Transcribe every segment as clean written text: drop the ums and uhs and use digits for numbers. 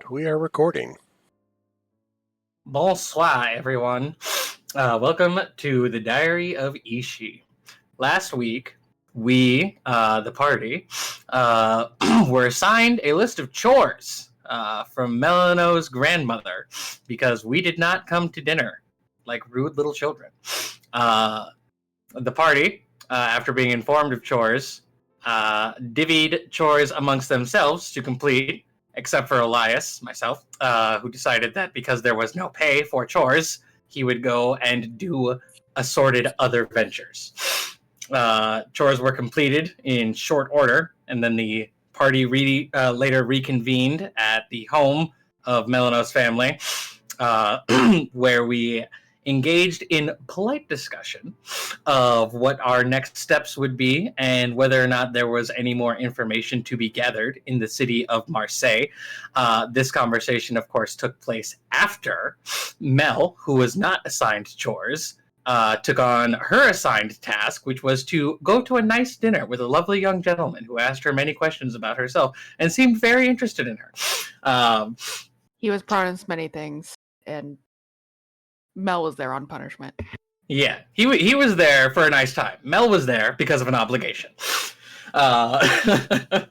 we are recording. Bonsoir, everyone. Welcome to the Diary of Ishi. Last week, we, the party, were assigned a list of chores from Melano's grandmother because we did not come to dinner like rude little children. The party, after being informed of chores, divvied chores amongst themselves to complete, except for Elias, myself, who decided that because there was no pay for chores, he would go and do assorted other ventures. Chores were completed in short order, and then the party later reconvened at the home of Melano's family, where we engaged in polite discussion of what our next steps would be and whether or not there was any more information to be gathered in the city of Marseille. This conversation, of course, took place after Mel, who was not assigned chores, took on her assigned task, which was to go to a nice dinner with a lovely young gentleman who asked her many questions about herself and seemed very interested in her. He was promised many things, and Mel was there on punishment. Yeah, he was there for a nice time. Mel was there because of an obligation. But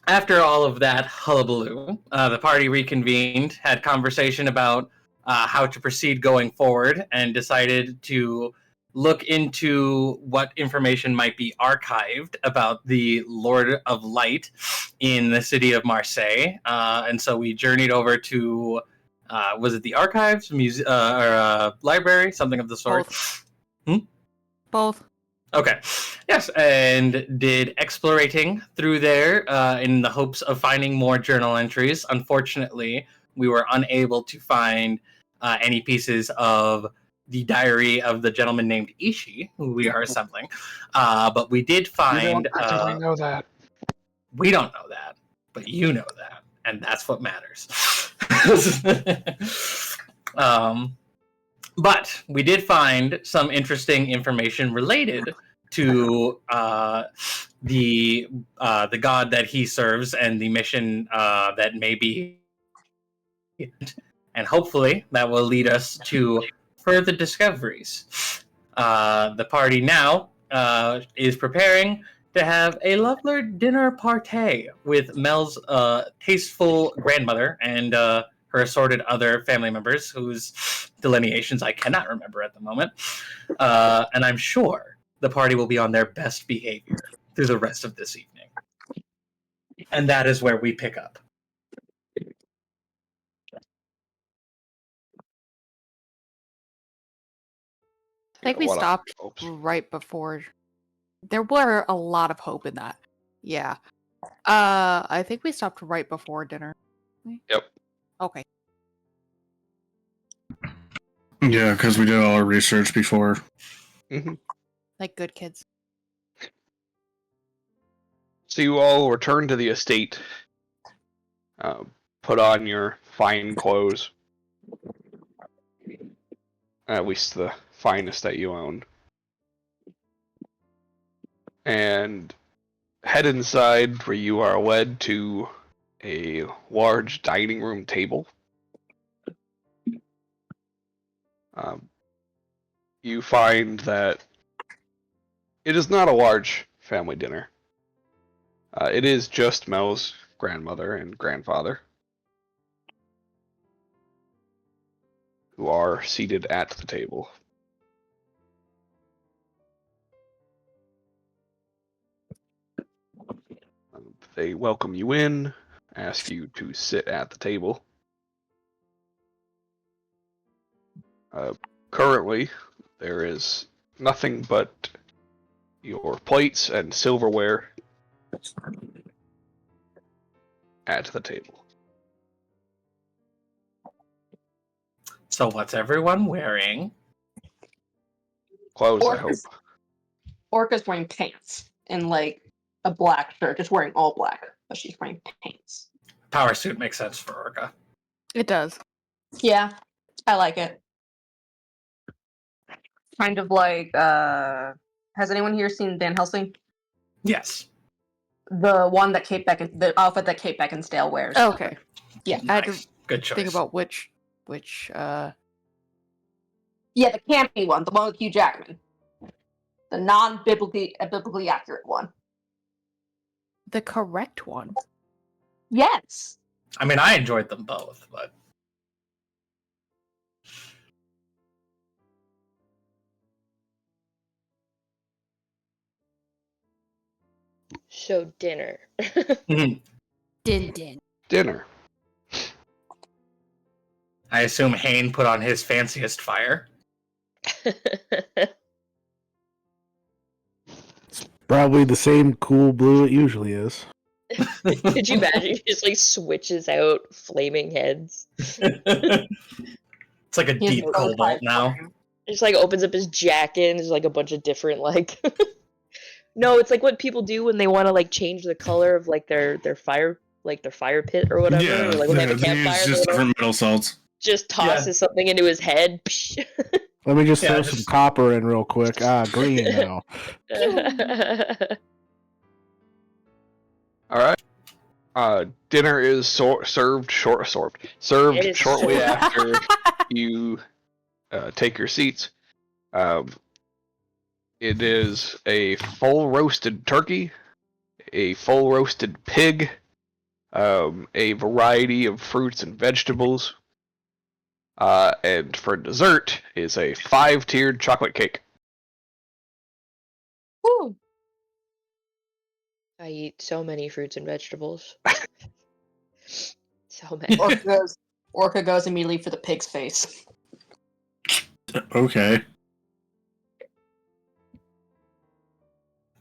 after all of that hullabaloo, the party reconvened, had conversation about how to proceed going forward, and decided to look into what information might be archived about the Lord of Light in the city of Marseille. And so we journeyed over to... was it the archives, or library, something of the sort? Both. Both. Okay. Yes, and did explorating through there in the hopes of finding more journal entries. Unfortunately, we were unable to find any pieces of the diary of the gentleman named Ishi, who we are assembling. But we did find... You don't actually know that. We don't know that, but you know that, and that's what matters. But we did find some interesting information related to the god that he serves and the mission that may be, and hopefully that will lead us to further discoveries. The party now is preparing to have a lovely dinner party with Mel's tasteful grandmother and her assorted other family members, whose delineations I cannot remember at the moment. And I'm sure the party will be on their best behavior through the rest of this evening. And that is where we pick up. I think we stopped right before. There were a lot of hope in that. Yeah. I think we stopped right before dinner. Yep. Okay. Yeah, because we did all our research before. Mm-hmm. Like good kids. So you all return to the estate, put on your fine clothes, at least the finest that you own, and head inside, where you are led to a large dining room table. You find that it is not a large family dinner. It is just Mel's grandmother and grandfather, who are seated at the table. They welcome you in, ask you to sit at the table. Currently, there is nothing but your plates and silverware at the table. So what's everyone wearing? Clothes, I hope. Orca's wearing pants and like a black shirt, just wearing all black, but she's wearing pants. Power suit makes sense for Orca. It does. Yeah, I like it. Kind of like, has anyone here seen Van Helsing? Yes. The one that the outfit that Kate Beckinsale wears. Oh, okay. Yeah. I had to Good choice. think about which Yeah, the campy one, the one with Hugh Jackman. The non-biblically accurate one. the correct one. Yes. I mean, I enjoyed them both, but So dinner. Din. Dinner. I assume Hane put on his fanciest fire. Probably the same cool blue it usually is. Could you imagine? He just like switches out flaming heads. It's like a He has deep no bow cobalt tie. now. Just like opens up his jacket and there's like a bunch of different like No, it's like what people do when they want to like change the color of like their fire pit or whatever. Yeah, or, like when they have a it's campfire, just different metal salts. just tosses something into his head. Let me just Yeah, throw just- some copper in real quick. Green now. All right. Dinner is served It is shortly served. after you take your seats. It is a full roasted turkey, a full roasted pig, a variety of fruits and vegetables, and for dessert is a 5-tiered chocolate cake. Woo. I eat so many fruits and vegetables. So many. Orca goes immediately for the pig's face. Okay.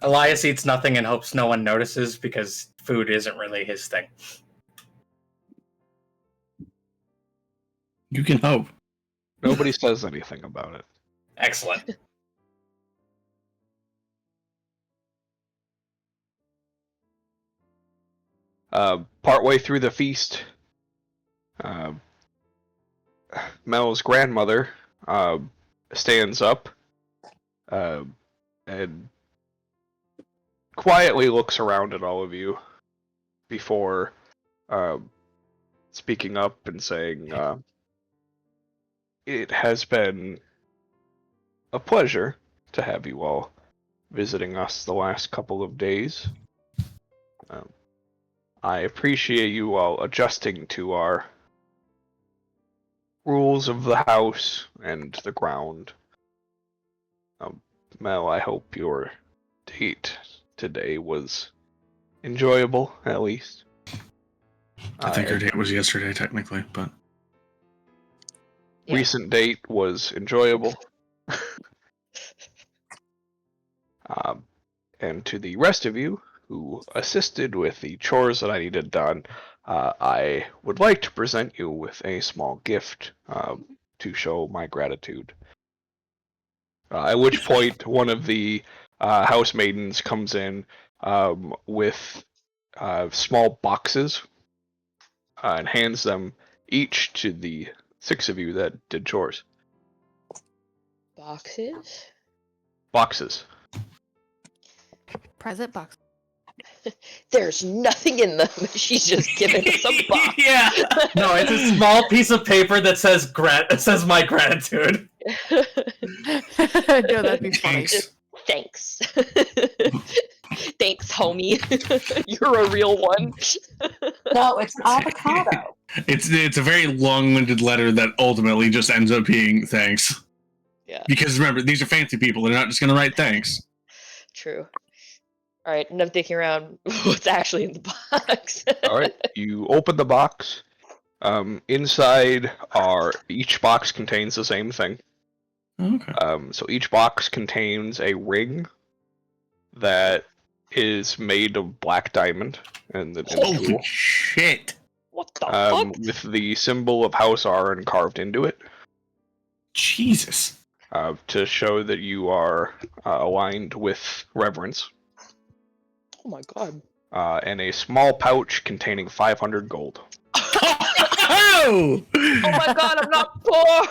Elias eats nothing and hopes no one notices because food isn't really his thing. You can hope. Nobody says anything about it. Excellent. Partway through the feast, Mel's grandmother stands up and quietly looks around at all of you before speaking up and saying, "It has been a pleasure to have you all visiting us the last couple of days. I appreciate you all adjusting to our rules of the house and the ground. Mel, I hope your date today was enjoyable, at least. I think her date was yesterday, technically, but Yeah. Recent date was enjoyable. And to the rest of you who assisted with the chores that I needed done, I would like to present you with a small gift to show my gratitude. At which point, one of the house maidens comes in with small boxes and hands them each to the 6 of you that did chores. Boxes? Boxes. Present box. There's nothing in them. She's just giving us a box. Yeah. No, it's a small piece of paper that says it says my gratitude. No, that'd be funny. Thanks. Thanks, homie. You're a real one. No, it's an avocado. it's a very long-winded letter that ultimately just ends up being thanks. Yeah. Because remember, these are fancy people. They're not just going to write thanks. True. All right, enough dicking around. What's actually in the box? All right, you open the box. Inside each box contains the same thing. Okay. So each box contains a ring that is made of black diamond and the Holy shit. What the fuck? with the symbol of House Aran carved into it. Jesus. To show that you are aligned with reverence. Oh my god. And a small pouch containing 500 gold. Oh! Oh my god, I'm not poor!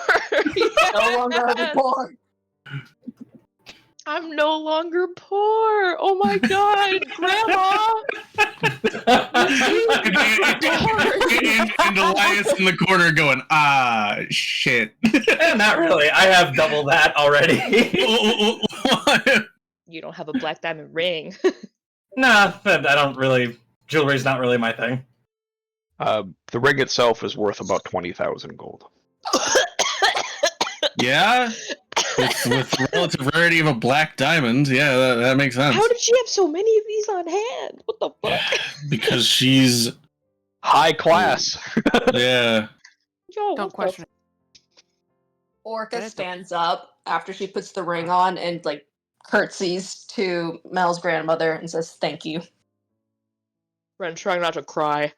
No longer are we Yes! poor. I'm no longer poor! Oh my god, Grandma! and Elias in the corner going, shit. Not really. I have double that already. You don't have a black diamond ring. Nah, I don't really. Jewelry's not really my thing. The ring itself is worth about 20,000 gold. Yeah? With the relative rarity of a black diamond, yeah, that makes sense. How did she have so many of these on hand? What the fuck? Because she's high class. Yeah. Yo, Don't question it. Orca stands up after she puts the ring on and like curtsies to Mel's grandmother and says thank you. Ren trying not to cry.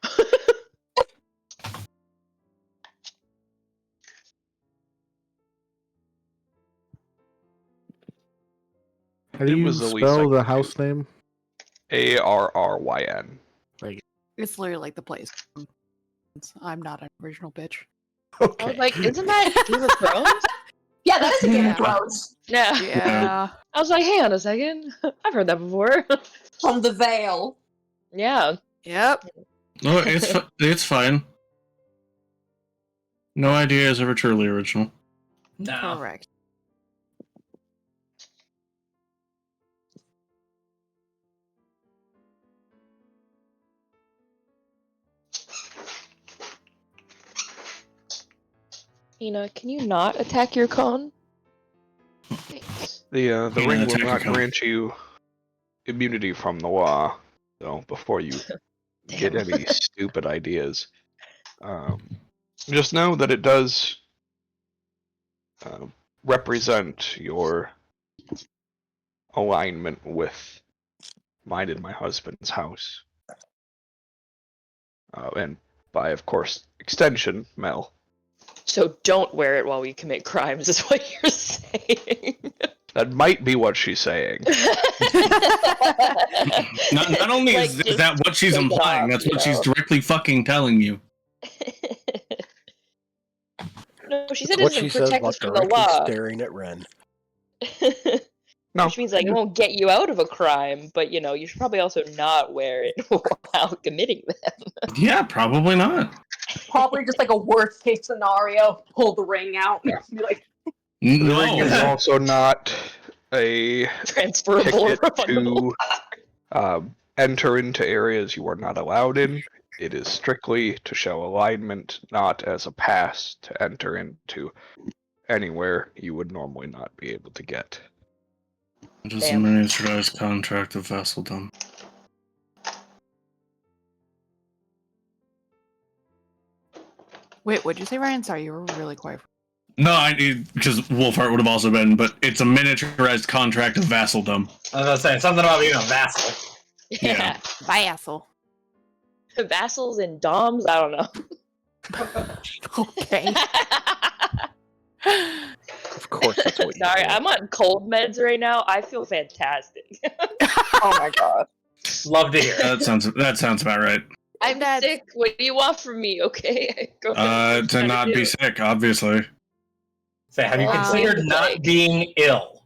How do you spell the house name? Arryn. It's literally like the place. I'm not an original bitch. Okay. I was like, isn't that Game of Thrones? Yeah, that is a Game Yeah. of Thrones. Yeah. Yeah. I was like, hang on a second. I've heard that before. From the Vale. Yeah. Yep. No, it's fine. No idea is ever truly original. No. Correct. Ina, can you not attack your con? Thanks. The Yeah, ring will attack not account. grant you immunity from the law. So before you get Damn. any stupid ideas, just know that it does represent your alignment with mine and my husband's house, and by, of course, extension, Mel. So don't wear it while we commit crimes, is what you're saying. That might be what she's saying. Not only Like, is just that what she's take it implying, off, that's you what she's know? directly fucking telling you. No, she said It's it what doesn't she says protect while us from the directly law. staring at Ren. No, Which means like it won't get you out of a crime, but you know, you should probably also not wear it while committing them. Yeah, probably not. Probably just like a worst case scenario. Pull the ring out. Yeah. Be like, the ring is No. also not a Transferable or ticket refundable. to enter into areas you are not allowed in. It is strictly to show alignment, not as a pass to enter into anywhere you would normally not be able to get. It is a Damn. miniaturized contract of vassaldom. Wait, what'd you say, Ryan? Sorry, you were really quiet. No, because Wolfheart would have also been, but it's a miniaturized contract of vassaldom. I was gonna say something about being a vassal. Yeah. Vassal. Vassals and doms, I don't know. Okay. Of course, that's what you Sorry, do. I'm on cold meds right now. I feel fantastic. oh my god. Love to hear it. That sounds about right. I'm That's- sick. What do you want from me? Okay. Go ahead. To not be sick, obviously. Say, have you Wow. considered not being ill?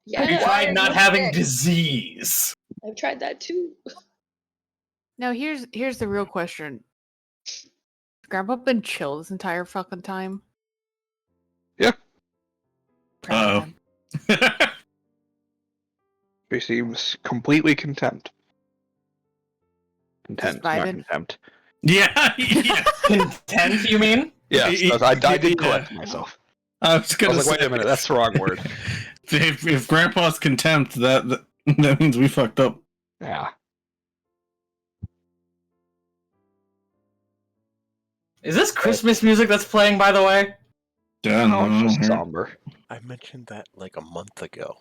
Yeah, Have you Why tried are not you having sick? disease? I've tried that too. Now here's the real question. Has Grandpa been chill this entire fucking time? Yeah. Proud of Uh-oh. him. She seems completely content. Content, not vibing? contempt. yeah. Content, you mean? Yes, I did Yeah. correct myself. I was I gonna was like, say, wait a minute, that's the wrong word. if Grandpa's contempt, that means we fucked up. Yeah. Is this Christmas music that's playing, by the way? Yeah, No, no, it's just here. somber. I mentioned that like a month ago.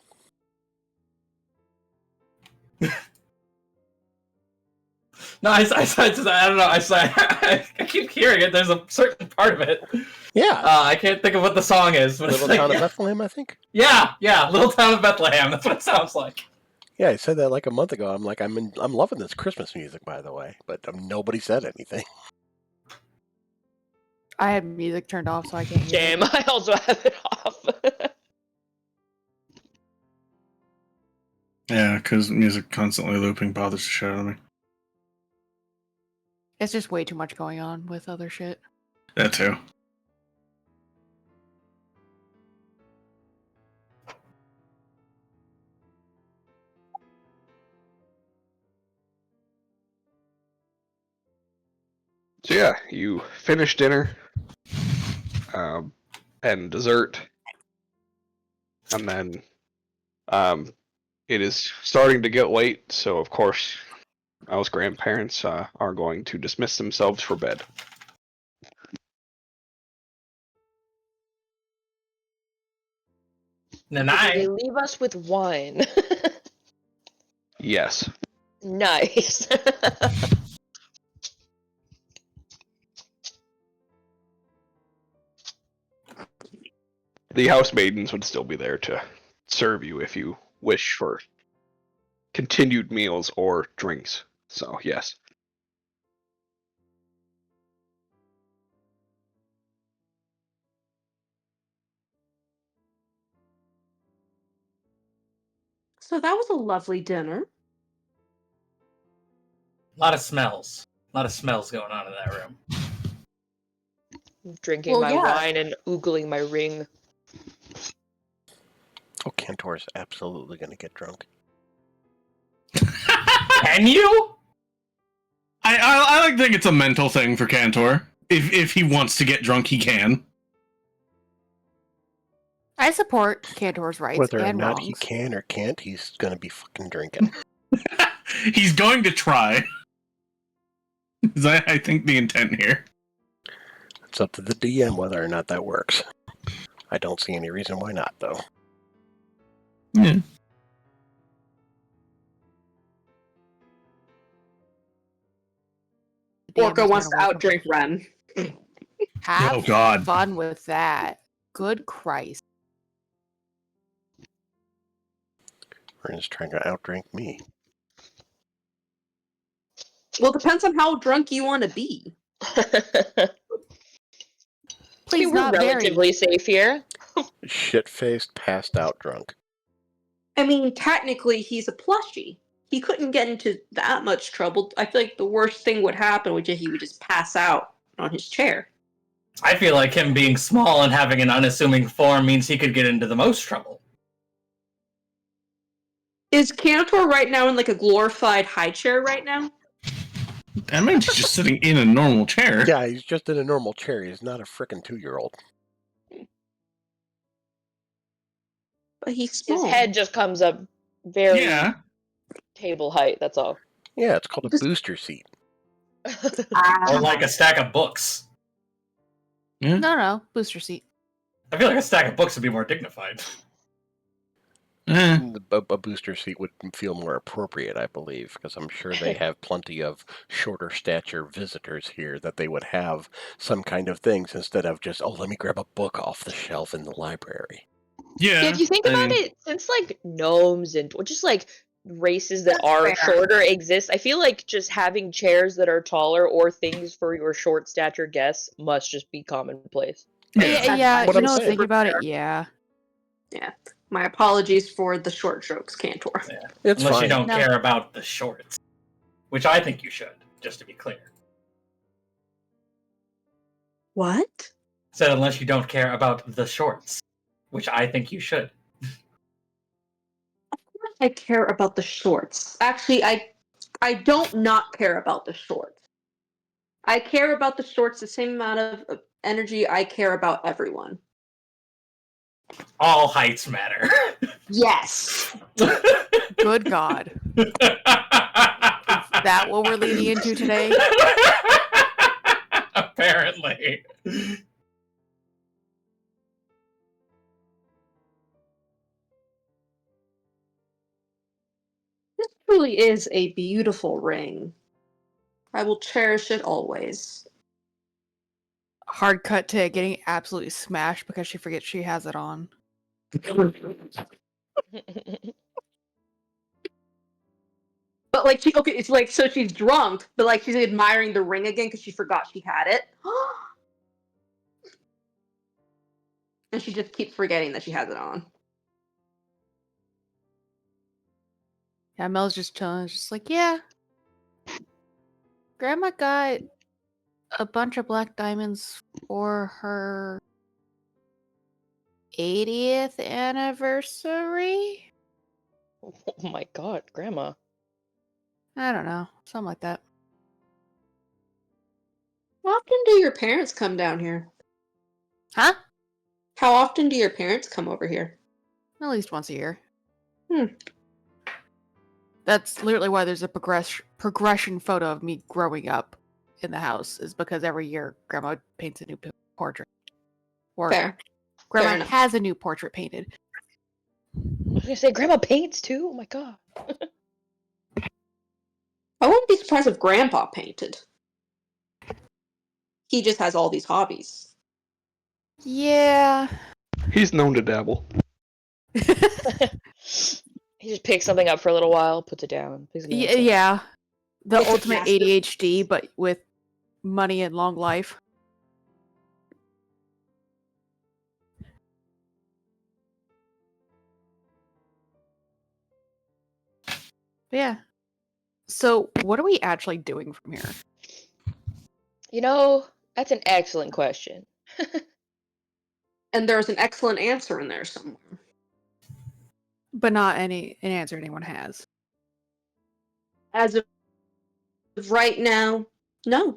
No, I don't know. I keep hearing it. There's a certain part of it. Yeah. I can't think of what the song is. But Little it's like, Town of yeah, Bethlehem, I think. yeah, Little Town of Bethlehem. That's what it sounds like. Yeah, I said that like a month ago. I'm like, I'm loving this Christmas music, by the way, but nobody said anything. I had music turned off, so I can't hear Damn, it. I also have it off. Yeah, because music constantly looping bothers the shit out of me. It's just way too much going on with other shit. That too. So yeah, you finish dinner, and dessert, and then it is starting to get late. So of course, Al's grandparents are going to dismiss themselves for bed. They Nanai. leave us with wine. Yes. Nice. The house maidens would still be there to serve you if you wish for continued meals or drinks. So yes. So that was a lovely dinner. A lot of smells. A lot of smells going on in that room. Drinking Well, my yeah. wine and oogling my ring. Oh, Cantor's absolutely going to get drunk. Can you? I like to think it's a mental thing for Cantor. If he wants to get drunk, he can. I support Cantor's rights Whether or and not wrongs. he can or can't, he's going to be fucking drinking. He's going to try. Is that, I think, the intent here. It's up to the DM whether or not that works. I don't see any reason why not, though. Yeah. The DM Orca is wants to gonna welcome- outdrink Ren. Have Oh, God. fun with that. Good Christ. Ren's trying to outdrink me. Well, it depends on how drunk you want to be. Please We're not relatively very. safe here. Shit-faced, passed out drunk. I mean, technically, he's a plushie. He couldn't get into that much trouble. I feel like the worst thing would happen would he would just pass out on his chair. I feel like him being small and having an unassuming form means he could get into the most trouble. Is Cantor right now in like a glorified high chair right now? That means he's just sitting in a normal chair. Yeah, he's just in a normal chair. He's not a frickin' 2-year-old. But he's His small. head just comes up very Yeah. table height, that's all. Yeah, it's called a booster seat. Or like a stack of books. No, booster seat. I feel like a stack of books would be more dignified. A booster seat would feel more appropriate, I believe, because I'm sure they have plenty of shorter stature visitors here that they would have some kind of things instead of just, let me grab a book off the shelf in the library. Yeah. Yeah, if you think about it, since like gnomes and just like races that That's are fair. shorter exist, I feel like just having chairs that are taller or things for your short stature guests must just be commonplace. Yeah, What you I'm know, saying. thinking about it, yeah. Yeah. My apologies for the short jokes, Cantor. Yeah. It's Unless fine. you don't No. care about the shorts. Which I think you should, just to be clear. What? Said unless you don't care about the shorts. Which I think you should. I care about the shorts. Actually, I don't not care about the shorts. I care about the shorts the same amount of energy I care about everyone. All heights matter. Yes. Good God. Is that what we're leading into today? Apparently. This truly is a beautiful ring. I will cherish it always. Hard cut to it getting absolutely smashed because she forgets she has it on. But like it's like so she's drunk, but like she's admiring the ring again because she forgot she had it. And she just keeps forgetting that she has it on. Yeah, Mel's just chilling, just like, yeah. Grandma got a bunch of black diamonds for her 80th anniversary. Oh my god, Grandma. I don't know, something like that. How often do your parents come down here? Huh? How often do your parents come over here? At least once a year. Hmm. That's literally why there's a progression photo of me growing up in the house, is because every year Grandma paints a new portrait. Or Fair. Grandma Fair enough. has a new portrait painted. I was gonna say Grandma paints too. Oh my god. I wouldn't be surprised if Grandpa painted. He just has all these hobbies. Yeah. He's known to dabble. He just picks something up for a little while, puts it down. Picks something else up. Yeah. The It's a ultimate master- ADHD, but with money and long life. But yeah. So, what are we actually doing from here? You know, that's an excellent question. And there's an excellent answer in there somewhere. But not an answer anyone has. As of right now, no.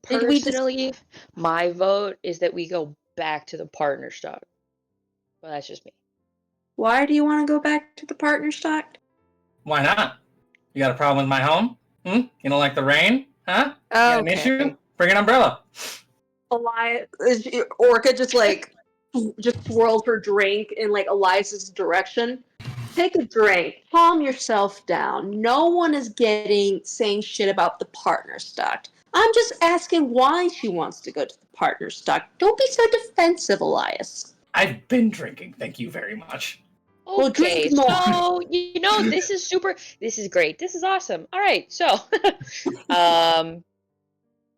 Did we just- Personally, my vote is that we go back to the partner stock. Well, that's just me. Why do you want to go back to the partner stock? Why not? You got a problem with my home? You don't like the rain? Huh? You got an issue? Bring an umbrella. Orca just swirls her drink in like Elias's direction. Take a drink. Calm yourself down. No one is saying shit about the partner stock. I'm just asking why she wants to go to the partner stock. Don't be so defensive, Elias. I've been drinking, thank you very much. Well, Okay, drink more. so this is this is great. This is awesome. All right, so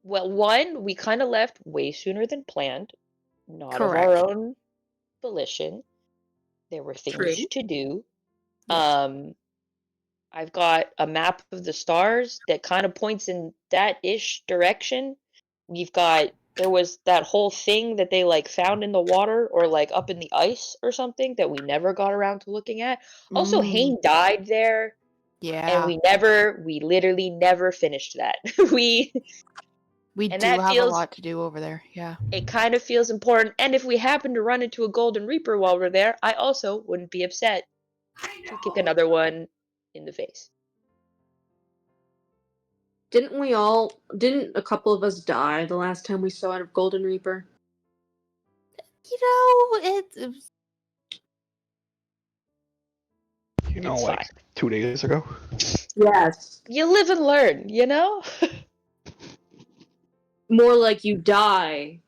well, one, we kind of left way sooner than planned, not of our Correct. own volition. There were things True. to do. Yes. I've got a map of the stars that kind of points in that ish direction. There was that whole thing that they like found in the water or like up in the ice or something that we never got around to looking at. Also, Hane died there, Yeah. and we literally never finished that. We and do that have feels- a lot to do over there. Yeah. It kind of feels important. And if we happen to run into a golden reaper while we're there, I also wouldn't be upset to kick another one in the face. Didn't a couple of us die the last time we saw a Golden Reaper? You know, it's You know, It's like fine. 2 days ago. Yes. You live and learn, you know? More like you die,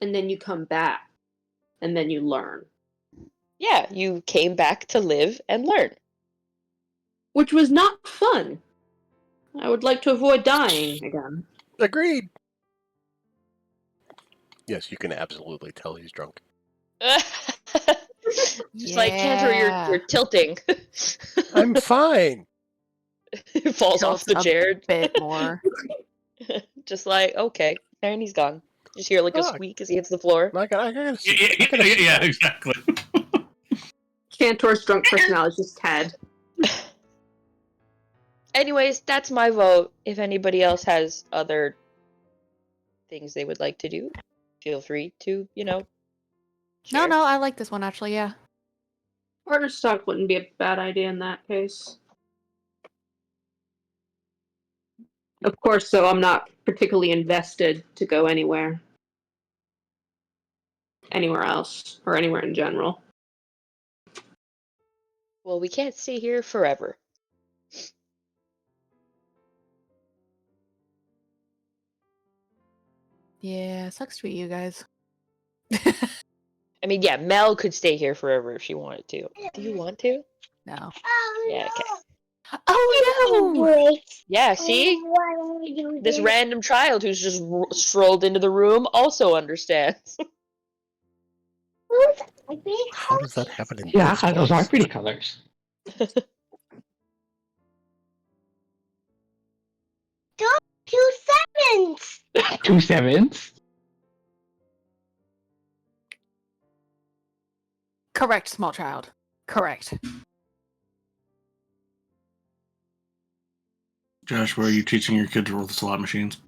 and then you come back, and then you learn. Yeah, you came back to live and learn. Which was not fun. I would like to avoid dying again. Agreed. Yes, you can absolutely tell he's drunk. Just like Cantor, you're tilting. I'm fine. He falls off the tilts chair. a bit more. Just like, okay. And he's gone. Just hear like a Oh. squeak as he hits the floor. I gotta Yeah, exactly. Cantor's drunk personality is just Ted. Anyways, that's my vote. If anybody else has other things they would like to do, feel free to, share. No, I like this one actually, yeah. Partner stock wouldn't be a bad idea in that case. Of course, so I'm not particularly invested to go anywhere else, or anywhere in general. Well, we can't stay here forever. Yeah, sucks to be you guys. I mean, yeah, Mel could stay here forever if she wanted to. Do you want to? No. Yeah, okay. Oh no! Yeah, see? This random child who's just strolled into the room also understands. How does that happen in Yeah, this those are case? pretty colors. Two sevens. 2 sevens? Correct, small child. Correct. Josh, where are you teaching your kid to roll the slot machines?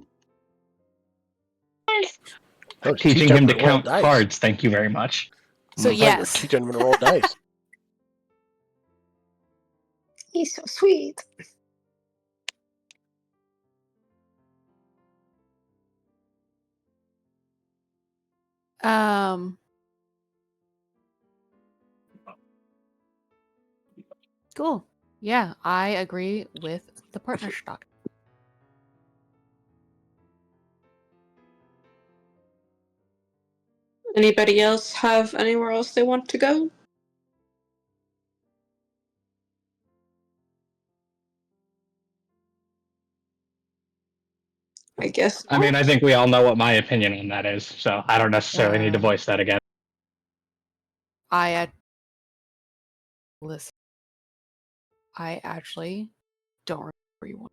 No, Teaching him to count dice. cards, thank you very much. So yes. Teaching him to roll dice. He's so sweet. Cool. Yeah, I agree with the partner stock. Anybody else have anywhere else they want to go? I guess. I mean, I think we all know what my opinion on that is, so I don't necessarily need to voice that again. Listen. I actually don't remember you want.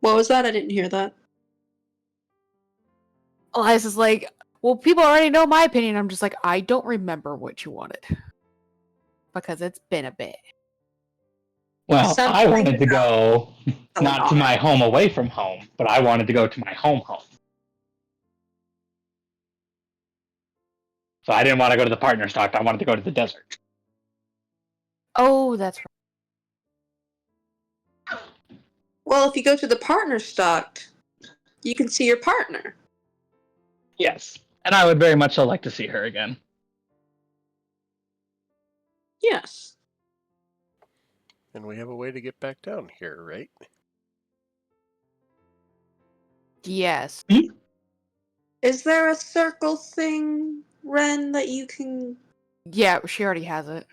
What was that? I didn't hear that. Elias is like, well, people already know my opinion. I'm just like, I don't remember what you wanted. Because it's been a bit. Well, I wanted to go not to my home away from home, but I wanted to go to my home. So I didn't want to go to the partner stock. I wanted to go to the desert. Oh, that's right. Well, if you go to the partner stock, you can see your partner. Yes. And I would very much so like to see her again. Yes. And we have a way to get back down here, right? Yes. Is there a circle thing, Ren, that you can... Yeah, she already has it.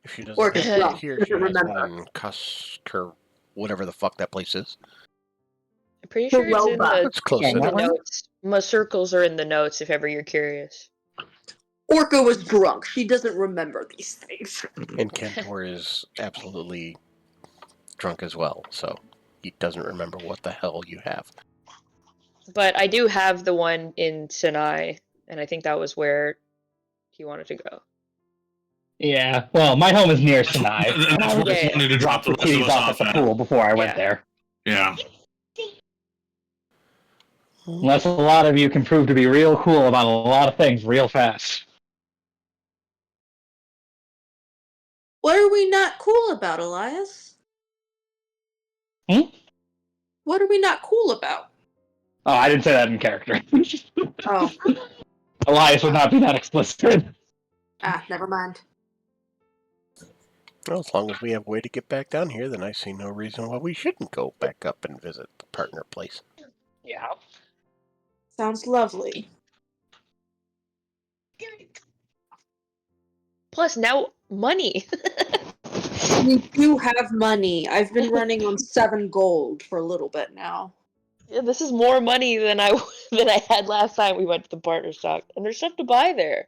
If she doesn't have it here, she has remember. one in Custer, whatever the fuck that place is. I'm pretty sure it's in the, It's close in the enough. notes. My circles are in the notes if ever you're curious. Orca was drunk. She doesn't remember these things. And Kentor is absolutely drunk as well, so he doesn't remember what the hell you have. But I do have the one in Sinai, and I think that was where he wanted to go. Yeah, well, my home is near Sinai, and I was just wanted to drop the rest of kitties us off off at the at. pool before I went there. Yeah. Unless a lot of you can prove to be real cool about a lot of things real fast. What are we not cool about, Elias? What are we not cool about? Oh, I didn't say that in character. Oh. Elias would not be that explicit. Ah, never mind. Well, as long as we have a way to get back down here, then I see no reason why we shouldn't go back up and visit the partner place. Yeah. Sounds lovely. Plus, now money. We do have money. I've been running on 7 gold for a little bit now. Yeah, this is more money than I had last time we went to the partner stock, and there's stuff to buy there.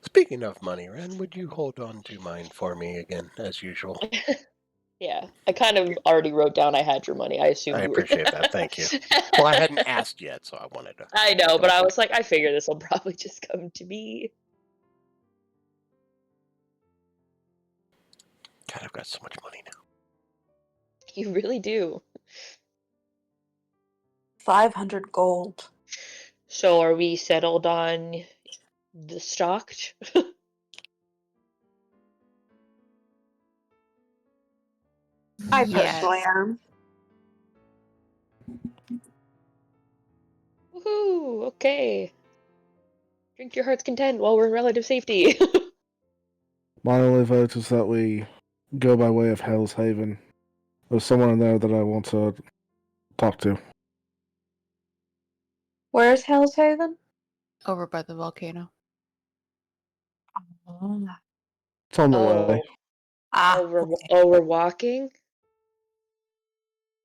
Speaking of money, Ren, would you hold on to mine for me again, as usual? Yeah, I kind of already wrote down I had your money. I assumed I you were. appreciate that. Thank you. Well, I hadn't asked yet, so I wanted to. I know, but I was like, I figure this will probably just come to me. God, I've got so much money now. You really do. 500 gold. So are we settled on the stocked? I personally am. Woohoo! Okay. Drink your heart's content while we're in relative safety. My only vote is that we go by way of Hell's Haven. There's someone in there that I want to talk to. Where's Hell's Haven? Over by the volcano. It's on the way. We're walking?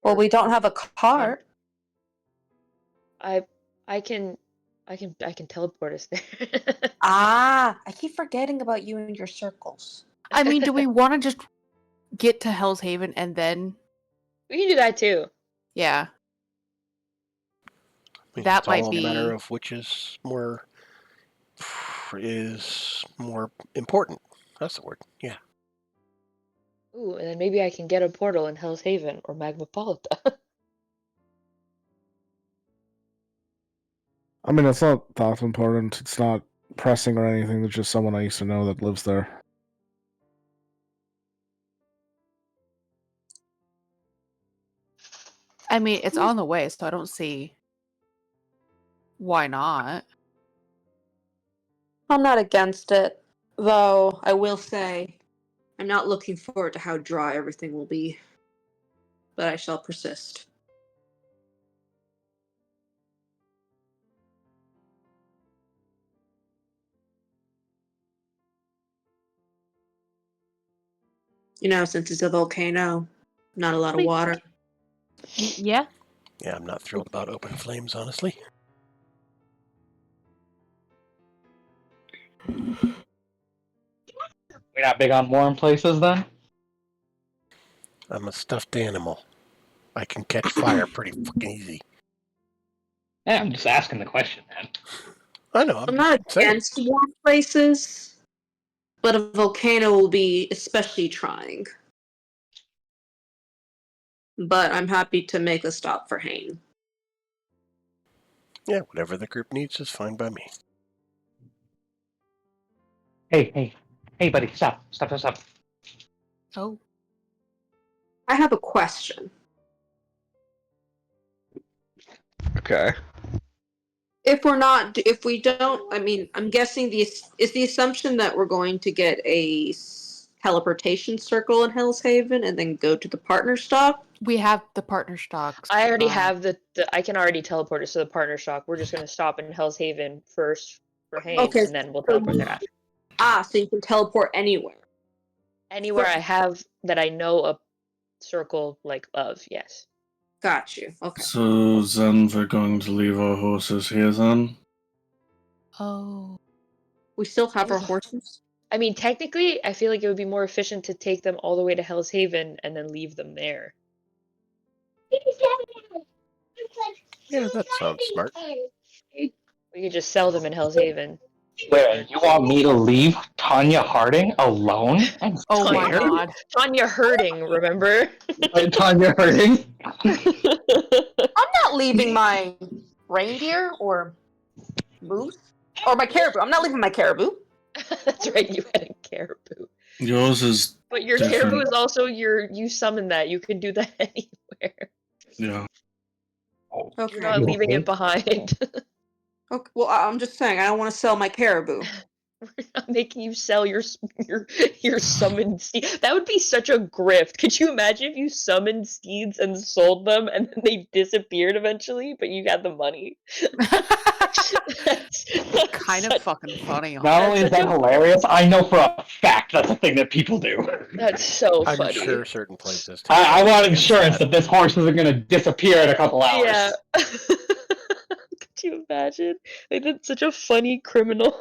Well, we don't have a cart. I can teleport us there. I keep forgetting about you and your circles. I mean, do we want to just get to Hell's Haven and then We can do that too. Yeah. I mean, That it's all might a matter be. of which is more important. That's the word. Yeah. Ooh, and then maybe I can get a portal in Hell's Haven or Magmapolita. I mean, it's not that important. It's not pressing or anything. It's just someone I used to know that lives there. I mean, it's on the way, so I don't see why not. I'm not against it, though I will say I'm not looking forward to how dry everything will be. But I shall persist. Since it's a volcano, not a lot of water. Yeah. Yeah, I'm not thrilled about open flames, honestly. We're not big on warm places then? I'm a stuffed animal. I can catch fire pretty fucking easy. Yeah, I'm just asking the question, man. I know. I'm not saying. against warm places, but a volcano will be especially trying. But I'm happy to make a stop for Hain. Yeah, whatever the group needs is fine by me. Hey, buddy, stop. Oh. I have a question. Okay. If we don't, I mean, I'm guessing is the assumption that we're going to get a teleportation circle in Hell's Haven and then go to the partner stop. We have the partner stocks. I already have I can already teleport us to the partner stock. We're just gonna stop in Hell's Haven first for Hain, Okay, and then we'll teleport there after. so you can teleport anywhere. Anywhere I have that I know a circle of, yes. Got you. Okay. So then we're going to leave our horses here then? Oh. We still have our horses. I mean, technically, I feel like it would be more efficient to take them all the way to Hell's Haven and then leave them there. Yeah, that sounds smart. We could just sell them in Hell's Haven. Wait, you want me to leave Tanya Harding alone? Oh my god. Tanya Herding, remember? Tanya Harding? I'm not leaving my reindeer or moose or my caribou. I'm not leaving my caribou. That's right, you had a caribou. Yours is But your different. caribou is also you summon that. You can do that anywhere. Yeah. Okay. You're not leaving it behind. Okay. Well, I'm just saying I don't want to sell my caribou. We're not making you sell your summoned steed. That would be such a grift. Could you imagine if you summoned steeds and sold them and then they disappeared eventually, but you got the money? that's Kind of fucking funny. Not only is that hilarious, I know for a fact that's a thing that people do. That's so I'm funny. sure certain places. I want insurance that this horse isn't going to disappear in a couple hours. Yeah. Could you imagine? Like, that's such a funny criminal.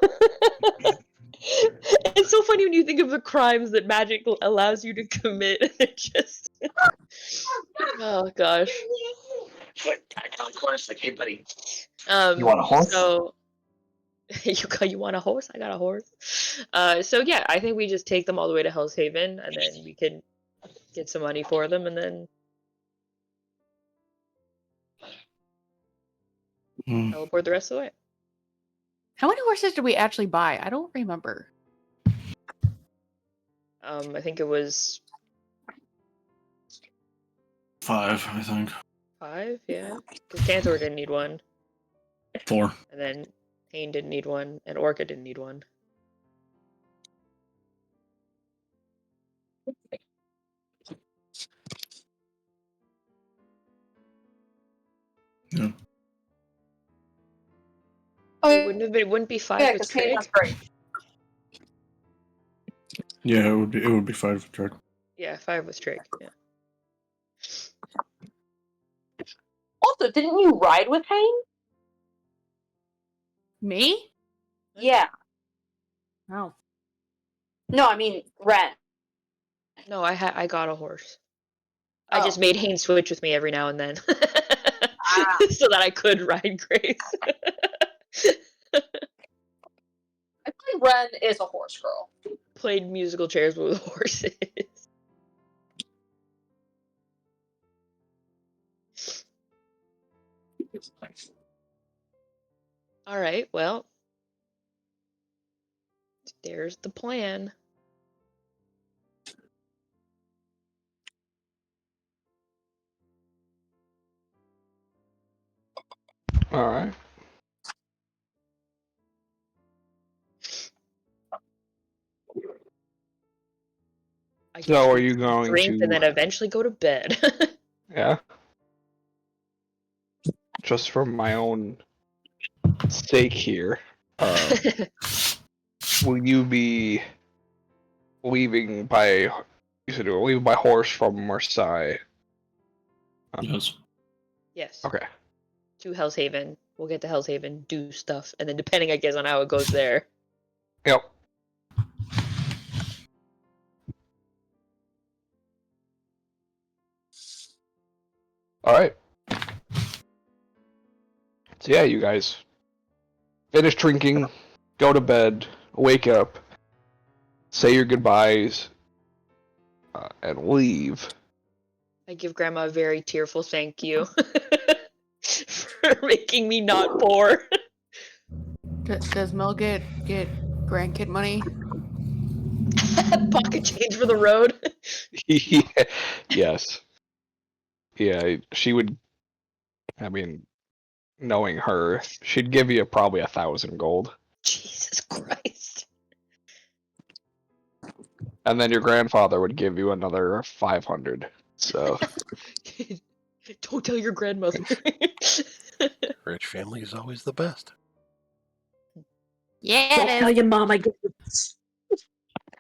It's so funny when you think of the crimes that magic allows you to commit. It just. Oh gosh. I got a horse. Like, hey, buddy. You want a horse? So you want a horse? I got a horse. So yeah, I think we just take them all the way to Hell's Haven, and then we can get some money for them, and then teleport the rest of the way. How many horses did we actually buy? I don't remember. I think it was 5, I think. 5, yeah. Because Tantor didn't need one. 4. And then Hain didn't need one, and Orca didn't need one. Yeah. Oh, It wouldn't be 5 with Trig? great. Yeah, it would be 5 with Drake. Yeah, 5 with Trig, yeah. Also, didn't you ride with Hain? Me? Yeah. Oh. No, I mean Ren. No, I got a horse. I just made Hayne switch with me every now and then. So that I could ride Grace. I think Ren is a horse girl. Played musical chairs with horses. Alright, well. There's the plan. Alright. So are you going drink to... and then eventually go to bed. Yeah? Just for my own sake here, will you be leaving by... You said you were leaving by horse from Marseille? Yes. Yes. Okay. To Hell's Haven. We'll get to Hell's Haven, do stuff, and then depending, I guess, on how it goes there. Yep. Alright. So yeah, you guys finish drinking, go to bed, wake up, say your goodbyes, and leave. I give Grandma a very tearful thank you for making me not poor. Does Mel get grandkid money? Pocket change for the road. Yes. Yeah, she would. I mean, knowing her, she'd give you probably 1,000 gold. Jesus Christ. And then your grandfather would give you another 500. So. Don't tell your grandmother. Rich family is always the best. Yeah, Don't tell your mom I get this.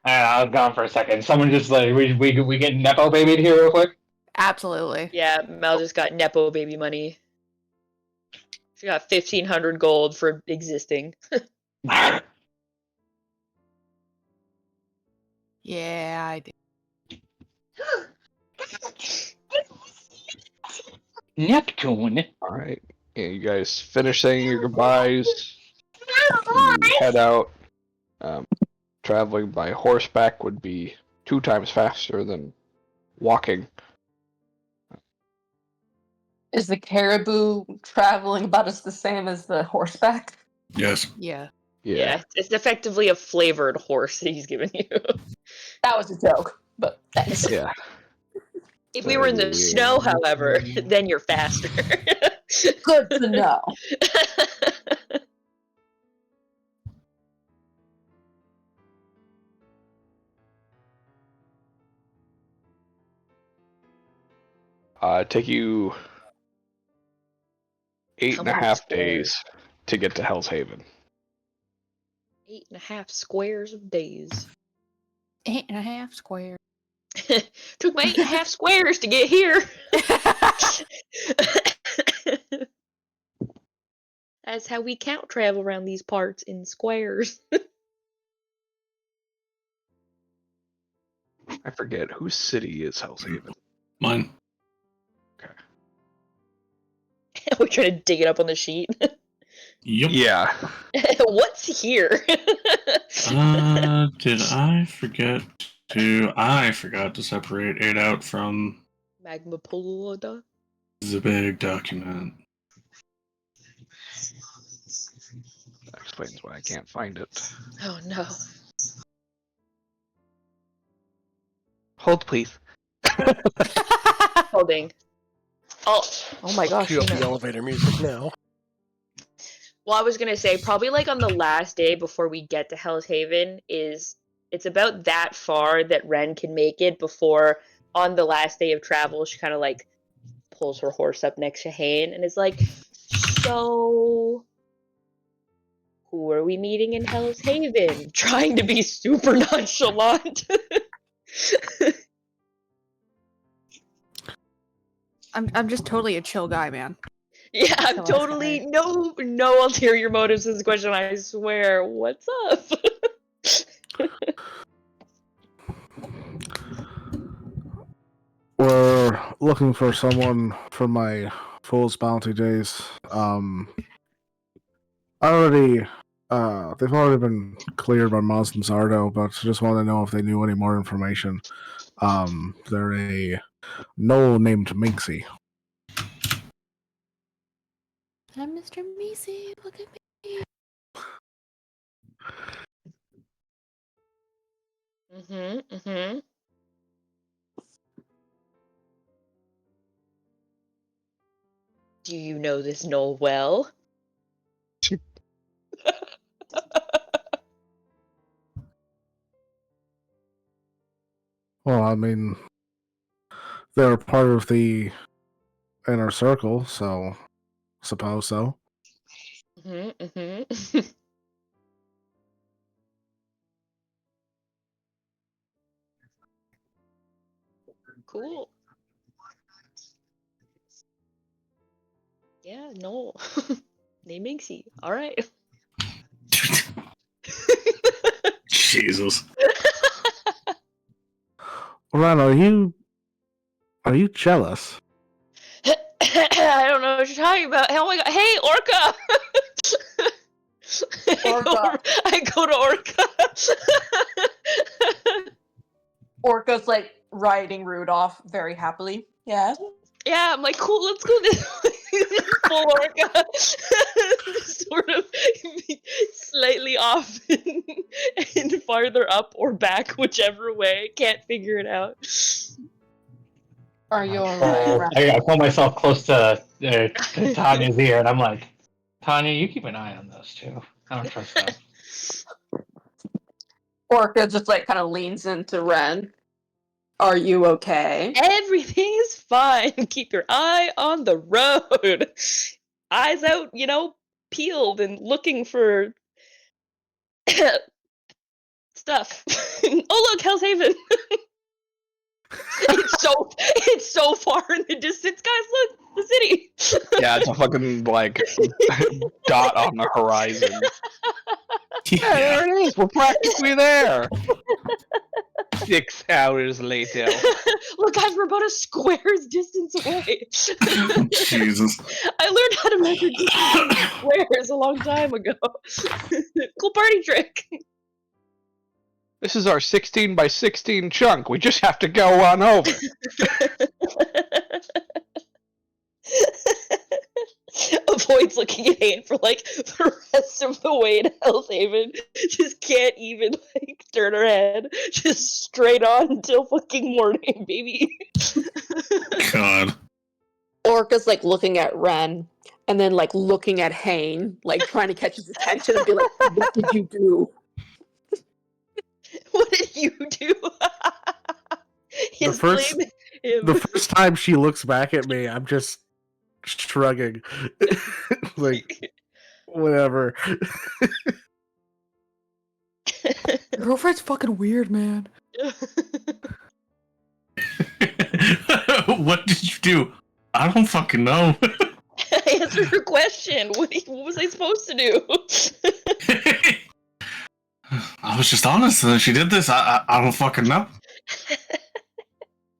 I was gone for a second. Someone just like we get Nepo babied here real quick. Absolutely. Yeah, Mel just got Nepo baby money. She got 1,500 gold for existing. Yeah, I did. Neptune. Alright. Yeah, you guys finish saying your goodbyes. You head out. Traveling by horseback would be 2 times faster than walking. Is the caribou traveling about as the same as the horseback? Yes. Yeah. Yeah, it's effectively a flavored horse that he's giving you. That was a joke, but thanks. Yeah. If we were in the snow, however, then you're faster. Good to know. Take you 8.5 days to get to Hell's Haven. 8.5 squares of days. 8.5 square. Took me 8.5 squares to get here. That's how we count travel around these parts, in squares. I forget, whose city is Hell's Haven? Mine. Okay. We're trying to dig it up on the sheet. Yep. Yeah. What's here? Did I forget to... I forgot to separate it out from Magma Polluta. the big document. That explains why I can't find it. Oh no. Hold, please. Holding. Oh my gosh. Cue up the elevator music now. Well, I was gonna say, probably like on the last day before we get to Hell's Haven, it's about that far that Ren can make it before on the last day of travel she kind of like pulls her horse up next to Hayne and is like, so who are we meeting in Hell's Haven? Trying to be super nonchalant. I'm just totally a chill guy, man. Yeah, I'm totally no ulterior motives in this question, I swear. What's up? We're looking for someone for my Fool's Bounty days. They've already been cleared by Maz and Zardo, but just wanted to know if they knew any more information. They're a gnoll named Minxie. I'm Mr. Macy. Look at me. Do you know this Noel well? Well, I mean, they're part of the inner circle, so suppose so. Cool. Yeah, Noel. Name Minxie. All right. Jesus. Ron, are you jealous? I don't know what you're talking about. Oh my god. Hey, Orca! Orca. I go to Orca. Orca's like riding Rudolph very happily. Yes. Yeah, I'm like, cool, let's go this way. Full Orca. Sort of slightly off and farther up or back, whichever way. Can't figure it out. Are you alright? I pull myself close to Tanya's ear, and I'm like, Tanya, you keep an eye on those two. I don't trust them. Orca just like kind of leans into Ren. Are you okay? Everything is fine. Keep your eye on the road. Eyes out, peeled and looking for stuff. Oh look, Hell's Haven. it's so far in the distance, guys. Look, the city. Yeah, it's a fucking like dot on the horizon. Yeah, there it is. We're practically there. 6 hours later. Look, guys, we're about a square's distance away. Jesus. I learned how to measure distance in squares a long time ago. Cool party trick. This is our 16 by 16 chunk. We just have to go on over. Avoids looking at Hayne for like the rest of the way to Hell's Haven. Just can't even like turn her head. Just straight on until fucking morning, baby. God. Orca's like looking at Ren and then like looking at Hayne, like trying to catch his attention and be like, what did you do? What did you do? The first time she looks back at me, I'm just shrugging. Like, whatever. Your girlfriend's fucking weird, man. What did you do? I don't fucking know. I answered her question. What was I supposed to do? I was just honest, and then she did this. I don't fucking know.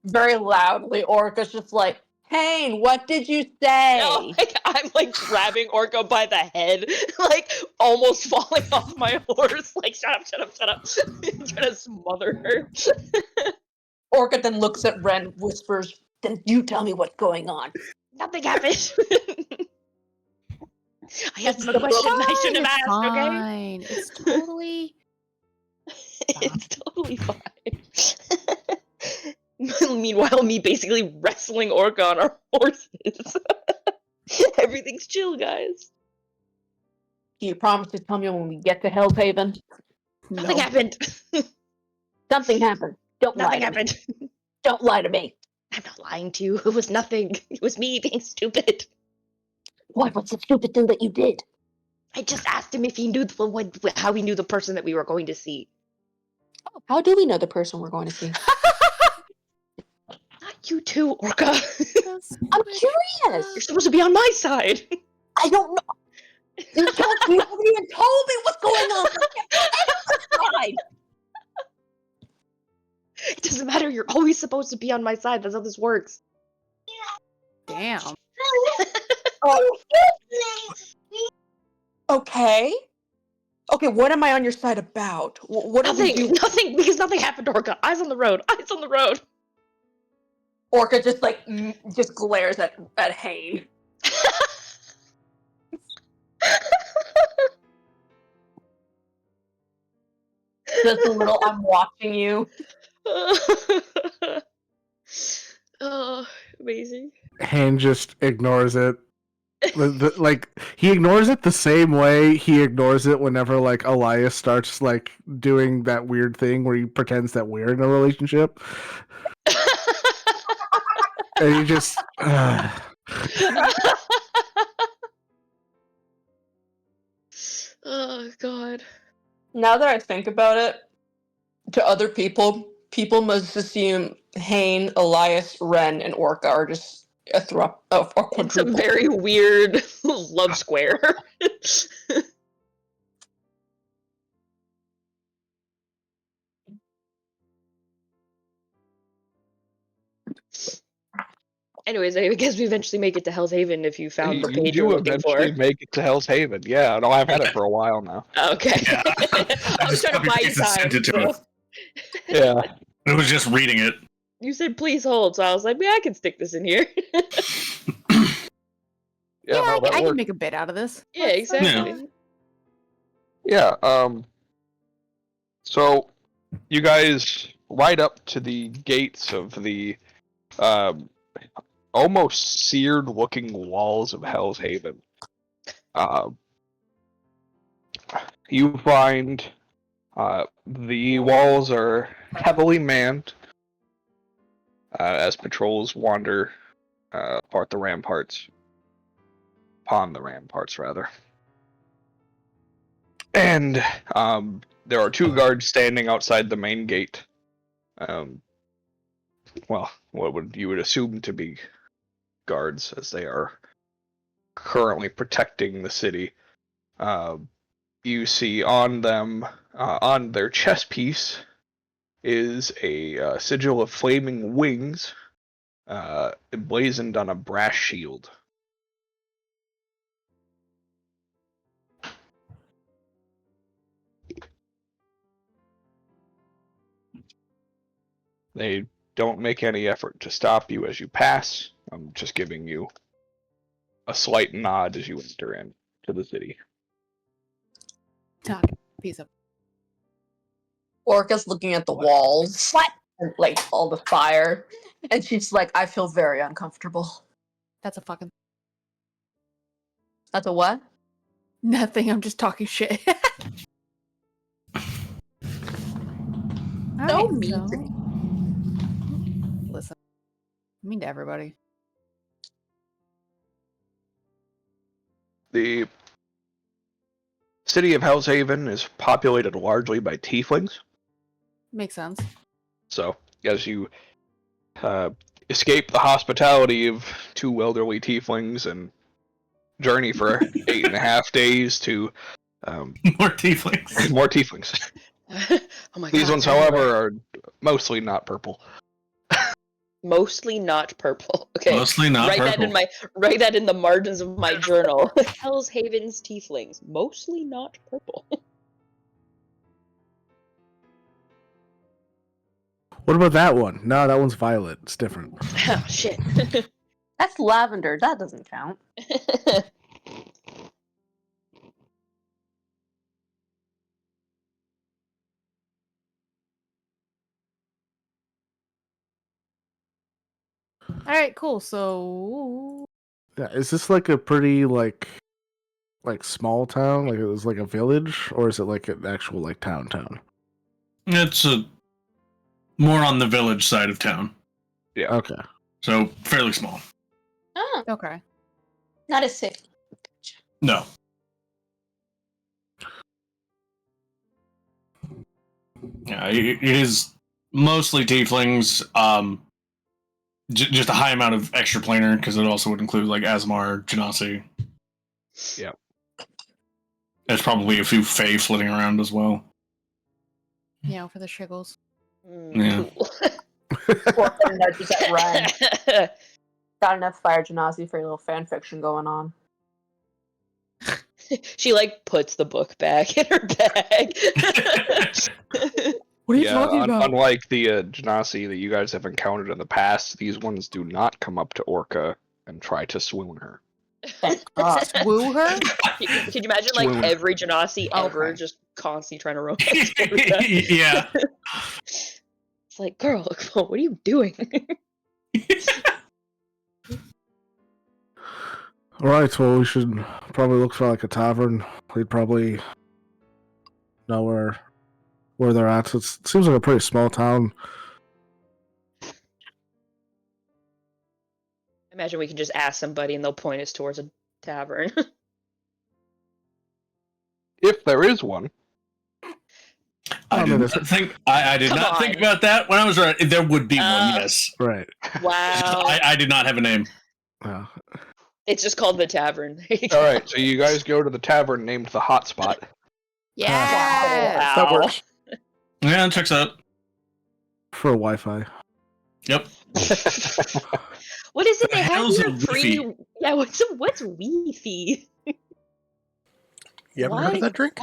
Very loudly, Orca's just like, Hayne, what did you say? No, I'm like grabbing Orca by the head, like almost falling off my horse. Like, shut up. Trying to smother her. Orca then looks at Ren, whispers, then you tell me what's going on. Nothing happened. I asked a question I shouldn't have asked, Fine. It's totally... It's totally fine. Meanwhile, me basically wrestling Orca on our horses. Everything's chill, guys. Do you promise to tell me when we get to Hell's Haven? Nothing happened. Something happened. Don't lie Nothing to happened. me. Don't lie to me. I'm not lying to you. It was nothing. It was me being stupid. What? What's the stupid thing that you did? I just asked him if he knew how he knew the person that we were going to see. Oh, how do we know the person we're going to see? Not you too, Orca. I'm curious. You're supposed to be on my side. I don't know. You haven't even told me what's going on. Side. It doesn't matter. You're always supposed to be on my side. That's how this works. Damn. Oh. Okay. Okay, what am I on your side about? What are we doing? Nothing, because nothing happened, Orca. Eyes on the road. Eyes on the road. Orca just just glares at Hane. Just a little. I'm watching you. Oh, amazing. Hane just ignores it. Like he ignores it the same way he ignores it whenever like Elias starts like doing that weird thing where he pretends that we're in a relationship, and he just. Oh God. Now that I think about it, to other people must assume Hane, Elias, Ren, and Orca are just a quadruple. It's a very weird love square. Anyways, I guess we eventually make it to Hell's Haven if you found the You page you're do looking for. eventually make it to Hell's Haven. Yeah, no, I've had it for a while now. Okay. Yeah, I was trying to buy you time. Sent it to So. him. Yeah. It was just reading it. You said please hold, so I was like, yeah, I can stick this in here. Yeah, no, I can worked. make a bit out of this. Yeah, exactly. Yeah, so you guys ride up to the gates of the almost seared looking walls of Hell's Haven. You find the walls are heavily manned as patrols wander upon the ramparts, rather. And there are 2 guards standing outside the main gate. Well, you would assume to be guards, as they are currently protecting the city. You see on them, on their chest piece, is a sigil of flaming wings, emblazoned on a brass shield. They don't make any effort to stop you as you pass. I'm just giving you a slight nod as you enter into the city. Talk. Piece of. Orca's looking at the walls. What? And, like all the fire, and she's like, "I feel very uncomfortable." That's a fucking. That's a what? Nothing. I'm just talking shit. So mean. Listen, I mean to everybody. The city of Hell's Haven is populated largely by tieflings. Makes sense. So, as you escape the hospitality of 2 elderly tieflings and journey for 8.5 days to More tieflings. more tieflings. Oh my God. These ones, however, are mostly not purple. Mostly not purple. Okay. Mostly not purple. Write that in the margins of my journal. Hell's Haven's tieflings. Mostly not purple. What about that one? No, that one's violet. It's different. Oh shit. That's lavender. That doesn't count. All right, cool. So, Yeah, is this like a pretty like small town? Like it was like a village, or is it like an actual like town? It's more on the village side of town. Yeah. Okay. So fairly small. Oh, okay. not a city. No. Yeah, it is mostly tieflings. Just a high amount of extraplanar, because it also would include like Asmar, Genasi. Yeah. There's probably a few Fae flitting around as well. Yeah, for the shiggles. Yeah. Cool. Orca nudges at Ren. Got enough fire genasi for a little fan fiction going on. She like puts the book back in her bag. What are you talking about? Unlike the Genasi that you guys have encountered in the past, these ones do not come up to Orca and try to swoon her. Woo her? Could you imagine like Swoon. every Genasi ever Okay. just constantly trying to romance Orca? Yeah. It's like, girl, what are you doing? Alright, well, we should probably look for like a tavern. We'd probably know where they're at. It seems like a pretty small town. Imagine we can just ask somebody and they'll point us towards a tavern. If there is one. I did not think about that when I was right. There would be one, yes. Right. Wow. I did not have a name. It's just called the tavern. Alright, so you guys go to the tavern named the Hotspot. Yeah. Wow. That works. Yeah, it checks out. For Wi-Fi. Yep. What is it they have hell's here? a Free? Wi-Fi? Yeah, what's Wi-Fi? You haven't heard of that drink?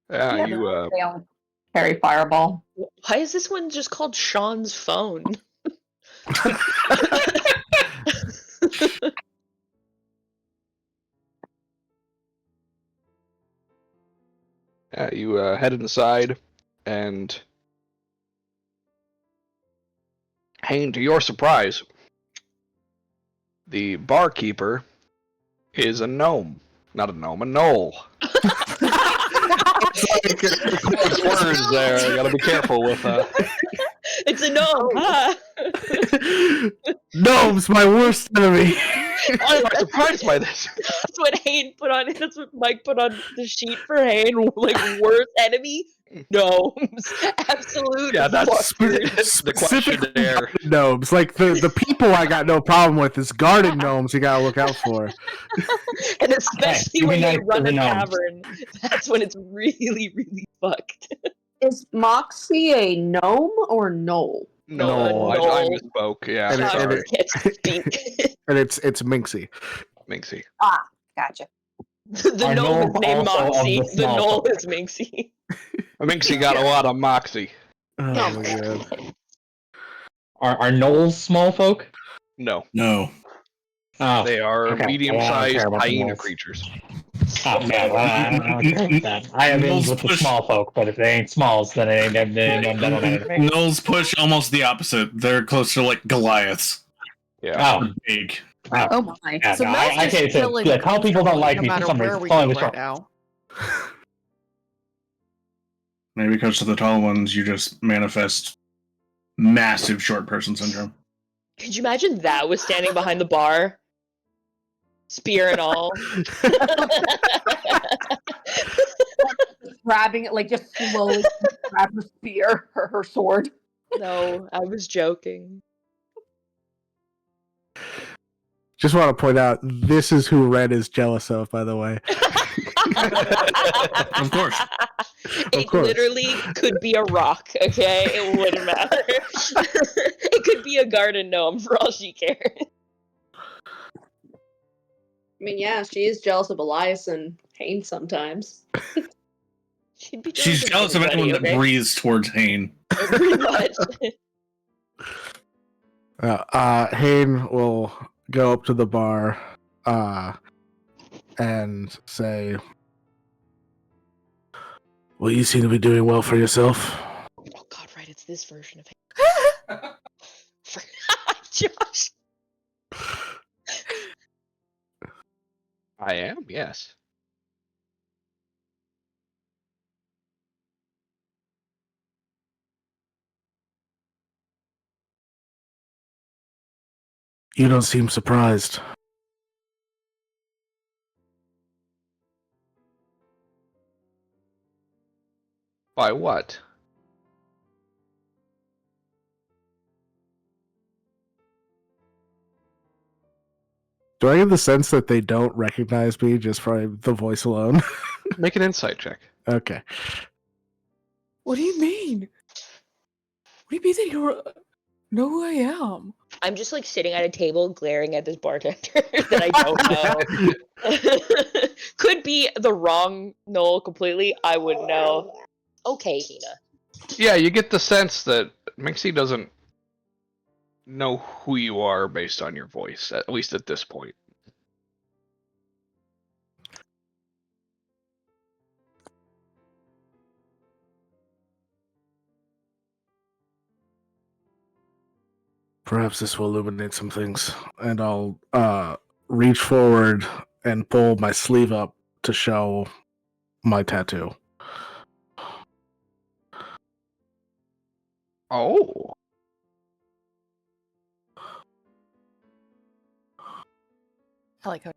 Yeah, you They only carry Fireball. Why is this one just called Sean's phone? you head inside, and Hane, to your surprise, the barkeeper is a gnome. Not a gnome, a gnoll. Words there. I gotta be careful with. It's a gnome. Ah. Gnome's my worst enemy. I'm surprised by this. That's what Hane put on. That's what Mike put on the sheet for Hane. Like worst enemy, gnomes. Absolute. Yeah, that's fuckers. the question there. Gnomes. Like the people I got no problem with is garden gnomes you gotta look out for. And especially Okay, when they nice to run the a gnomes. tavern, that's when it's really, really fucked. Is Moxie a gnome or knoll? No, I Gnoll. misspoke. Yeah, And it- sorry. and Gets pink. And it's Minxie. Minxie. Gotcha. The Our gnome is gnome named also of Moxie. the The small knoll folk. is Minxie. Minxie got a lot of moxie. Oh my god. Are gnolls small folk? No, No. Oh, they are okay. medium-sized Yeah, I don't care about the hyena moles. creatures. oh yeah, well, I don't care about that. I have ends with the small folk, but if they ain't smalls, then it ain't that don't matter to me. Gnolls push almost the opposite. They're closer to like Goliaths. Yeah. Oh, They're big. Oh my. Yeah, So no, Mel's I just can't chilling say tell people don't like no me for matter some where reason. we It's go only right this now. Maybe because to the tall ones, you just manifest massive short person syndrome. Could you imagine that was standing behind the bar? Spear and all. Grabbing it, like just slowly grab her spear or her sword. No, I was joking. Just want to point out, this is who Red is jealous of, by the way. Of course. It course. literally could be a rock, okay? It wouldn't matter. It could be a garden gnome for all she cares. I mean, yeah, she is jealous of Elias and Hane sometimes. She'd be She's jealous of anybody, anyone that okay? breathes towards Hane. Pretty much. Hayne will go up to the bar and say, well, you seem to be doing well for yourself. Oh god, right, it's this version of him. Josh. I am, yes. You don't seem surprised. By what? Do I get the sense that they don't recognize me just from the voice alone? Make an insight check. Okay. What do you mean? What do you mean that you know who I am? I'm just like sitting at a table glaring at this bartender that I don't know. Could be the wrong Noel completely. I wouldn't know. Okay, Hina. Yeah, you get the sense that Minxie doesn't know who you are based on your voice, at least at this point. Perhaps this will illuminate some things. And I'll reach forward and pull my sleeve up to show my tattoo. Oh. I like how.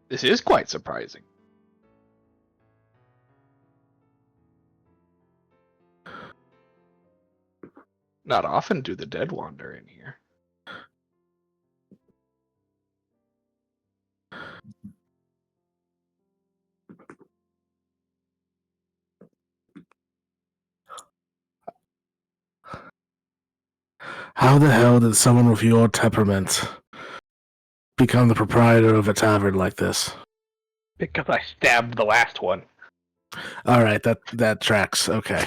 This is quite surprising. Not often do the dead wander in here. How the hell did someone with your temperament become the proprietor of a tavern like this? Because I stabbed the last one. All right, that tracks. Okay.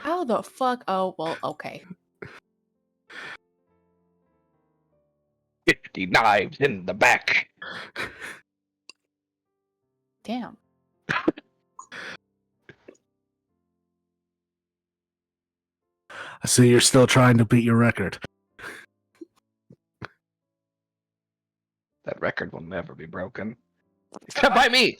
How the fuck? Oh, well, okay. 50 knives in the back. Damn. So you're still trying to beat your record. That record will never be broken. Except by me!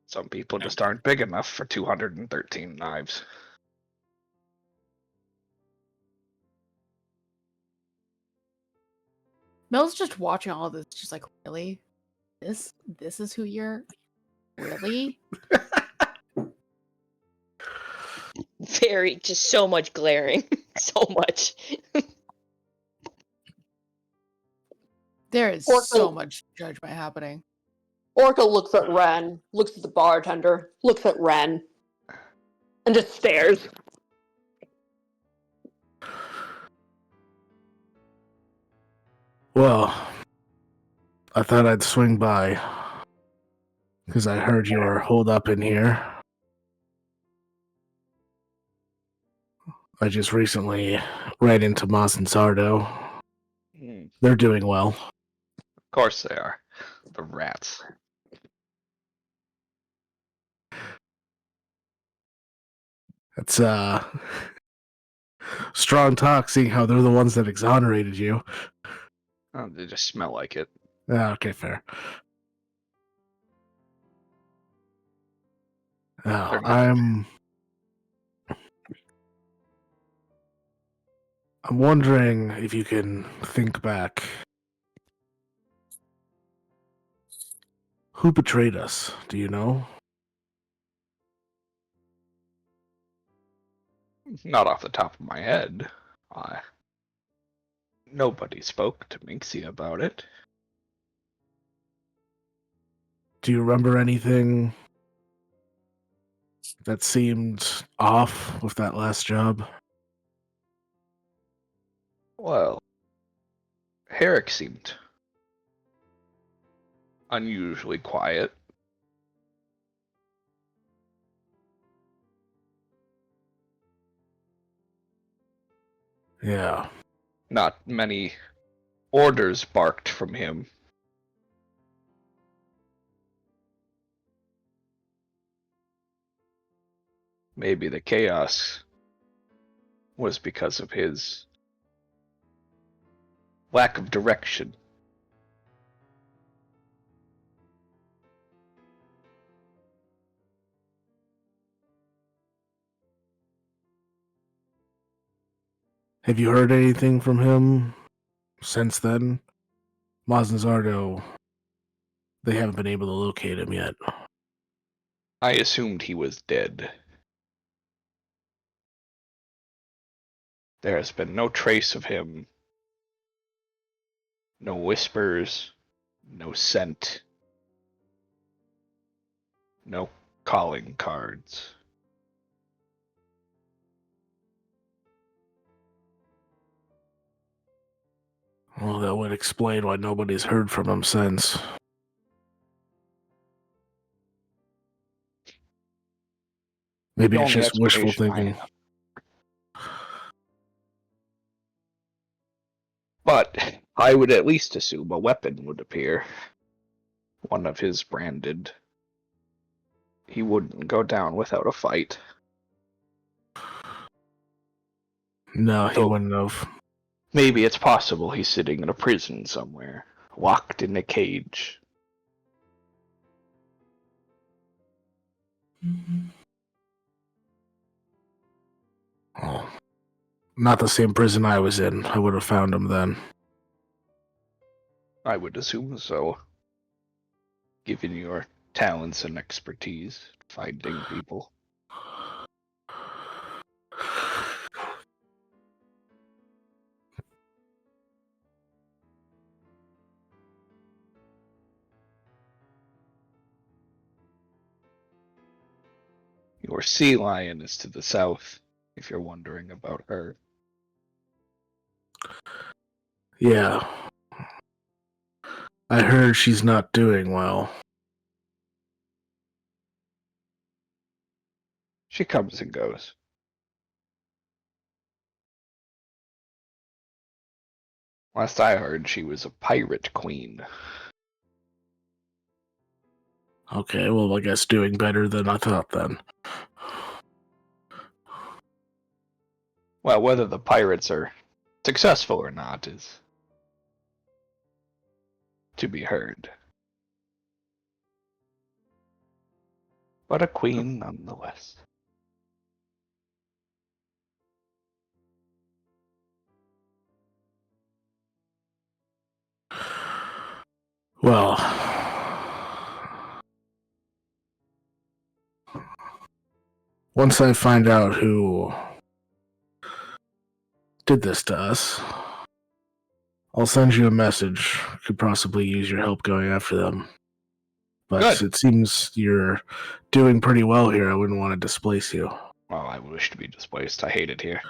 Some people just aren't big enough for 213 knives. Mel's just watching all this, just like, really? This is who you're. Really? Just so much glaring. So much. There is so much judgment happening. Orca looks at Ren, looks at the bartender, looks at Ren, and just stares. Well, I thought I'd swing by because I heard you were holed up in here. I just recently ran into Maz and Sardo. They're doing well. Of course they are. The rats. It's strong talk, seeing how they're the ones that exonerated you. Oh, they just smell like it. Okay, fair. Oh, I'm wondering if you can think back. Who betrayed us? Do you know? Not off the top of my head. Nobody spoke to Minxie about it. Do you remember anything that seemed off with that last job? Well, Herrick seemed unusually quiet. Yeah. Not many orders barked from him. Maybe the chaos was because of his lack of direction. Have you heard anything from him since then? Maz and Zardo, they haven't been able to locate him yet. I assumed he was dead. There has been no trace of him. No whispers. No scent. No calling cards. Well, that would explain why nobody's heard from him since. Maybe The it's only just wishful explanation I thinking. have. But I would at least assume a weapon would appear. One of his branded. He wouldn't go down without a fight. No, he So- wouldn't have. Maybe it's possible he's sitting in a prison somewhere, locked in a cage. Oh, not the same prison I was in. I would have found him then. I would assume so. Given your talents and expertise finding people. Your sea lion is to the south, if you're wondering about her. Yeah. I heard she's not doing well. She comes and goes. Last I heard, she was a pirate queen. Okay, well, I guess doing better than I thought then. Well, whether the pirates are successful or not is to be heard. But a queen nonetheless. Well, once I find out who did this to us, I'll send you a message. Could possibly use your help going after them. But Good. It seems you're doing pretty well here. I wouldn't want to displace you. Well, I wish to be displaced. I hate it here.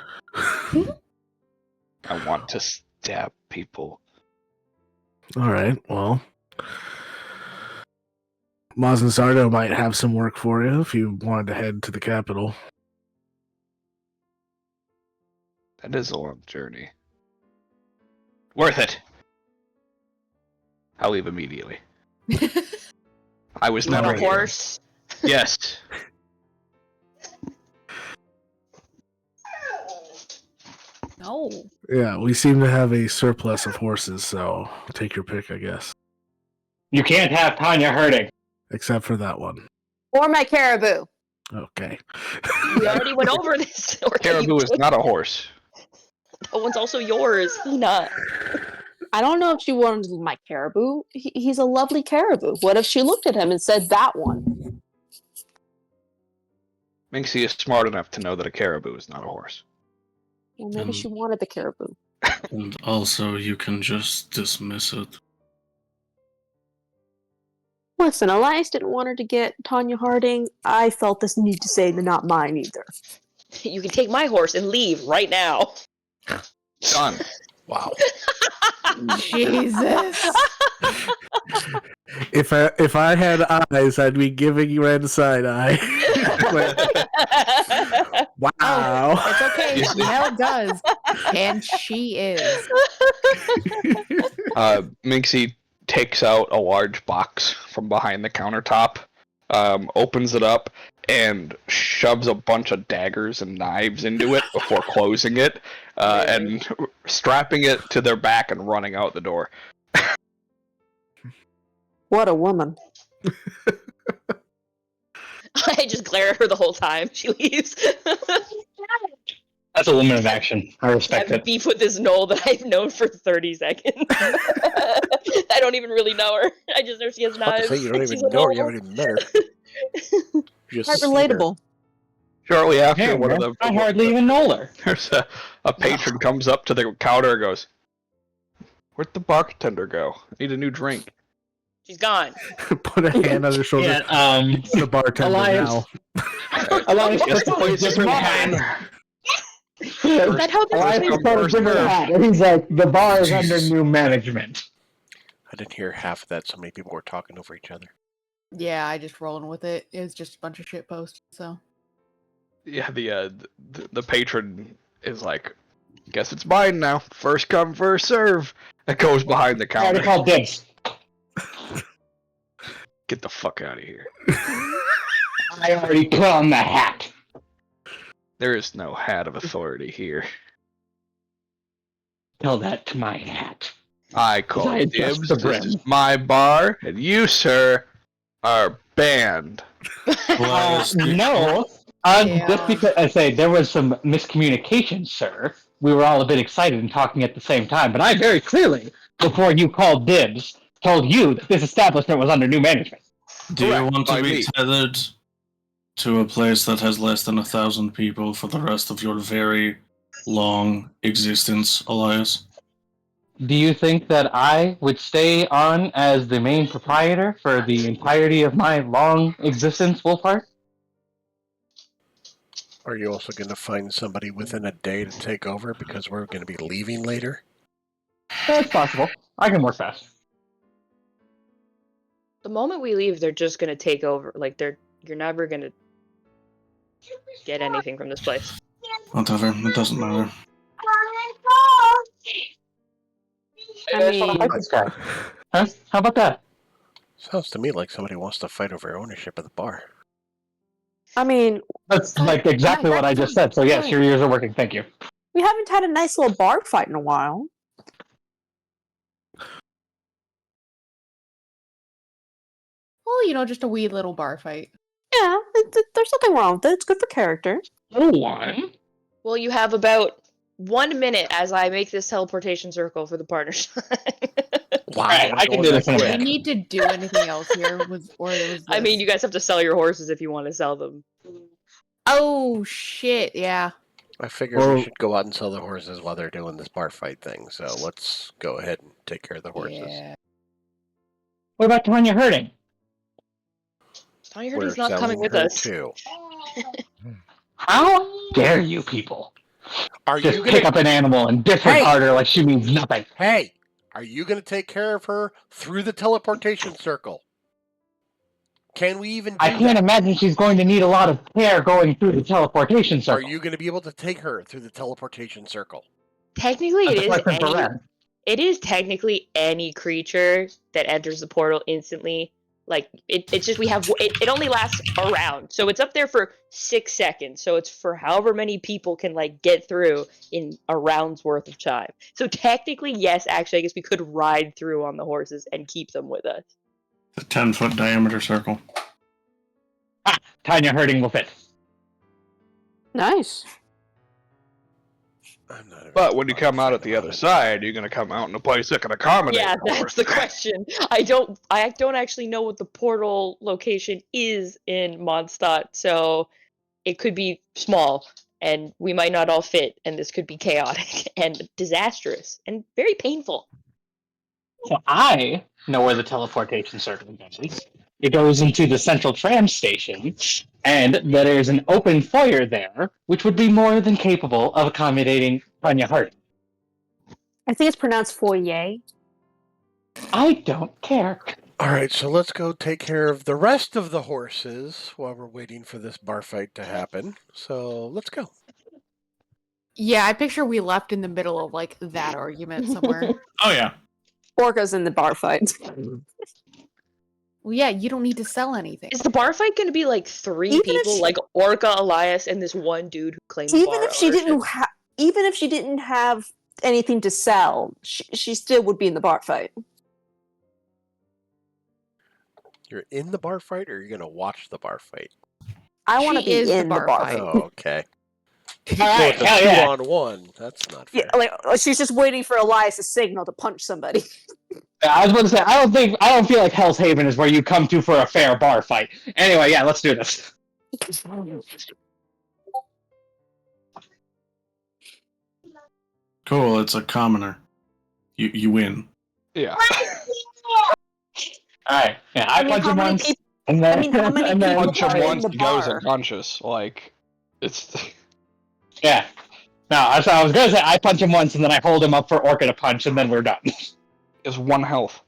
I want to stab people. All right, well, Maz and Sardo might have some work for you if you wanted to head to the capital. That is a long journey. Worth it. I'll leave immediately. I was You want never a here. horse? Yes. No. Yeah, we seem to have a surplus of horses, so take your pick, I guess. You can't have Tanya hurting. Except for that one. Or my caribou. Okay. We already went over this. Or Caribou is not a horse. That one's also yours. Not. I don't know if she wanted my caribou. He's a lovely caribou. What if she looked at him and said that one? Minxie is smart enough to know that a caribou is not a horse. Well, maybe she wanted the caribou. And also, you can just dismiss it. Listen, Elias didn't want her to get Tanya Harding. I felt this need to say not mine either. You can take my horse and leave right now. Done. Wow. Jesus. If I had eyes, I'd be giving you red side eye. Wow. Oh, it's okay. Mel does. And she is. Minxie takes out a large box from behind the countertop, opens it up, and shoves a bunch of daggers and knives into it before closing it, and strapping it to their back and running out the door. What a woman. I just glare at her the whole time. She leaves. That's a woman of action. I I respect have it. beef with this Knoll that I've known for 30 seconds. I don't even really know her. I just know she has About to knives. say, you don't She's even a know her, you Knoll. haven't even met her. Just Quite seen her. relatable. Shortly after, Hey, one of man, the I hardly even know her. there's A patron comes up to the counter and goes, "Where'd the bartender go? I need a new drink." She's gone. Put a hand on his shoulder. Yeah, It's the bartender Alliance. now. Alliance Guess puts the a place is different mine. hat. Is that how this Alliance is? puts a First different serve. hat, and he's like, the bar is under Jesus. new management. I didn't hear half of that. So many people were talking over each other. Yeah, I just rolling with it. It was just a bunch of shit posts, so. Yeah, the patron is like, "Guess it's mine now. First come, first serve." It goes behind the I already counter. called dibs. Get the fuck out of here. I already put on the hat. There is no hat of authority here. Tell that to my hat. I call I adjust dibs. the This is brim. my bar, and you, sir, are banned. No. Yeah. Just because I say there was some miscommunication, sir. We were all a bit excited and talking at the same time, but I very clearly, before you called dibs, told you that this establishment was under new management. Do you Correct, want to by be me. tethered to a place that has less than 1,000 people for the rest of your very long existence, Elias? Do you think that I would stay on as the main proprietor for the entirety of my long existence, Wolfheart? Are you also going to find somebody within a day to take over because we're going to be leaving later? That's possible. I can work fast. The moment we leave, they're just gonna take over. Like you're never gonna get anything from this place. Whatever, it doesn't matter. I mean, Huh? How about that? Sounds to me like somebody wants to fight over ownership of the bar. I mean, That's like exactly what I just said. So yes, your ears are working. Thank you. we haven't had a nice little bar fight in a while. Well, just a wee little bar fight. Yeah, there's nothing wrong with it. It's good for character. One. Well, you have about 1 minute as I make this teleportation circle for the partners. Wow, Alright, I can do this in a Do we minute. need to do anything else here? I mean, you guys have to sell your horses if you want to sell them. Oh shit! Yeah. I figure we should go out and sell the horses while they're doing this bar fight thing. So let's go ahead and take care of the horses. Yeah. What about Tanya herding? Tanya We're Hurdy's not coming selling with her us. too. How dare you people Are just you pick gonna? up an animal and disregard her like she means nothing? Hey, are you gonna take care of her through the teleportation circle? Can we even do I can't that? imagine she's going to need a lot of care going through the teleportation Are circle. you going to be able to take her through the teleportation circle? Technically, That's a question for Ren. it is technically any creature that enters the portal instantly. Like it's just we have it only lasts a round, so it's up there for 6 seconds. So it's for however many people can like get through in a round's worth of time. So technically, yes, actually, I guess we could ride through on the horses and keep them with us. The 10-foot diameter circle. Tanya herding will fit. Nice. I'm not. But when you come out at the other side, you're gonna come out in a place that can accommodate. Yeah, the that's horse. the question. I don't actually know what the portal location is in Mondstadt, so it could be small, and we might not all fit, and this could be chaotic and disastrous and very painful. So I know where the teleportation circle goes. It goes into the central tram station, and there is an open foyer there, which would be more than capable of accommodating Tanya Hart. I think it's pronounced foyer. I don't care. All right, so let's go take care of the rest of the horses while we're waiting for this bar fight to happen. So let's go. Yeah, I picture we left in the middle of like that argument somewhere. Oh, yeah. Orca's in the bar fight. Well, yeah, you don't need to sell anything. Is the bar fight going to be like three Even if people, she- like Orca, Elias, and this one dude who claims even bar if she ownership? even if she didn't have anything to sell, she still would be in the bar fight. You're in the bar fight, or you're going to watch the bar fight? I want to She be is the in the bar bar fight. fight. Oh, okay. All right, So hell it's a yeah. 2-on-1. That's not fair. Yeah, like she's just waiting for Elias' signal to punch somebody. I was about to say, I don't feel like Hell's Haven is where you come to for a fair bar fight. Anyway, yeah, let's do this. Cool, it's a commoner. You win. Yeah. Alright, yeah, I punch him once. And then, how many and then, people Punch him are in once, the he goes bar? unconscious. Like, it's. yeah. No, so I was gonna say I punch him once and then I hold him up for Orca to punch and then we're done. It's 1 health.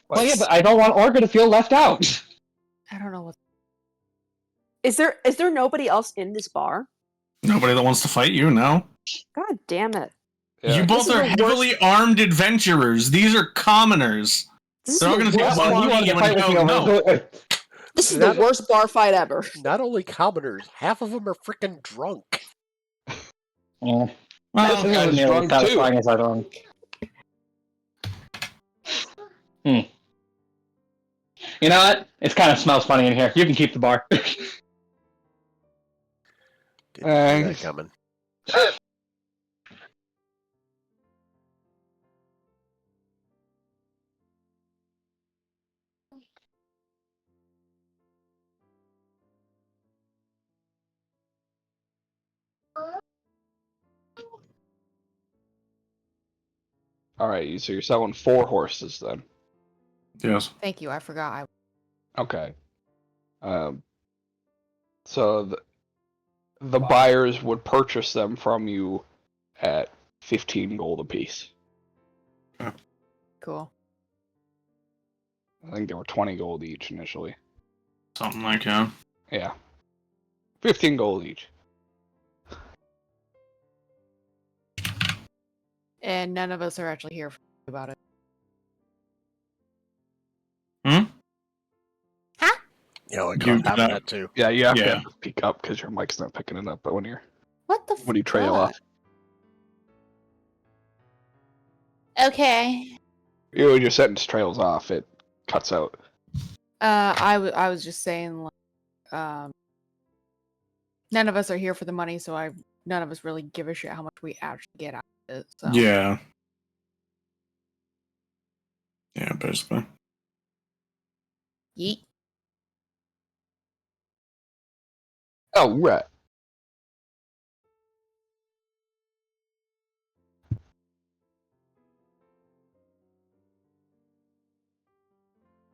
Well, yeah, but I don't want Orca to feel left out. I don't know what. Is there nobody else in this bar? Nobody that wants to fight you, no. God damn it! Yeah. You both is are the heavily armed adventurers. These are commoners. This is They're all the going to take worst one bar. knee when you don't know. This is the worst bar fight ever. Not only commoners, half of them are freaking drunk. Well, This this guy's isn't nearly drunk, satisfying as I don't. You know what? It kind of smells funny in here. You can keep the bar. Didn't see that coming. Alright, so you're selling 4 horses then. Yes. Thank you. I forgot. Okay. So the buyers would purchase them from you at 15 gold apiece. Cool. I think they were 20 gold each initially. Something like that. Yeah. 15 gold each. And none of us are actually here about it. Yeah, I caught that too. Yeah, you have to peek up because your mic's not picking it up. But when you trail off, Okay. when your sentence trails off, it cuts out. I was just saying, like, none of us are here for the money, so none of us really give a shit how much we actually get out of it. So. Yeah. Yeah, basically. Yeet. Oh, right.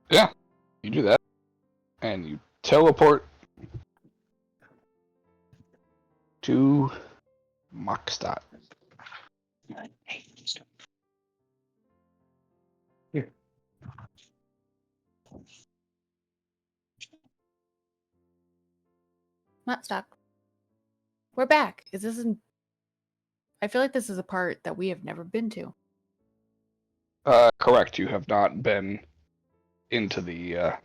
Yeah, you do that, and you teleport to Mockstadt. Here. Not stuck. We're back. I feel like this is a part that we have never been to. Correct. You have not been into the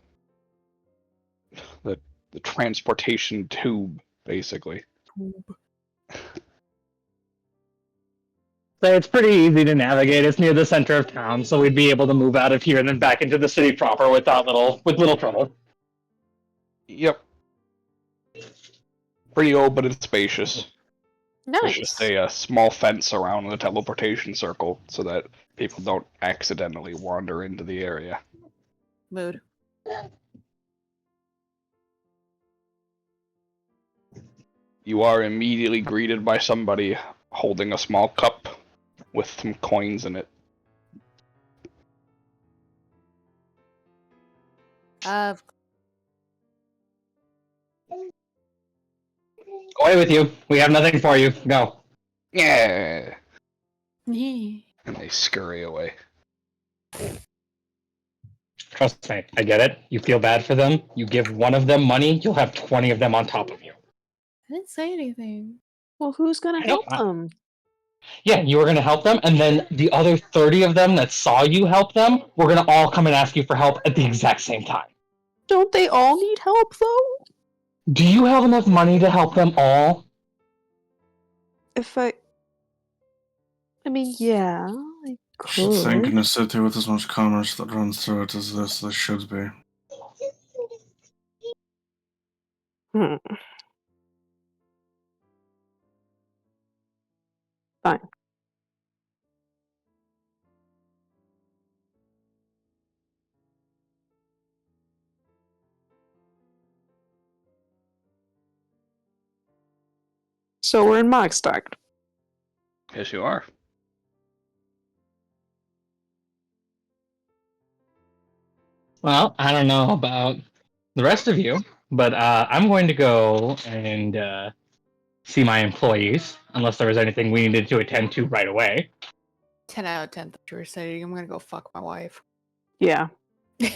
transportation tube, basically. So it's pretty easy to navigate. It's near the center of town, so we'd be able to move out of here and then back into the city proper with little trouble. Yep. Pretty open and spacious. Nice. There's just a small fence around the teleportation circle so that people don't accidentally wander into the area. Mood. You are immediately greeted by somebody holding a small cup with some coins in it. Away with you. We have nothing for you. Go. Yeah. Me. And they scurry away. Trust me, I get it. You feel bad for them. You give one of them money, you'll have 20 of them on top of you. I didn't say anything. Well, who's gonna help them? Yeah, you were going to help them, and then the other 30 of them that saw you help them, we're going to all come and ask you for help at the exact same time. Don't they all need help, though? Do you have enough money to help them all? I mean, yeah, I I should think could. in a city with as much commerce that runs through it as this should be. Fine. So we're in Mockstadt. Yes, you are. Well, I don't know about the rest of you, but I'm going to go and see my employees, unless there was anything we needed to attend to right away. 10 out of 10 that you were saying. I'm gonna go fuck my wife. Yeah. I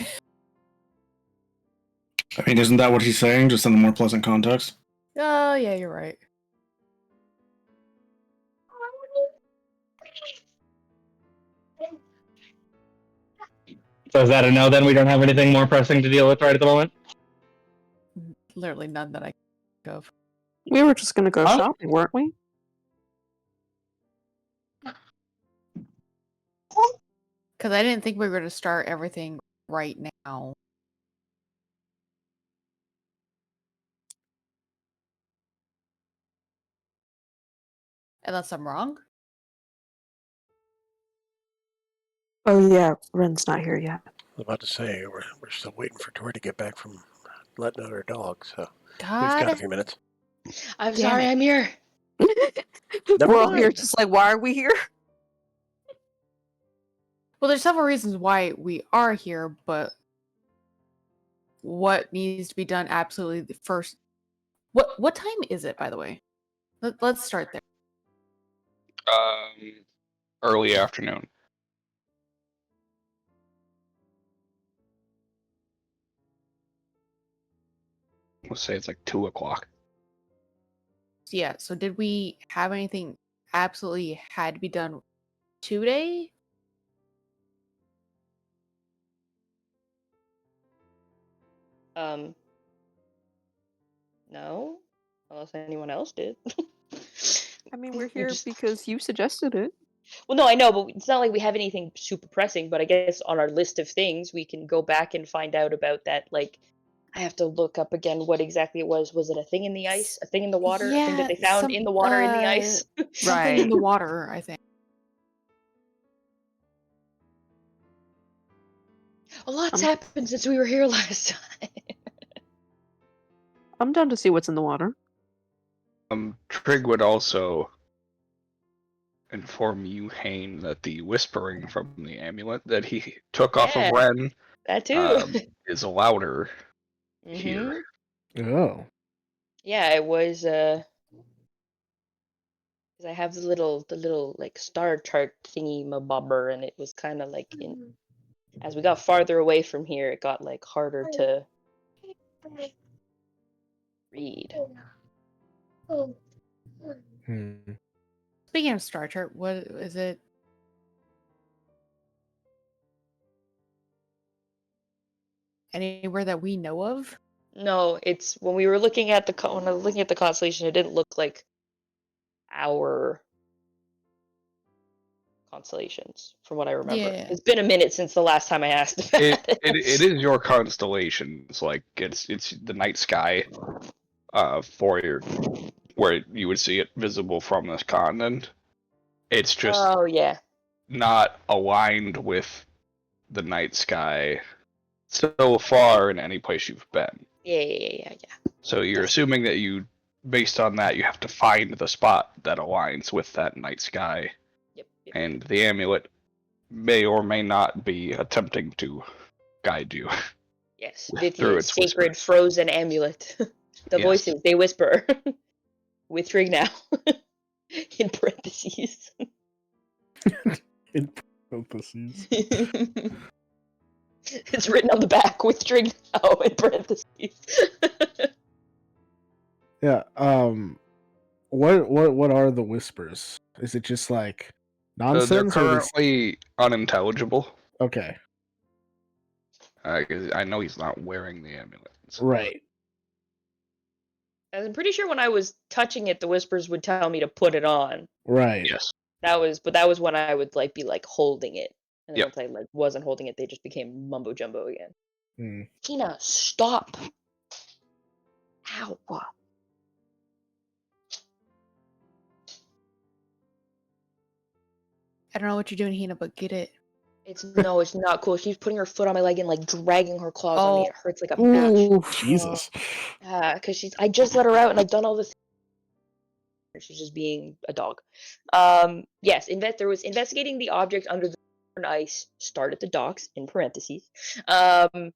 mean, isn't that what he's saying, just in a more pleasant context? Oh, yeah, you're right. So is that a no then? We don't have anything more pressing to deal with right at the moment? Literally none that I can think of. We were just gonna go Huh? shopping, weren't we? Because I didn't think we were going to start everything right now. Unless I'm wrong. Oh yeah, Ren's not here yet. I was about to say, we're still waiting for Tori to get back from letting out her dog, so we've got a few minutes. I'm Damn sorry, it. I'm here. Never We're all here mind. just like, why are we here? Well, there's several reasons why we are here, but what needs to be done absolutely the first. What time is it, by the way? Let's start there. Early afternoon. Let's say it's like 2 o'clock. Yeah, so did we have anything absolutely had to be done today? No, unless anyone else did. I mean, we're We here just- because you suggested it. Well, no, I know, but it's not like we have anything super pressing. But I guess on our list of things, we can go back and find out about that. Like, I have to look up again what exactly it was. Was it a thing in the ice? A thing in the water? A thing that they found in the water in the ice? Something in the water, I think. A lot's happened since we were here last time. I'm down to see what's in the water. Trig would also inform you, Hane, that the whispering from the amulet that he took off of Yeah, Ren that too. is louder here. Oh. Yeah, it was. 'Cause I have the little like star chart thingy mabobber, and it was kind of like as we got farther away from here, it got like harder to read. Speaking of Star Trek, what is it? Anywhere that we know of? No, it's when we were looking at when I was looking at the constellation, it didn't look like our constellations, from what I remember. Yeah. It's been a minute since the last time I asked about it. It is your constellation. It's like it's the night sky for your where you would see it visible from this continent. It's just Oh yeah. not aligned with the night sky so far in any place you've been. Yeah. So you're assuming that you, based on that, you have to find the spot that aligns with that night sky. Yep. And the amulet may or may not be attempting to guide you. Yes, through Vithya's its sacred whispering. frozen amulet. The Yes. voices, they whisper. With Trig now. In parentheses. In parentheses. It's written on the back with Trig now in parentheses. Yeah. What are the whispers? Is it just like They're nonsense? currently unintelligible. Okay. 'Cause I know he's not wearing the amulet. So. Right. I'm pretty sure when I was touching it, the whispers would tell me to put it on. Right. Yes. That was when I would like be like holding it. And then Yep. once I like wasn't holding it, they just became mumbo jumbo again. Hmm. Tina, stop. Ow. I don't know what you're doing, Hina, but get it. It's not cool. She's putting her foot on my leg and like dragging her claws on me. It hurts like a bitch. Jesus. Because I just let her out and I've done all this. She's just being a dog. Yes, there was investigating the object under the ice. Start at the docks in parentheses. And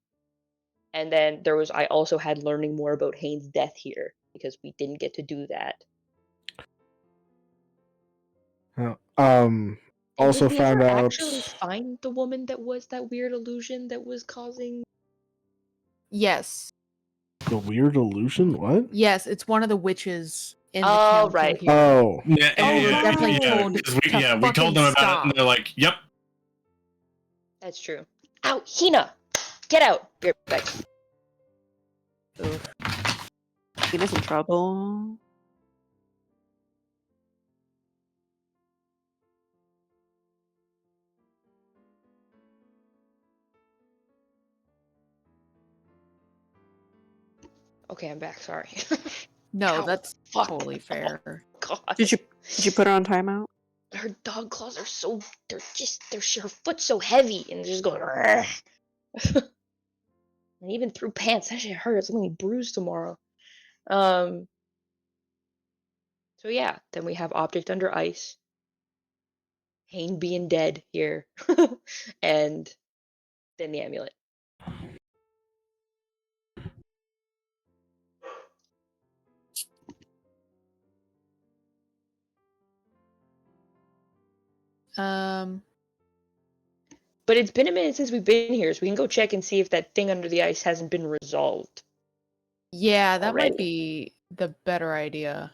then I also had learning more about Hayne's death here because we didn't get to do that. Also did we found ever out actually find the woman that was that weird illusion that was causing? Yes. the weird illusion. What? Yes, it's one of the witches in the Oh, council right. here. Oh, Yeah, And we were yeah, definitely yeah, told 'cause we to we told them fucking about it, and stop. they're like, "Yep." That's true. Ow, Hina! Get out! Be right back. Tina's in trouble. Okay, I'm back. Sorry. No, Ow, that's fuck. totally fair. God. Did you put her on timeout? Her dog claws are so her foot's so heavy and they're just going. And even through pants, that shit hurts. I'm gonna be bruised tomorrow. So yeah, then we have object under ice. Hayne being dead here, and then the amulet. But it's been a minute since we've been here, so we can go check and see if that thing under the ice hasn't been resolved. Yeah, that already. might be the better idea.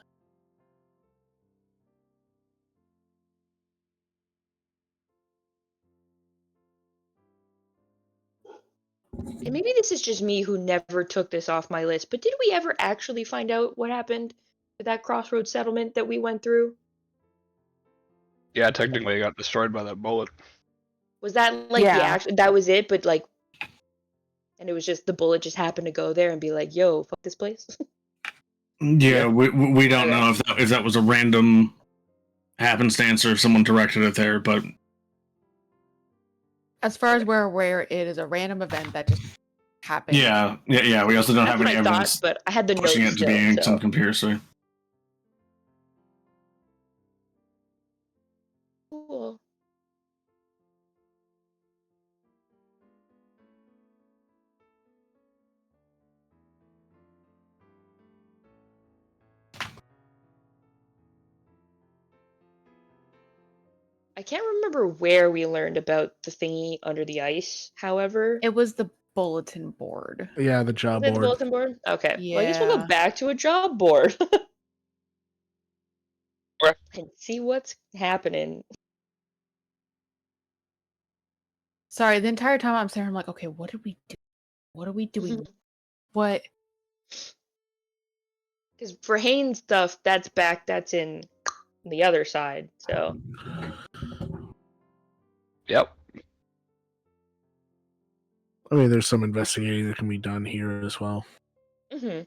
And maybe this is just me who never took this off my list, but did we ever actually find out what happened to that crossroads settlement that we went through? Yeah, technically, it got destroyed by that bullet. Was that like the Yeah. actual? That was it, but like, and it was just the bullet just happened to go there and be like, "Yo, fuck this place." Yeah, we don't Okay. know if that was a random happenstance or if someone directed it there, but As far as we're aware, it is a random event that just happened. yeah. We also don't That's have what any I evidence thought, but I had the pushing notes it to still. being So. some conspiracy. Cool. I can't remember where we learned about the thingy under the ice, however. It was the bulletin board. yeah, the job Was it the board. bulletin board? Okay. Well, I guess we'll Yeah. go back to a job board. Okay. And see what's happening. Sorry, the entire time I'm there, I'm like, okay, what did we do? What are we doing? What? Because for Haynes stuff, that's in the other side, so. Yep. I mean, there's some investigating that can be done here as well. Mm-hmm.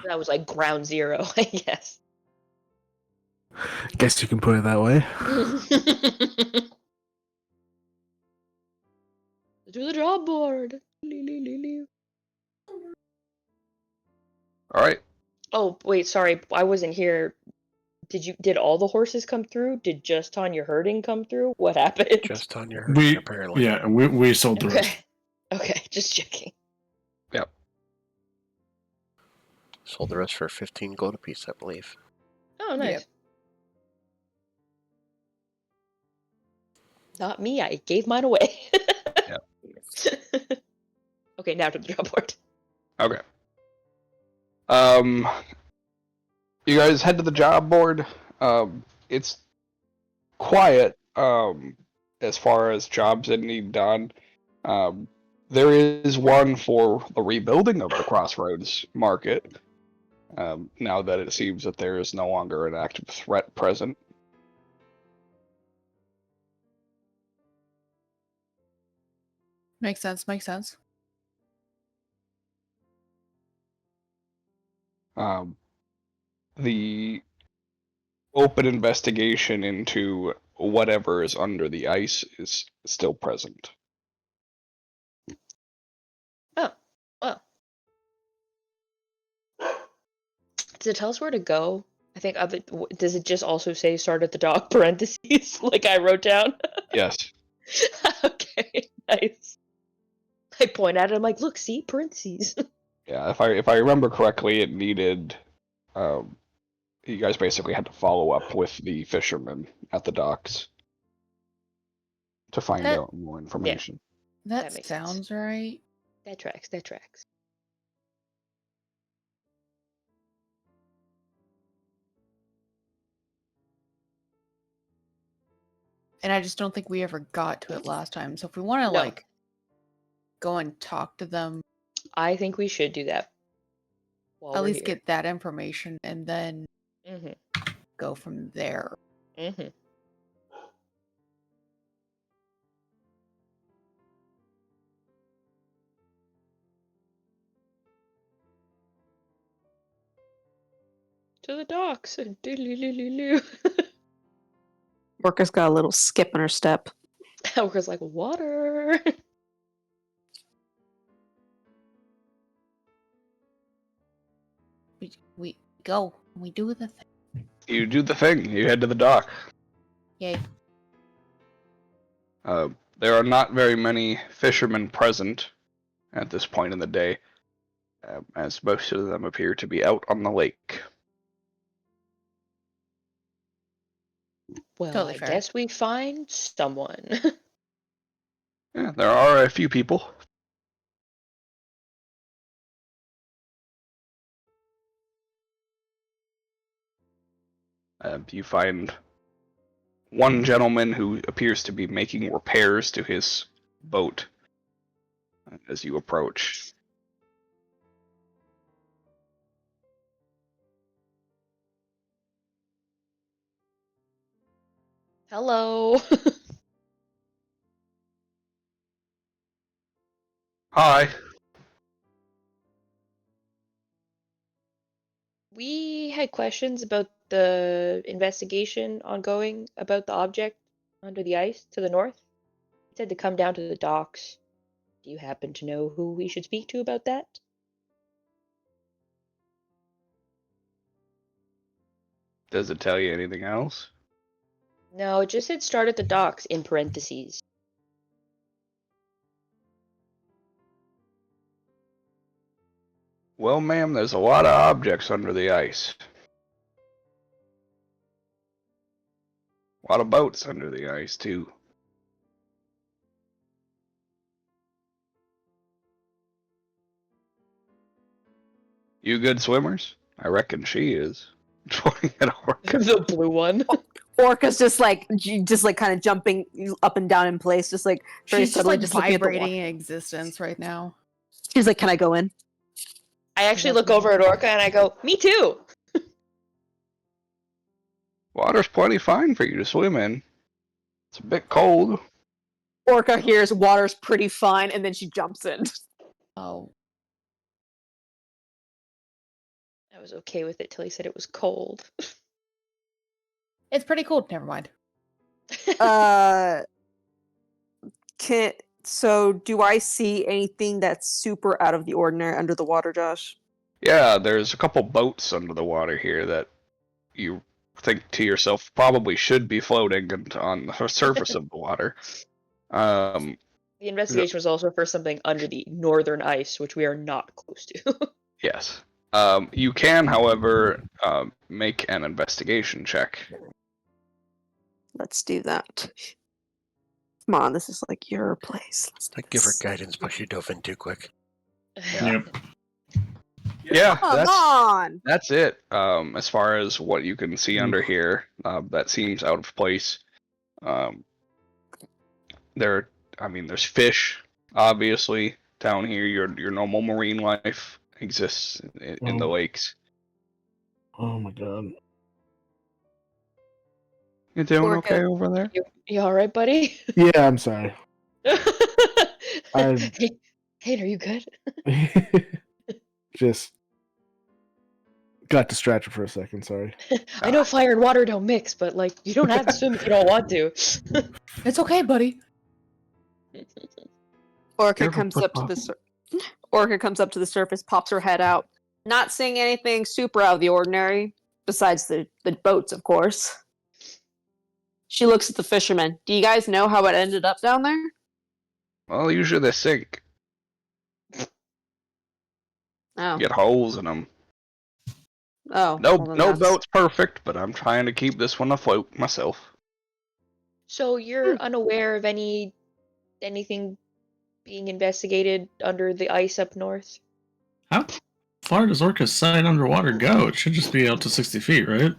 That was like ground zero, I guess. Guess you can put it that way. Do the job board. All right. Oh, wait, sorry. I wasn't here. Did all the horses come through? Did just Tanya herding come through? What happened? Just on your herd, apparently. Yeah, we sold the rest. Okay, just checking. Yep. Sold the rest for 15 gold apiece, I believe. Oh, nice. Yep. Not me, I gave mine away. Yep. Okay, now to the job board. Okay. You guys head to the job board. It's quiet. As far as jobs that need done. There is one for the rebuilding of the Crossroads Market. Now that it seems that there is no longer an active threat present. Makes sense. Makes sense. The open investigation into whatever is under the ice is still present. Oh, well. Does it tell us where to go? I think does it just also say start at the dock parentheses like I wrote down? Yes. Okay, nice. I point at it. I'm like, look, see parentheses. Yeah, if I remember correctly, it needed. You guys basically had to follow up with the fishermen at the docks to find That- out more information. That makes sounds sense. right. That tracks. That tracks. And I just don't think we ever got to it last time. So if we want to No. like go and talk to them, I think we should do that. at least get that information and then Mm-hmm. go from there. Mm-hmm. To the docks. Orca's got a little skip in her step. Orca's like, water. We go. We do the thing. You do the thing. You head to the dock. Yay. There are not very many fishermen present at this point in the day, as most of them appear to be out on the lake. Well, Totally I fair. guess we find someone. Yeah, there are a few people. You find one gentleman who appears to be making repairs to his boat as you approach. Hello. Hi. We had questions about the investigation ongoing about the object under the ice to the north. It said to come down to the docks. Do you happen to know who we should speak to about that? Does it tell you anything else? No, it just said start at the docks in parentheses. Well, ma'am, there's a lot of objects under the ice. A lot of boats under the ice, too. You good swimmers? I reckon she is. Pointing at Orca. The blue one. Orca's just like kind of jumping up and down in place, just like very She's just subtly, like just looking at the vibrating water. in existence right now. She's like, "Can I go in?" I actually look over at Orca and I go, me too! Water's plenty fine for you to swim in. It's a bit cold. Orca hears water's pretty fine, and then she jumps in. Oh. I was okay with it till he said it was cold. It's pretty cool. Never mind. So do I see anything that's super out of the ordinary under the water, Josh? Yeah, there's a couple boats under the water here that you think to yourself probably should be floating on the surface of the water. The investigation was also for something under the northern ice, which we are not close to. Yes. You can, however, make an investigation check. Let's do that. Come on, this is like your place. Let's do Give her this. guidance, but she dove in too quick. Yep. Yeah, Come on! that's it. As far as what you can see under here, that seems out of place. There's fish, obviously, down here. Your normal marine life exists in the lakes. Oh my god. You doing Orca. okay over there? You alright, buddy? Yeah, I'm sorry. Hey, are you good? Just got distracted for a second, sorry. I know fire and water don't mix, but like you don't have to swim if you don't want to. It's okay, buddy. Orca Careful, comes up to the surface, pops her head out, Not seeing anything super out of the ordinary, besides the boats, of course. She looks at the fishermen. Do you guys know how it ended up down there? Well, usually they sink. Oh. Get holes in them. Oh. No, well, then no that's- boat's perfect, but I'm trying to keep this one afloat myself. So you're unaware of anything being investigated under the ice up north? How far does Orca's sight underwater go? It should just be up to 60 feet, right?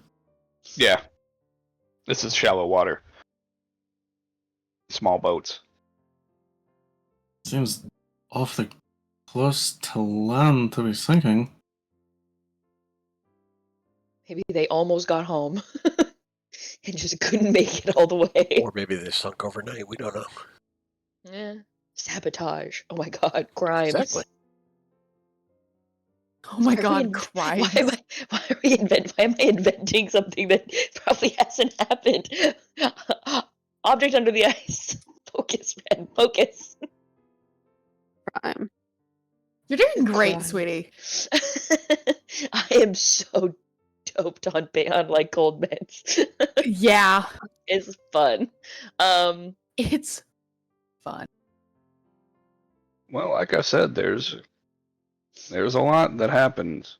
Yeah. This is shallow water. Small boats. Seems awfully close to land to be sinking. Maybe they almost got home and just couldn't make it all the way. Or maybe they sunk overnight. We don't know. Yeah. Sabotage. Oh my god, crimes. Exactly. Oh my Why god, crimes. why am I inventing something that probably hasn't happened? Object under the ice. Focus, Red. Focus. Crime. You're doing great, Crime. sweetie. I am so doped on like cold meds. Yeah, It's fun. it's fun. Well, like I said, there's a lot that happens.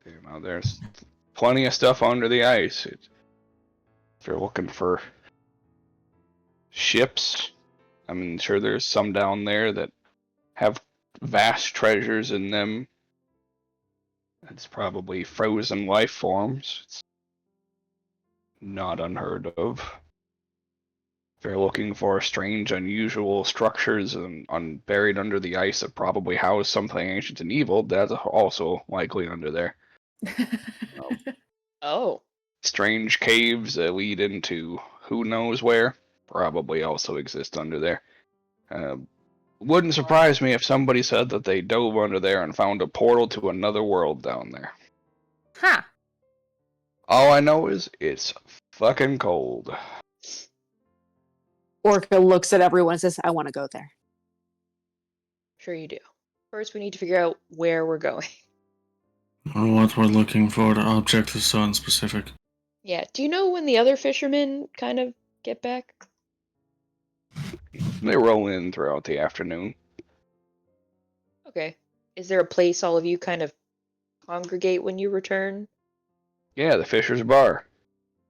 You know, there's plenty of stuff under the ice. If you're looking for ships, I'm sure there's some down there that have vast treasures in them. It's probably frozen life forms. It's not unheard of. If you're looking for strange, unusual structures and buried under the ice that probably house something ancient and evil, that's also likely under there. Oh. Strange caves that lead into who knows where probably also exist under there. Wouldn't surprise me if somebody said that they dove under there and found a portal to another world down there. Huh. All I know is it's fucking cold. Orca looks at everyone and says, I want to go there. Sure you do. First, we need to figure out where we're going. Or what we're looking for, the object is so unspecific. Yeah. Do you know when the other fishermen kind of get back? They roll in throughout the afternoon. Okay. Is there a place all of you kind of congregate when you return? Yeah, the Fisher's Bar.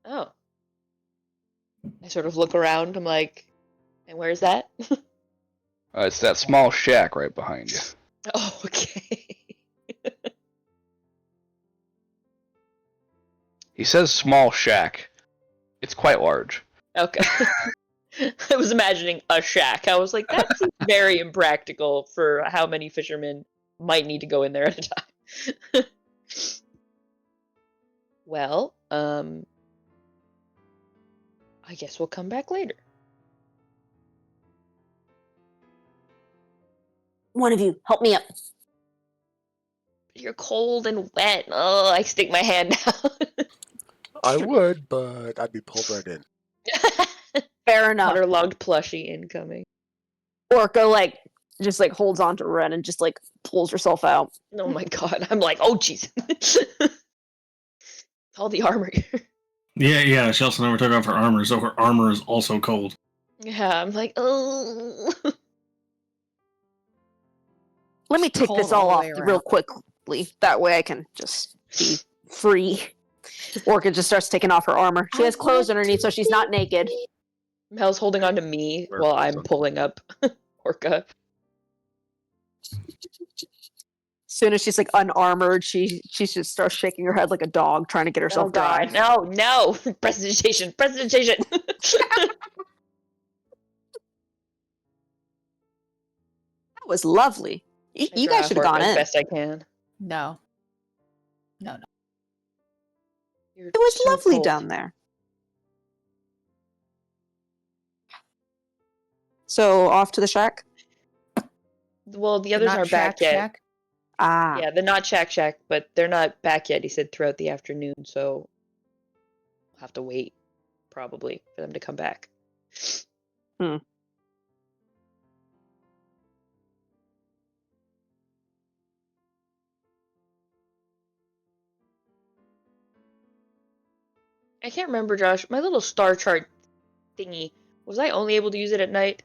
Oh. I sort of look around. I'm like, and where's that? It's that small shack right behind you. Oh, okay. He says small shack. It's quite large. Okay. I was imagining a shack. I was like, that seems very impractical for how many fishermen might need to go in there at a time. Well, I guess we'll come back later. One of you, help me up. You're cold and wet. Oh, I stick my hand out. I would, but I'd be pulled right in. Fair enough. Waterlogged plushie incoming. Orca just holds on to Ren and just pulls herself out. Oh my god. I'm like, oh jeez. All the armor. Yeah, she also never took off her armor, so her armor is also cold. Yeah, I'm like, oh. Let me take Cold this all all off the way real around. quickly. That way I can just be free. Orca just starts taking off her armor. She has clothes underneath, so she's not naked. Mel's holding on to me Where while was I'm it? pulling up Orca. As soon as she's unarmored, she just starts shaking her head like a dog, trying to get herself Oh dry. god, no! Presentation! That was lovely. You I guys should have gone as in. best I can. No. You're It was so lovely cold. down there. So off to the shack. Well, the others Not aren't back shack, yet. shack? Ah, Yeah, they're not shack, but they're not back yet. He said throughout the afternoon, so we'll have to wait probably for them to come back. I can't remember, Josh. My little star chart thingy. Was I only able to use it at night?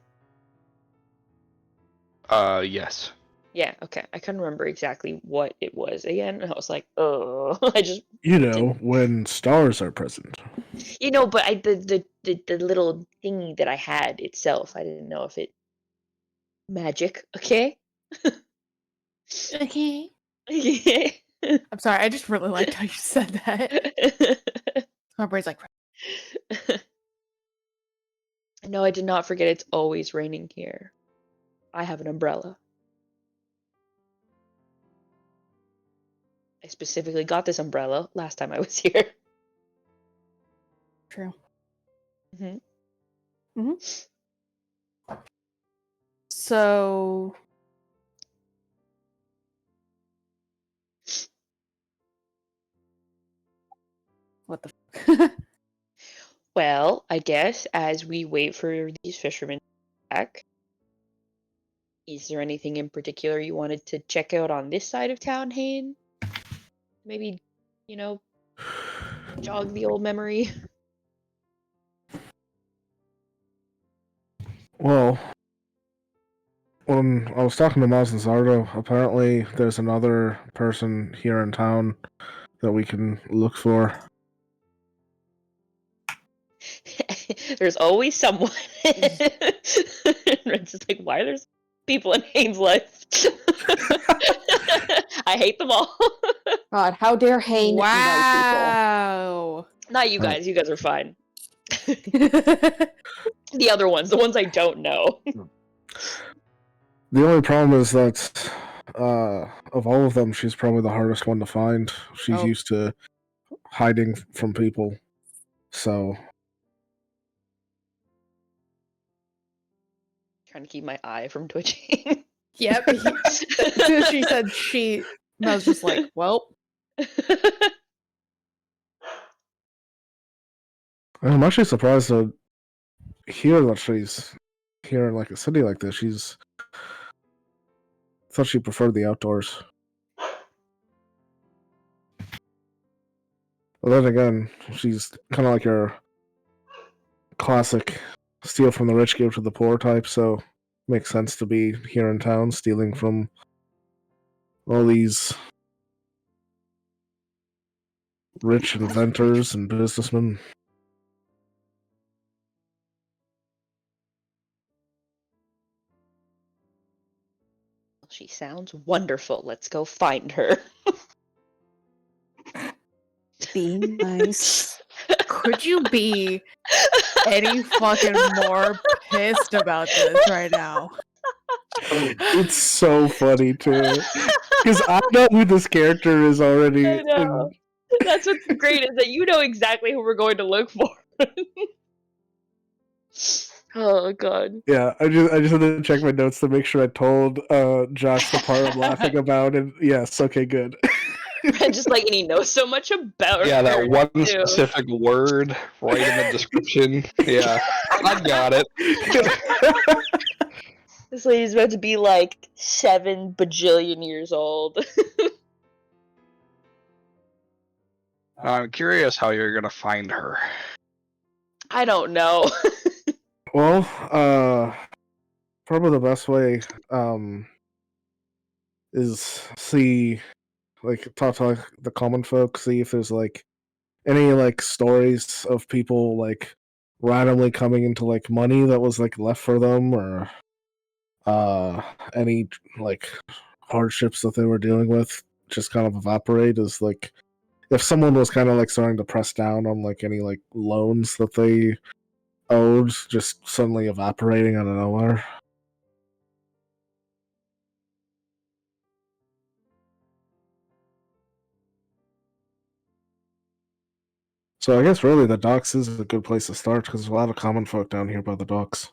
Yes. Yeah, okay. I couldn't remember exactly what it was again. And I was like, oh, I just didn't. When stars are present. But the little thingy that I had itself, I didn't know if it magic. Okay. Okay. Yeah. I'm sorry, I just really liked how you said that. My brain's like, No, I did not forget. It's always raining here. I have an umbrella. I specifically got this umbrella last time I was here. true. Hmm. So, what the fuck? Well, I guess as we wait for these fishermen back, is there anything in particular you wanted to check out on this side of town, Hayne? Maybe, jog the old memory. Well, when I was talking to Miles and Zardo, apparently there's another person here in town that we can look for. There's always someone. Red's just like, why are there people in Hayne's life? I hate them all. God, how dare Hayne know Wow. Not you guys. You guys are fine. The other ones, the ones I don't know. The only problem is that of all of them, she's probably the hardest one to find. She's used to hiding from people, so Trying to keep my eye from twitching. Yep. As soon as she said she, I was just like, well. I'm actually surprised to hear that she's here in like a city like this. She's thought she preferred the outdoors. But then again, she's kind of like your classic steal from the rich, give to the poor type, so makes sense to be here in town stealing from all these rich inventors and businessmen. She sounds wonderful. Let's go find her. Be nice. Could you be any fucking more pissed about this right now? It's so funny too, because I know who this character is already. I know. That's what's great is that you know exactly who we're going to look for. Oh god. Yeah, I just had to check my notes to make sure I told Josh the part I'm laughing about, and yes, okay, good. And just like, and he knows so much about her. Yeah, that one too. specific word right in the description. Yeah, I got it. This lady's about to be like 7 bajillion years old. I'm curious how you're gonna find her. I don't know. Well, probably the best way is talk to like the common folk, see if there's like any like stories of people like randomly coming into like money that was like left for them, or any like hardships that they were dealing with just kind of evaporate. Is like if someone was kind of like starting to press down on like any like loans that they owed, just suddenly evaporating out of nowhere. So I guess really the docks is a good place to start because there's a lot of common folk down here by the docks.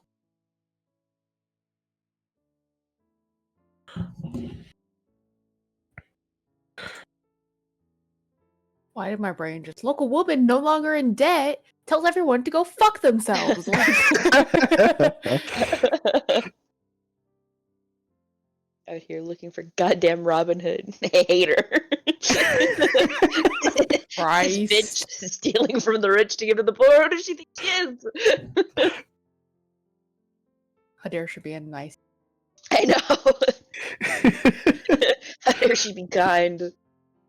Why did my brain just local woman no longer in debt tells everyone to go fuck themselves? Out here looking for goddamn Robin Hood. I hate her. Christ. This bitch is stealing from the rich to give to the poor. Who does she think she is? Hadir should be a nice. I know. How dare she be kind?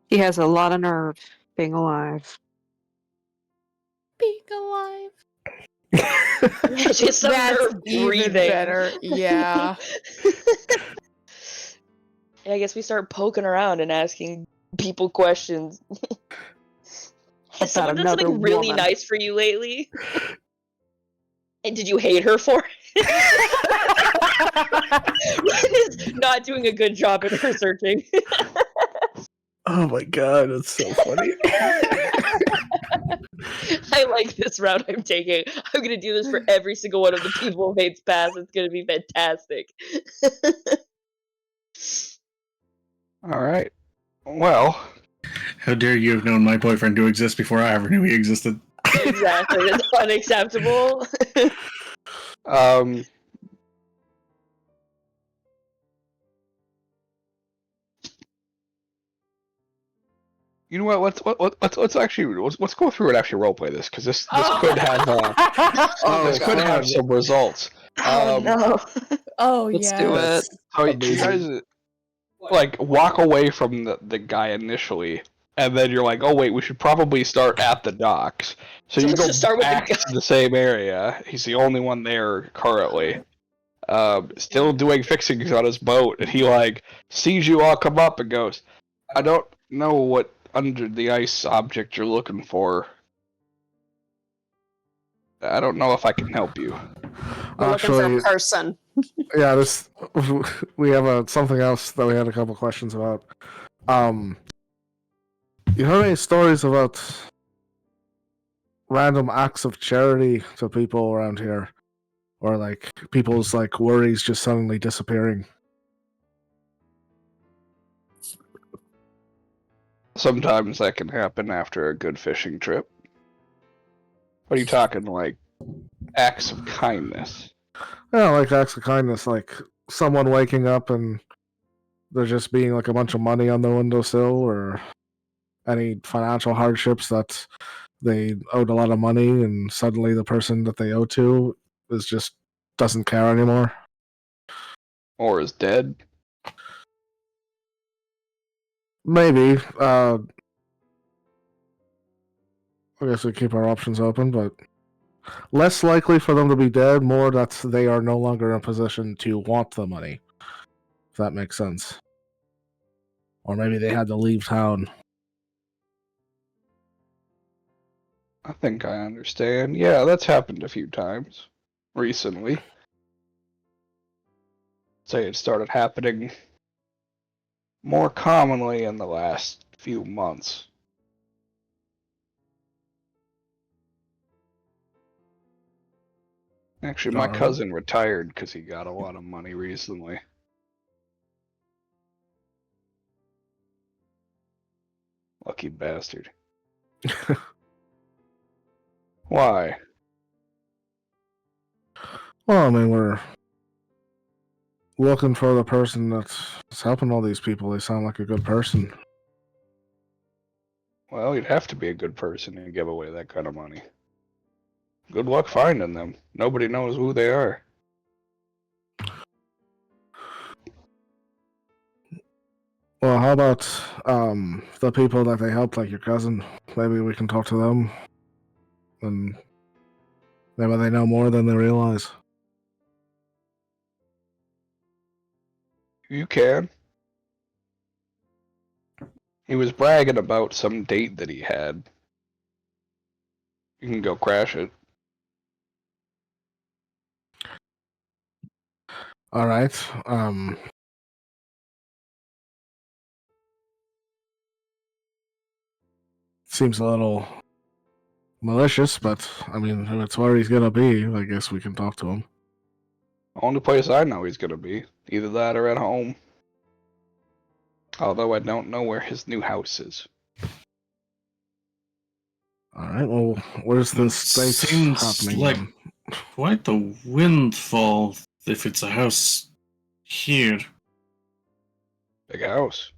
He has a lot of nerve being alive. Being alive. Yeah, she has some That's nerve even breathing. better. Yeah. Yeah, I guess we start poking around and asking people questions. Has someone done something really nice for you lately? And did you hate her for it? Ren is not doing a good job at researching. Oh my god, that's so funny. I like this route I'm taking. I'm gonna do this for every single one of the people of Hate's Past. It's gonna be fantastic. All right. Well, How dare you have known my boyfriend to exist before I ever knew he existed? Exactly. That's unacceptable. um, you know what? Let's actually let's go through and actually roleplay this because this could have this could have some results. Oh no. Oh Let's yeah. do it. So you guys like walk away from the guy initially, and then you're like, oh wait, we should probably start at the docks. So you Let's go just start with the back guy. to the same area. He's the only one there currently. Still doing fixings on his boat, and he like sees you all come up and goes, I don't know what under the ice object you're looking for. I don't know if I can help you. We're looking for a person. Yeah, this we have something else that we had a couple questions about. You heard any stories about random acts of charity to people around here, or like people's like worries just suddenly disappearing? Sometimes that can happen after a good fishing trip. What are you talking, like acts of kindness? Yeah, like acts of kindness, like someone waking up and there just being like a bunch of money on the windowsill, or any financial hardships that they owed a lot of money and suddenly the person that they owe to is just doesn't care anymore. Or is dead? Maybe. I guess we keep our options open, but less likely for them to be dead, more that they are no longer in a position to want the money. If that makes sense. Or maybe they had to leave town. I think I understand. Yeah, that's happened a few times recently. Say it started happening more commonly in the last few months. Actually, my cousin retired because he got a lot of money recently. Lucky bastard. Why? Well, I mean, we're looking for the person that's helping all these people. They sound like a good person. Well, you'd have to be a good person to give away that kind of money. Good luck finding them. Nobody knows who they are. Well, how about the people that they helped, like your cousin? Maybe we can talk to them, and maybe they know more than they realize. You can. He was bragging about some date that he had. You can go crash it. All right. Seems a little malicious, but I mean, if it's where he's gonna be, I guess we can talk to him. Only place I know he's gonna be. Either that or at home. Although I don't know where his new house is. All right. Well, where's this date Seems happening? like then? quite the windfall if it's a house here. Big house.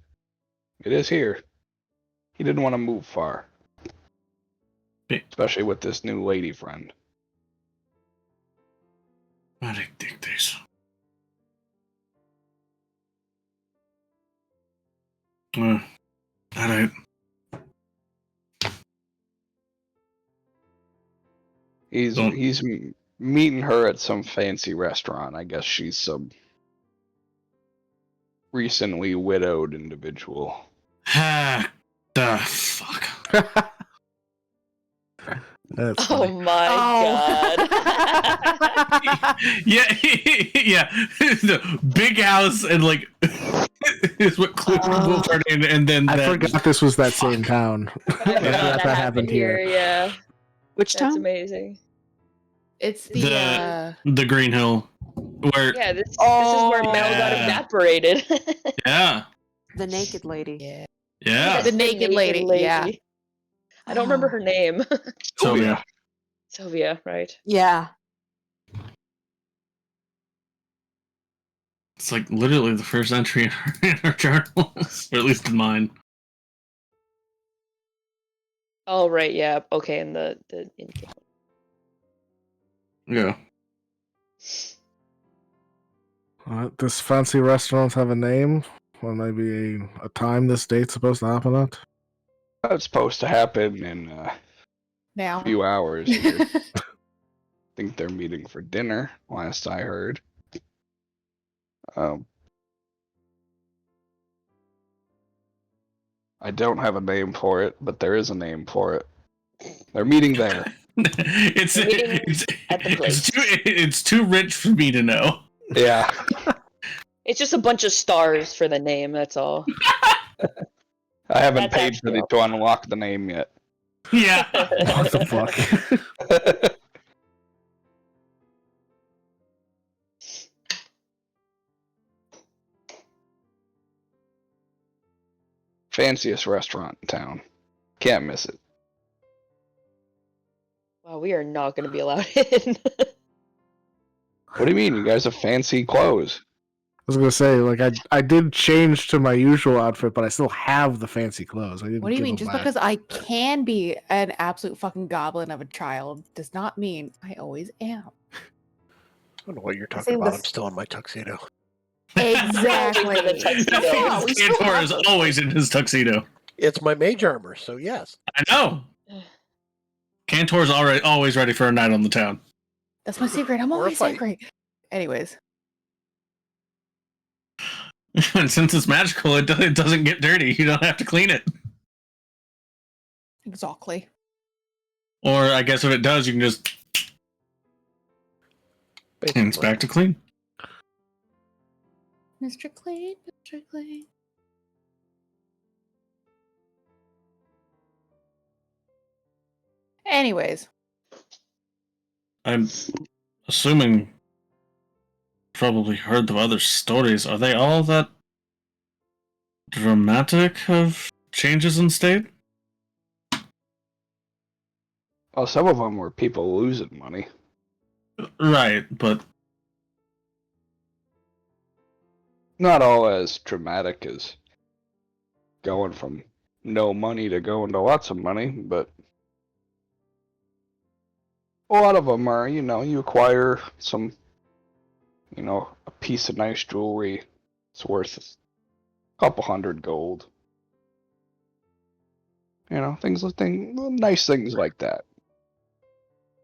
It is here. He didn't want to move far. especially with this new lady friend. Benedictus. All right. He's meeting her at some fancy restaurant. I guess she's some recently widowed individual. Ah, the fuck. That's Oh funny. my Oh. god. Yeah, yeah. The big house and like is what will turn in, and then I forgot this was that same town. I forgot that happened here. Yeah, Which that's town? amazing. It's the Green Hill, where Yeah, this is where Mel got Yeah. evaporated. yeah, The naked lady. yeah. yeah. The naked lady, yeah. I don't remember her name. Sylvia. Sylvia, right? Yeah. It's like literally the first entry in our journals, or at least in mine. Oh, right, yeah. Okay, and the in-game. Yeah. Does fancy restaurants have a name? Or maybe a time this date's supposed to happen at? That's supposed to happen in a Now. few hours here. I think they're meeting for dinner, last I heard. I don't have a name for it, but there is a name for it. They're meeting there. It's too rich for me to know. Yeah. It's just a bunch of stars for the name, that's all. I haven't That's paid actually for to unlock the name yet. Yeah. What the fuck? Fanciest restaurant in town. Can't miss it. Wow, we are not going to be allowed in. What do you mean? You guys have fancy clothes. I was gonna say, like, I did change to my usual outfit, but I still have the fancy clothes. I didn't. What do you give mean? them Just back. because I can be an absolute fucking goblin of a child does not mean I always am. I don't know what you're talking about. I'm still in my tuxedo. Exactly. Cantor is always in his tuxedo. It's my mage armor, so yes. I know. Cantor's always ready for a night on the town. That's my secret. I'm Or a always fight. secret. Anyways. And since it's magical, it doesn't get dirty. You don't have to clean it. Exactly. Or I guess if it does, you can just... And it's back to clean. Mr. Clean, Mr. Clean. Anyways. I'm assuming probably heard the other stories. Are they all that dramatic of changes in state? Well, some of them were people losing money. Right, but not all as dramatic as going from no money to going to lots of money, but a lot of them are, you acquire some, a piece of nice jewelry. It's worth a couple hundred gold. Nice things like that.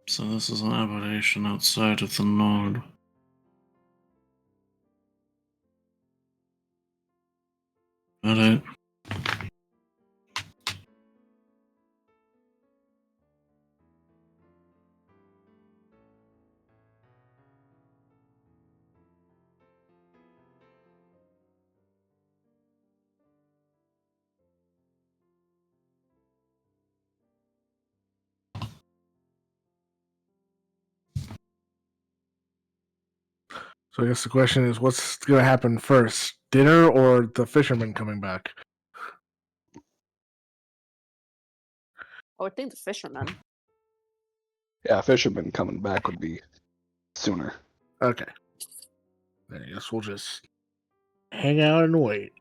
So this is an aberration outside of the node. Got it. So I guess the question is, what's going to happen first? Dinner or the fisherman coming back? I would think the fisherman. Yeah, fisherman coming back would be sooner. Okay. Then I guess we'll just hang out and wait.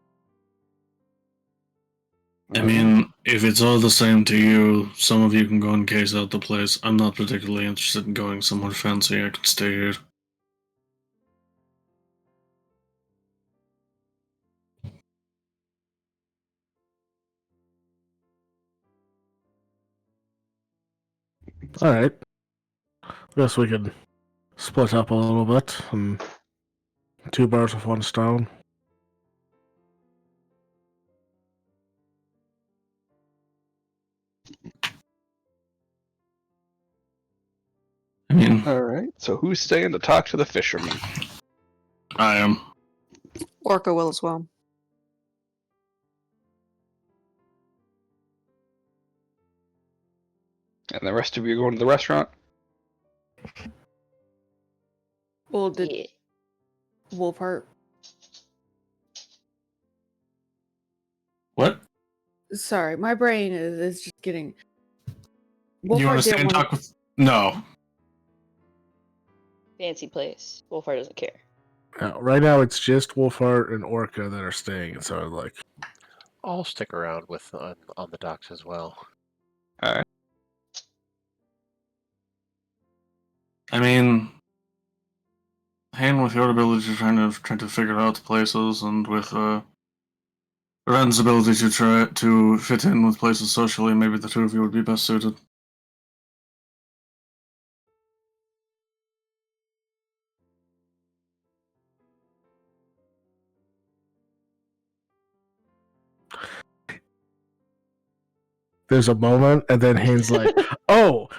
I mean, if it's all the same to you, some of you can go and case out the place. I'm not particularly interested in going somewhere fancy. I can stay here. All right. Guess we could split up a little bit and 2 birds with 1 stone. I mean, All right. So who's staying to talk to the fisherman? I am. Orca will as well. And the rest of you going to the restaurant? Well, did Yeah. Wolfheart? What? Sorry, my brain is just getting. You want to Wolfheart stay didn't and want talk with? No. Fancy place. Wolfhard doesn't care. Right now, it's just Wolfheart and Orca that are staying. It sounded like. I'll stick around with on the docks as well. All right. I mean, hand with your ability trying to figure out the places, and with Ren's ability to try to fit in with places socially, maybe the 2 of you would be best suited. There's a moment, and then Haynes like, "Oh,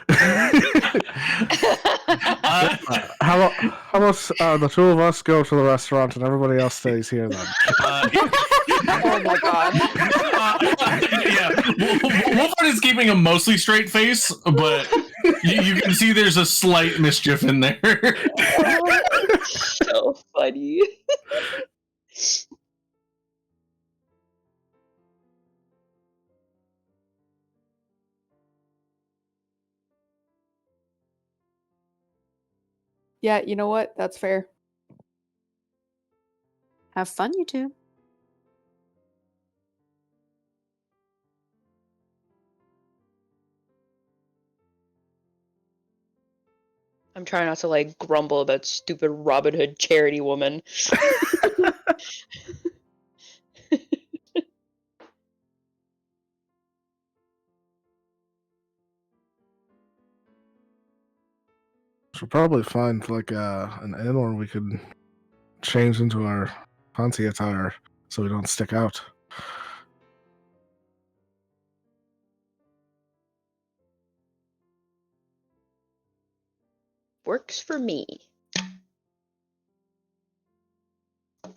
how about the 2 of us go to the restaurant and everybody else stays here then?" Oh my god. Yeah, Wolfhard is keeping a mostly straight face, but you can see there's a slight mischief in there. So funny. Yeah, you know what? That's fair. Have fun, you two. I'm trying not to like grumble about stupid Robin Hood charity woman. Should probably find like an inn where we could change into our fancy attire so we don't stick out. Works for me. I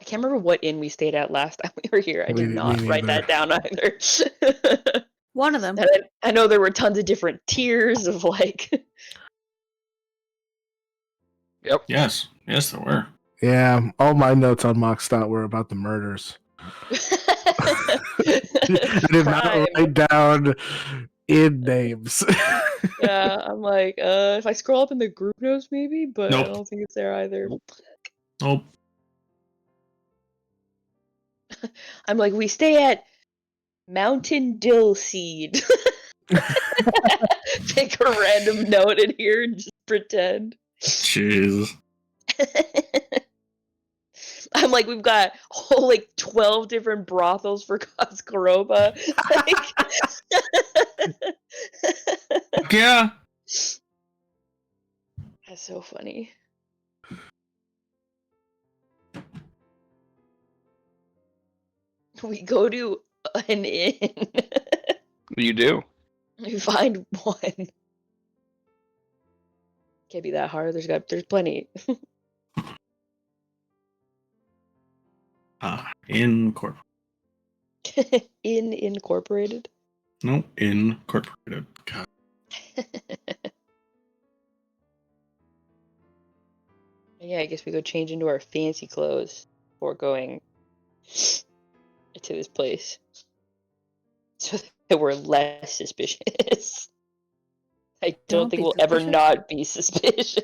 can't remember what inn we stayed at last time we were here. I did Me not write neither. that down either. One of them. And I know there were tons of different tiers of like. Yep. Yes, there were. Yeah, all my notes on Mockstat were about the murders. I did not Crime. write down inn names. Yeah, I'm like, if I scroll up in the group notes, maybe, but Nope. I don't think it's there either. Nope. I'm like, we stay at Mountain Dill Seed. Take a random note in here and just pretend. Jeez. I'm like, we've got whole like 12 different brothels for Koskoroba. Yeah. That's so funny. We go to an inn. You do. We find one. Can't be that hard. There's plenty. Incorporated. Incorporated. No, incorporated. God. Yeah, I guess we go change into our fancy clothes before going to this place. So that we're less suspicious. I don't think be we'll ever suspicious. not be suspicious.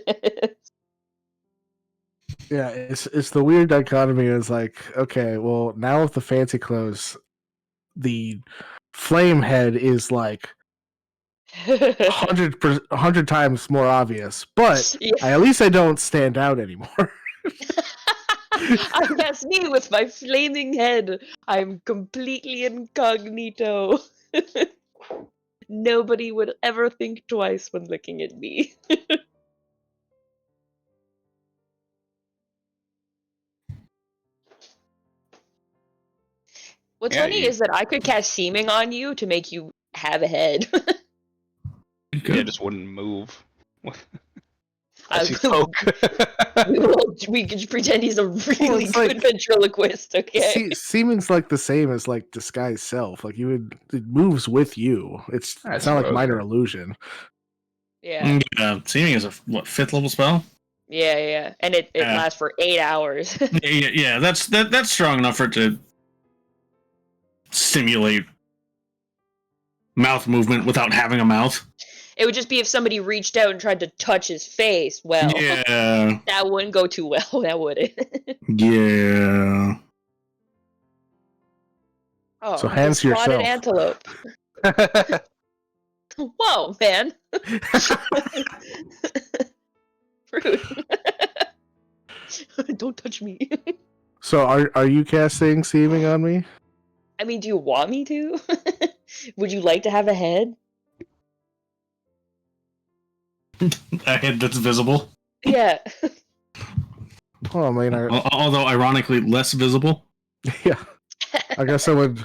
Yeah, it's the weird dichotomy. Is like, okay, well, now with the fancy clothes, the flame head is like 100 times more obvious, but Yeah. at least I don't stand out anymore. That's me with my flaming head. I'm completely incognito. Nobody would ever think twice when looking at me. What's Yeah, funny is that I could cast seeming on you to make you have a head. yeah, just wouldn't move. I, As you poke. we can pretend he's a really it's good like- ventriloquist, okay? Seeming's like the same as like disguise self. Like it moves with you. It's I not like suppose, minor yeah. illusion. Yeah. Seeming is a what 5th level spell? Yeah. And it lasts for 8 hours. Yeah. That's strong enough for it to simulate mouth movement without having a mouth. It would just be if somebody reached out and tried to touch his face. Well, Yeah. that wouldn't go too well, that would it? Yeah. Oh, So hands the spotted yourself. antelope. Whoa, man. Rude. Don't touch me. So are you casting seeming on me? I mean, do you want me to? Would you like to have a head? A head that's visible. Yeah. Well, I mean, Although ironically less visible. yeah. I guess it would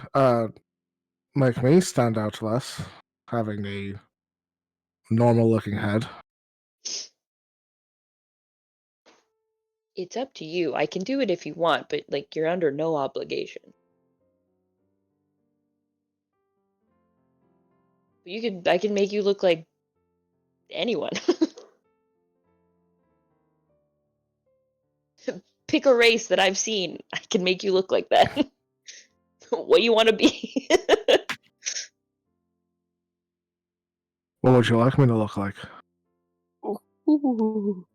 make me stand out less, having a normal-looking head. It's up to you. I can do it if you want, but like you're under no obligation. I can make you look like anyone. Pick a race that I've seen. I can make you look like that. What you want to be. What would you like me to look like? Ooh.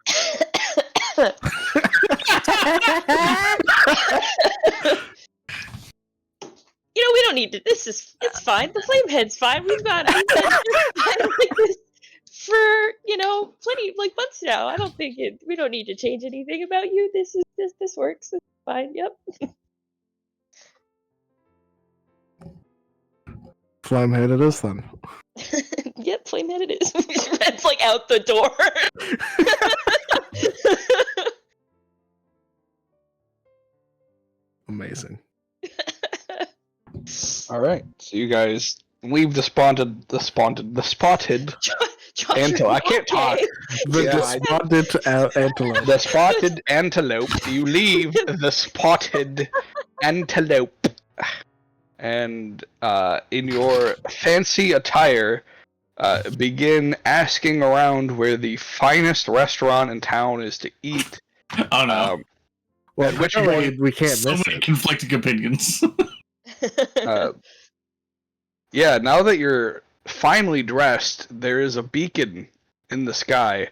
We don't need to. It's fine. The flame head's fine. We've had like this for plenty like months now. I don't think we don't need to change anything about you. This works. It's fine. Yep. Flame head it is then. Yep, flame head it is. Red's like out the door. Amazing. All right, so you guys leave the spotted antelope. I can't talk. The spotted antelope. The spotted antelope. You leave the spotted antelope, and in your fancy attire, begin asking around where the finest restaurant in town is to eat. Oh no! Well, at which point we can't So miss many it. conflicting opinions. Yeah, now that you're finally dressed, there is a beacon in the sky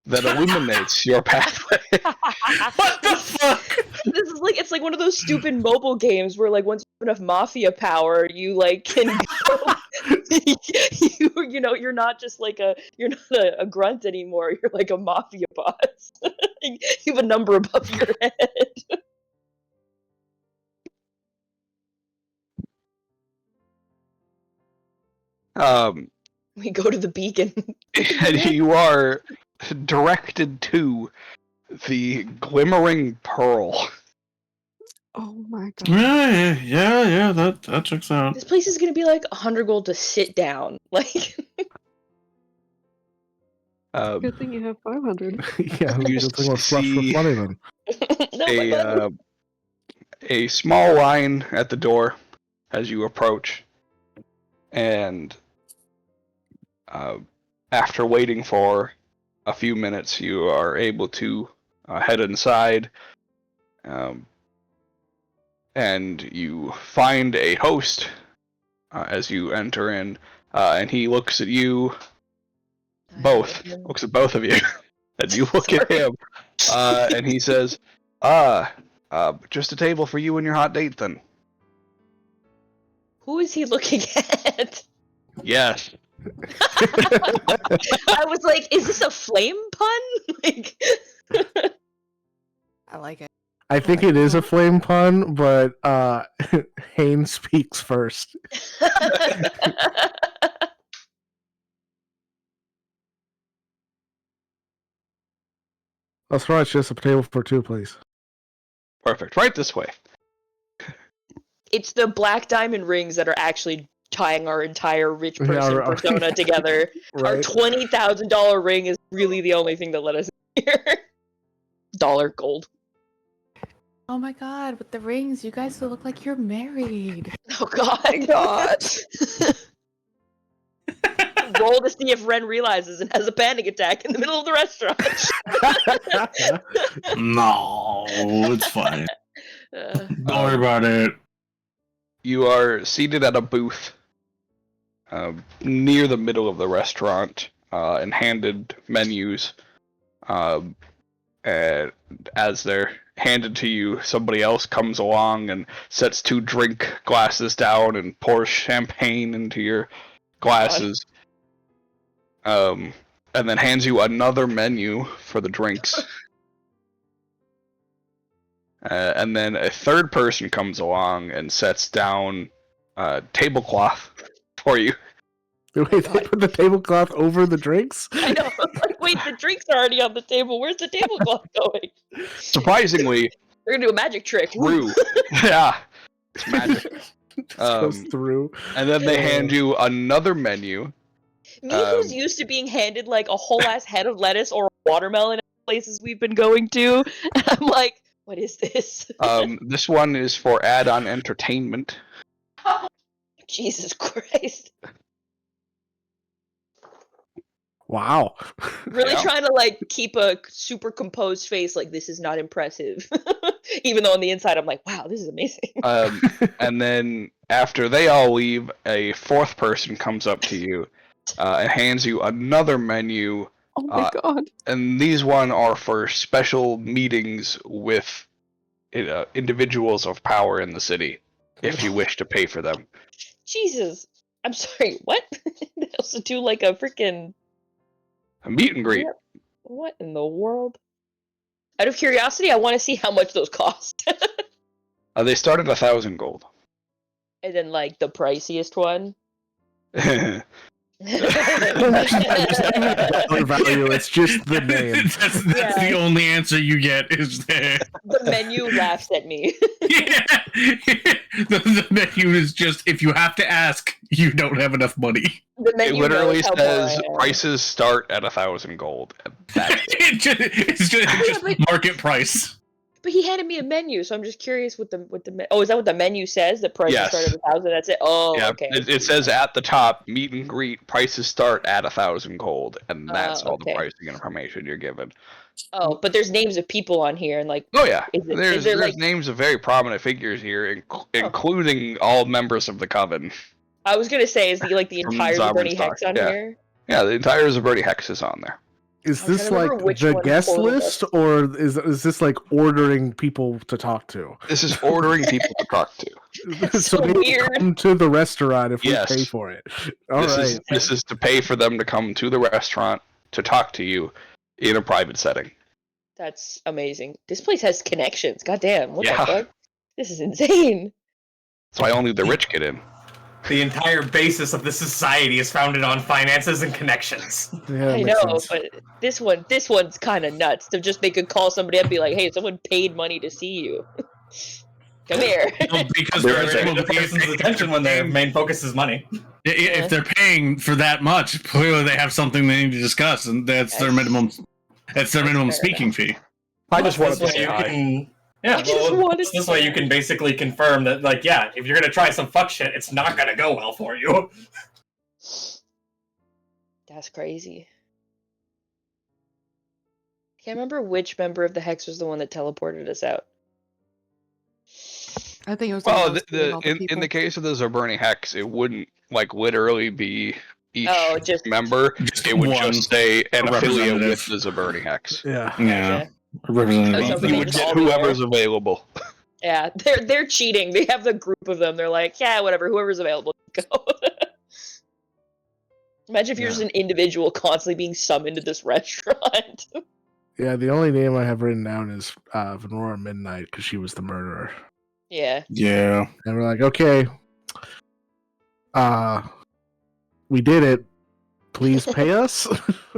that illuminates your pathway. What the fuck? This is like, it's like one of those stupid mobile games where like once you have enough mafia power, you like can go. You're not just like you're not a grunt anymore. You're like a mafia boss. You have a number above your head. We go to the beacon. And you are directed to the Glimmering Pearl. Oh my god. Yeah, that checks out. This place is gonna be like 100 gold to sit down. Like, Good thing you have 500. Yeah, You good thing we're flush with see money then. no, my God. a small line at the door as you approach, and after waiting for a few minutes, you are able to head inside, and you find a host as you enter in, and he looks at you. Looks at both of you, and you look at him, and he says, Just a table for you and your hot date, then. Who is he looking at? Yes. I was like, is this a flame pun? Like, I like it. I think it is a flame pun, but Haynes speaks first. That's right, it's just a table for two, please. Perfect. Right this way. it's the black diamond rings that are actually tying our entire rich person right. persona together. Right. Our $20,000 ring is really the only thing that let us here. Dollar gold. Oh my god, with the rings, you guys look like you're married. Oh god. Roll to see if Ren realizes and has a panic attack in the middle of the restaurant. No, it's fine. Don't worry about it. You are seated at a booth near the middle of the restaurant and handed menus. And as they're handed to you, somebody else comes along and sets 2 drink glasses down and pours champagne into your glasses. And then hands you another menu for the drinks. And then a third person comes along and sets down a tablecloth for you. Wait, they put the tablecloth over the drinks? I know. Like, wait, the drinks are already on the table. Where's the tablecloth going? Surprisingly, They're gonna do a magic trick. through. Yeah, it's magic. Just goes through. And then they hand you another menu. Me, who's used to being handed like a whole ass head of lettuce or a watermelon at places we've been going to, and I'm like, what is this? This one is for add-on entertainment. Jesus Christ. Wow. Really Yeah. trying to like keep a super composed face, like this is not impressive. Even though on the inside I'm like, wow, this is amazing. And then after they all leave, a fourth person comes up to you and hands you another menu. Oh my god. And these one are for special meetings with individuals of power in the city, if you wish to pay for them. Jesus. I'm sorry, what? They also do like a freaking A meet and greet. what in the world? Out of curiosity, I want to see how much those cost. They start at 1,000 gold. And then like the priciest one. Value, it's just the name. That's the only answer you get is there. The menu laughs at me. Yeah. The menu is just, if you have to ask, you don't have enough money. The It menu literally knows how poor I says am. prices start at 1,000 gold. And that's it. It's just market price. But he handed me a menu, so I'm just curious what the oh, is that what the menu says? The prices Yes. start at 1,000. That's it. Oh, Yeah, okay. it says at the top, meet and greet, prices start at 1,000 gold, and that's all the okay. pricing information you're given. Oh, but there's names of people on here, and like, Oh yeah, Is it- there's is there, there's like- names of very prominent figures here, including all members of the coven. I was gonna say, is the like the From entire Sovereign Bernie Stock, Hex on yeah. here? Yeah, the entire Zaberti Hex is on there. Is I'm this trying to like remember which the one guest Portal list, does. or is this like ordering people to talk to? This is ordering people to talk to. So they weird. come to the restaurant if we Yes. pay for it. All This right. is this is to pay for them to come to the restaurant to talk to you in a private setting. That's amazing. This place has connections. Goddamn, what Yeah. the fuck? This is insane. That's why only the rich get in. The entire basis of the society is founded on finances and connections. Yeah, I makes know, sense. but this one's kind of nuts. To just make a call somebody up and be like, "Hey, someone paid money to see you. Come here." Well, because They're they're able to pay person's attention when their main focus is money. if they're paying for that much, clearly they have something they need to discuss, and that's their minimum. That's their minimum Fair speaking fee. I just wanted This to way say you hi. can, yeah, I just well, wanted this to way say you can basically confirm that, like, yeah, if you're gonna try some fuck shit, it's not gonna go well for you. That's crazy. Can't remember which member of the Hex was the one that teleported us out. I think it was. Well, all in the case of the Zaberni Hex, it wouldn't like literally be each Just member. Just It would one just say an affiliate with representative. the Zaberni Hex. Yeah. Yeah. Gotcha. Representative So of somebody You would just get all be there. whoever's available. Yeah, they're cheating. They have the group of them. They're like, yeah, whatever, whoever's available, go. Imagine if you're just an individual constantly being summoned to this restaurant. Yeah, the only name I have written down is Venora Midnight because she was the murderer. Yeah. Yeah. And we're like, okay, we did it. Please pay us.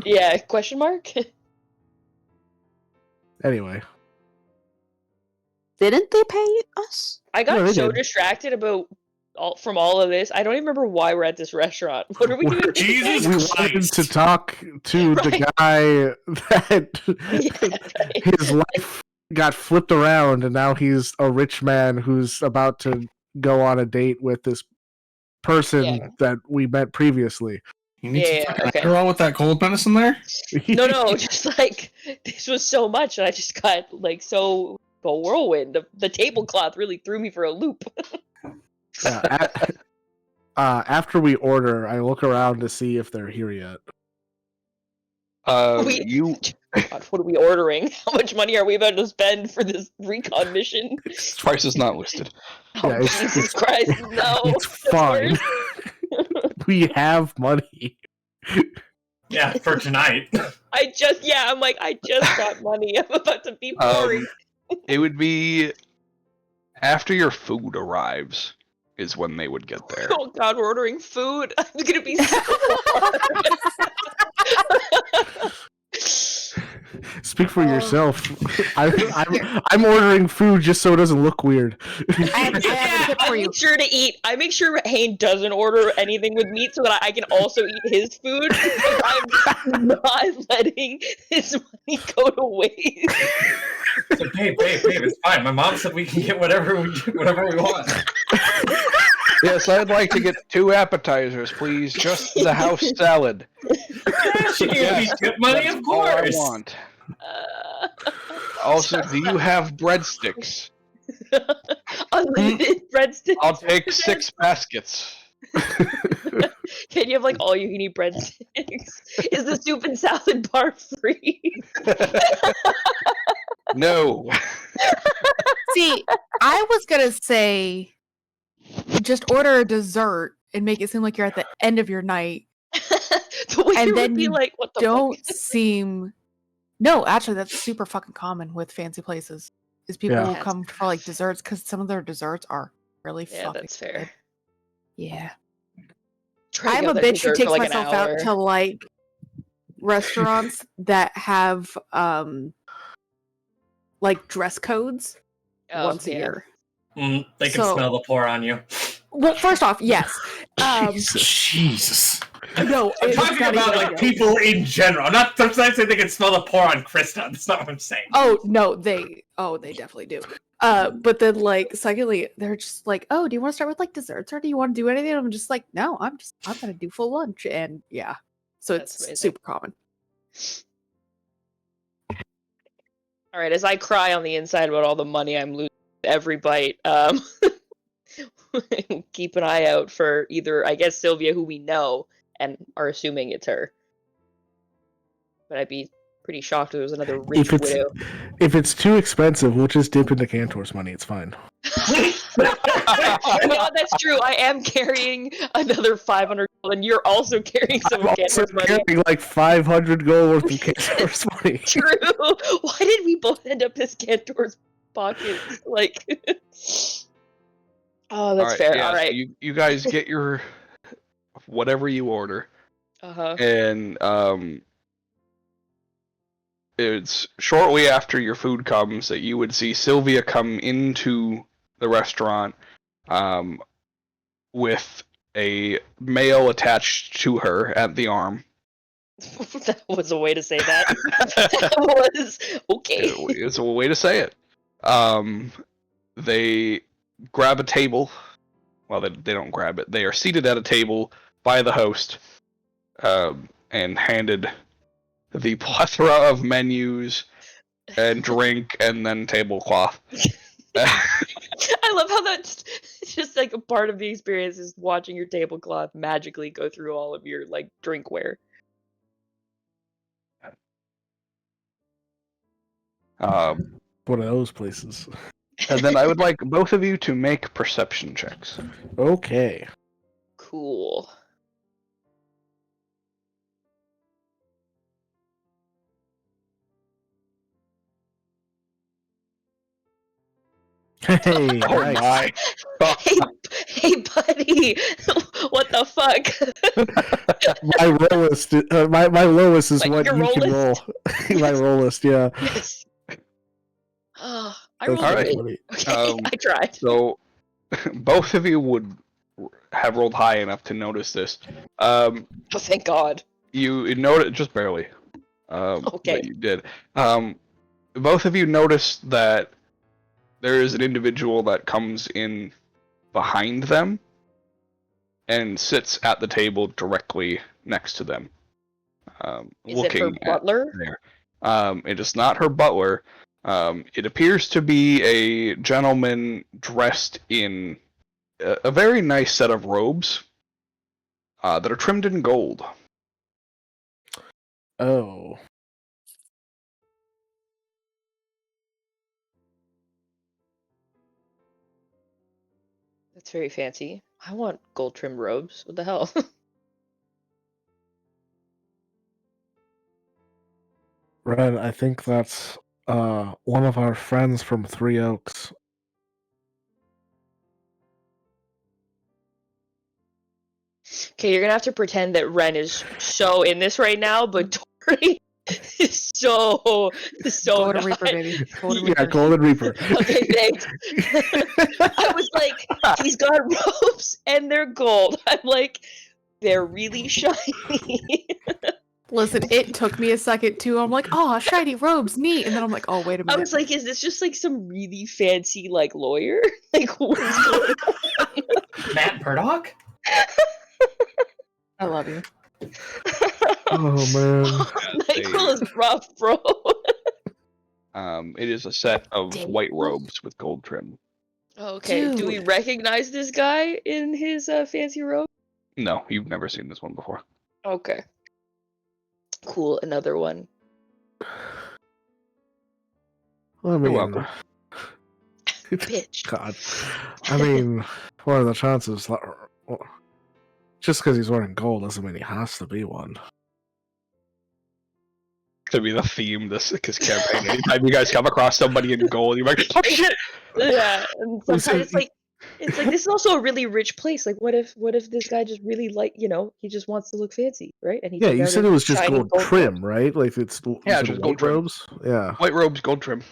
Yeah, question mark? Anyway, Didn't they pay us? I got No, they so did. distracted about from all of this. I don't even remember why we're at this restaurant. What are we doing? Jesus we Christ. wanted to talk to the guy that his life got flipped around, and now he's a rich man who's about to go on a date with this person that we met previously. You need Yeah, to fucking okay. Adderall with that cold medicine there? No, just like this was so much, and I just got like so a whirlwind. The tablecloth really threw me for a loop. After we order, I look around to see if they're here yet. God, what are we ordering? How much money are we about to spend for this recon mission? Price is not listed. Oh, Yeah, Jesus Christ, no. It's fine. We have money. Yeah, for tonight. I just got money. I'm about to be pouring. It would be after your food arrives is when they would get there. Oh God, we're ordering food. I'm gonna be so hard. Speak for yourself. I'm ordering food just so it doesn't look weird. I have a tip I for you. make sure to eat. I make sure Hayne doesn't order anything with meat so that I can also eat his food. Because I'm not letting his money go to waste. So, babe, it's fine. My mom said we can get whatever we want. Yes, I'd like to get 2 appetizers, please. Just the house salad. She gave me tip money, That's of all I course. want. Also, do you have breadsticks? Unlimited breadsticks. I'll take 6 baskets. Can you have like all you can eat breadsticks? Is the soup and salad bar free? No. See, I was gonna say just order a dessert and make it seem like you're at the end of your night. The waiter And would then be you like, what the don't fuck? seem No, actually that's super fucking common with fancy places. Is people will come for like desserts because some of their desserts are really fucking that's fair. good. Yeah. Try to I'm get a their bitch who dessert for, takes like, an myself hour. out to like restaurants that have like dress codes once a year. They can smell the pour on you. Well, first off, yes. Jesus. No, I'm it's talking not about even like like people in general. I'm not saying they can smell the pour on Krista. That's not what I'm saying. Oh no, they definitely do. But then like secondly, they're just like, oh, do you want to start with like desserts or do you want to do anything? I'm just like, no, I'm gonna do full lunch, and yeah, so it's super common. All right, as I cry on the inside about all the money I'm losing every bite, keep an eye out for either, I guess, Sylvia, who we know and are assuming it's her. But I'd be pretty shocked if there was another rich widow. If it's too expensive, we'll just dip into Cantor's money. It's fine. No, that's true. I am carrying another 500 gold, and you're also carrying some of Cantor's money. Carrying like 500 gold worth of Cantor's money. True. Why did we both end up as Cantor's pockets? Like, oh, that's fair. Yeah, All right. So you guys get your whatever you order, and it's shortly after your food comes that you would see Sylvia come into the restaurant, with a male attached to her at the arm. That was a way to say that. That was okay. It's a way to say it. They grab a table. Well, they don't grab it. They are seated at a table by the host, and handed the plethora of menus and drink and then tablecloth. I love how that's just like a part of the experience is watching your tablecloth magically go through all of your like drinkware. One of those places. And then I would like both of you to make perception checks. Okay. Cool. Hey, Oh nice. my! Hey, buddy. What the fuck? My lowest is Like what your you roll can roll. list? My roll list, yeah. Yes. Oh, I That's rolled a pretty bit. funny. Okay, I tried. So both of you would have rolled high enough to notice this. Oh, thank God. You noted just barely. Okay. But you did. Both of you noticed that there is an individual that comes in behind them and sits at the table directly next to them. Is it her Looking at butler? there. It is not her butler. It appears to be a gentleman dressed in a very nice set of robes that are trimmed in gold. Oh. That's very fancy. I want gold trimmed robes. What the hell? Red, I think that's one of our friends from Three Oaks. Okay, you're gonna have to pretend that Ren is so in this right now, but Tori is so Golden not. Reaper, baby. Golden Yeah, Reaper. Golden Reaper. Okay, thanks. I was like, he's got robes and they're gold. I'm like, they're really shiny. Listen, it took me a second too. I'm like, oh, shiny robes, neat. And then I'm like, oh, wait a I minute. was like, is this just like some really fancy like lawyer? Like, what is going on? Matt Murdock? I love you. Oh man. Nyquil is rough, bro. It is a set of Dang. white robes with gold trim. Okay, do we Dude. recognize this guy in his fancy robe? No, you've never seen this one before. Okay. Cool, another one. I mean, welcome. Bitch. God. I mean, what are the chances? Just because he's wearing gold doesn't mean he has to be one. To be the theme this campaign. Anytime you guys come across somebody in gold, you're like, oh shit! Yeah, and Well, sometimes so- it's like this is also a really rich place. Like, what if this guy just really he just wants to look fancy, right? And he Yeah, took you out said his it was just shiny gold trim, robes. right? Like it's Yeah, is it just white gold trim. robes. Yeah, White robes, gold trim.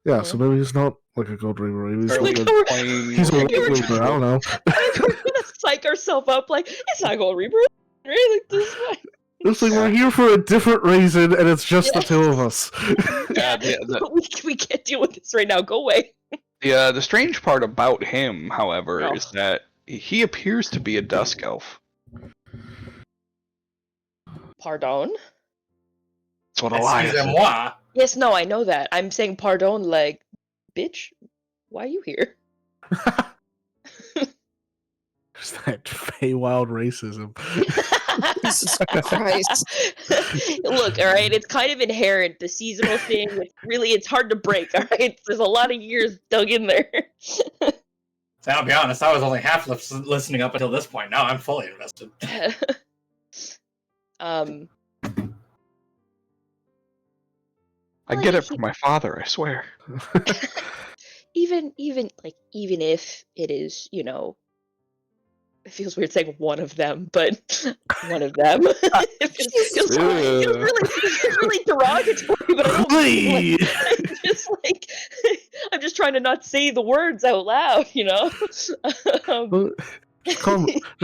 yeah. So maybe he's not like a gold reaper. Maybe he's Fairly like Like, plain. he's a you white were reaper. I don't know. I mean, we're gonna psych ourselves up like it's not Gold Reaper, right? Like this is fine. It's like we're here for a different reason, and it's just the two of us. Yeah, but we can't deal with this right now. Go away. The strange part about him, however, Oh. is that he appears to be a dusk elf. Pardon? That's what Elias said. Excusez-moi. Yes, no, I know that. I'm saying pardon, like, bitch, why are you here? Just that Feywild racism. Jesus Christ. Look, all right, it's kind of inherent, the seasonal thing. It's hard to break, all right? There's a lot of years dug in there. So I'll be honest, I was only half listening up until this point. Now I'm fully invested. I get it from my father, I swear. even if it is, it feels weird saying one of them, but one of them. It feels really derogatory, but I don't mean, like, I'm just trying to not say the words out loud, Just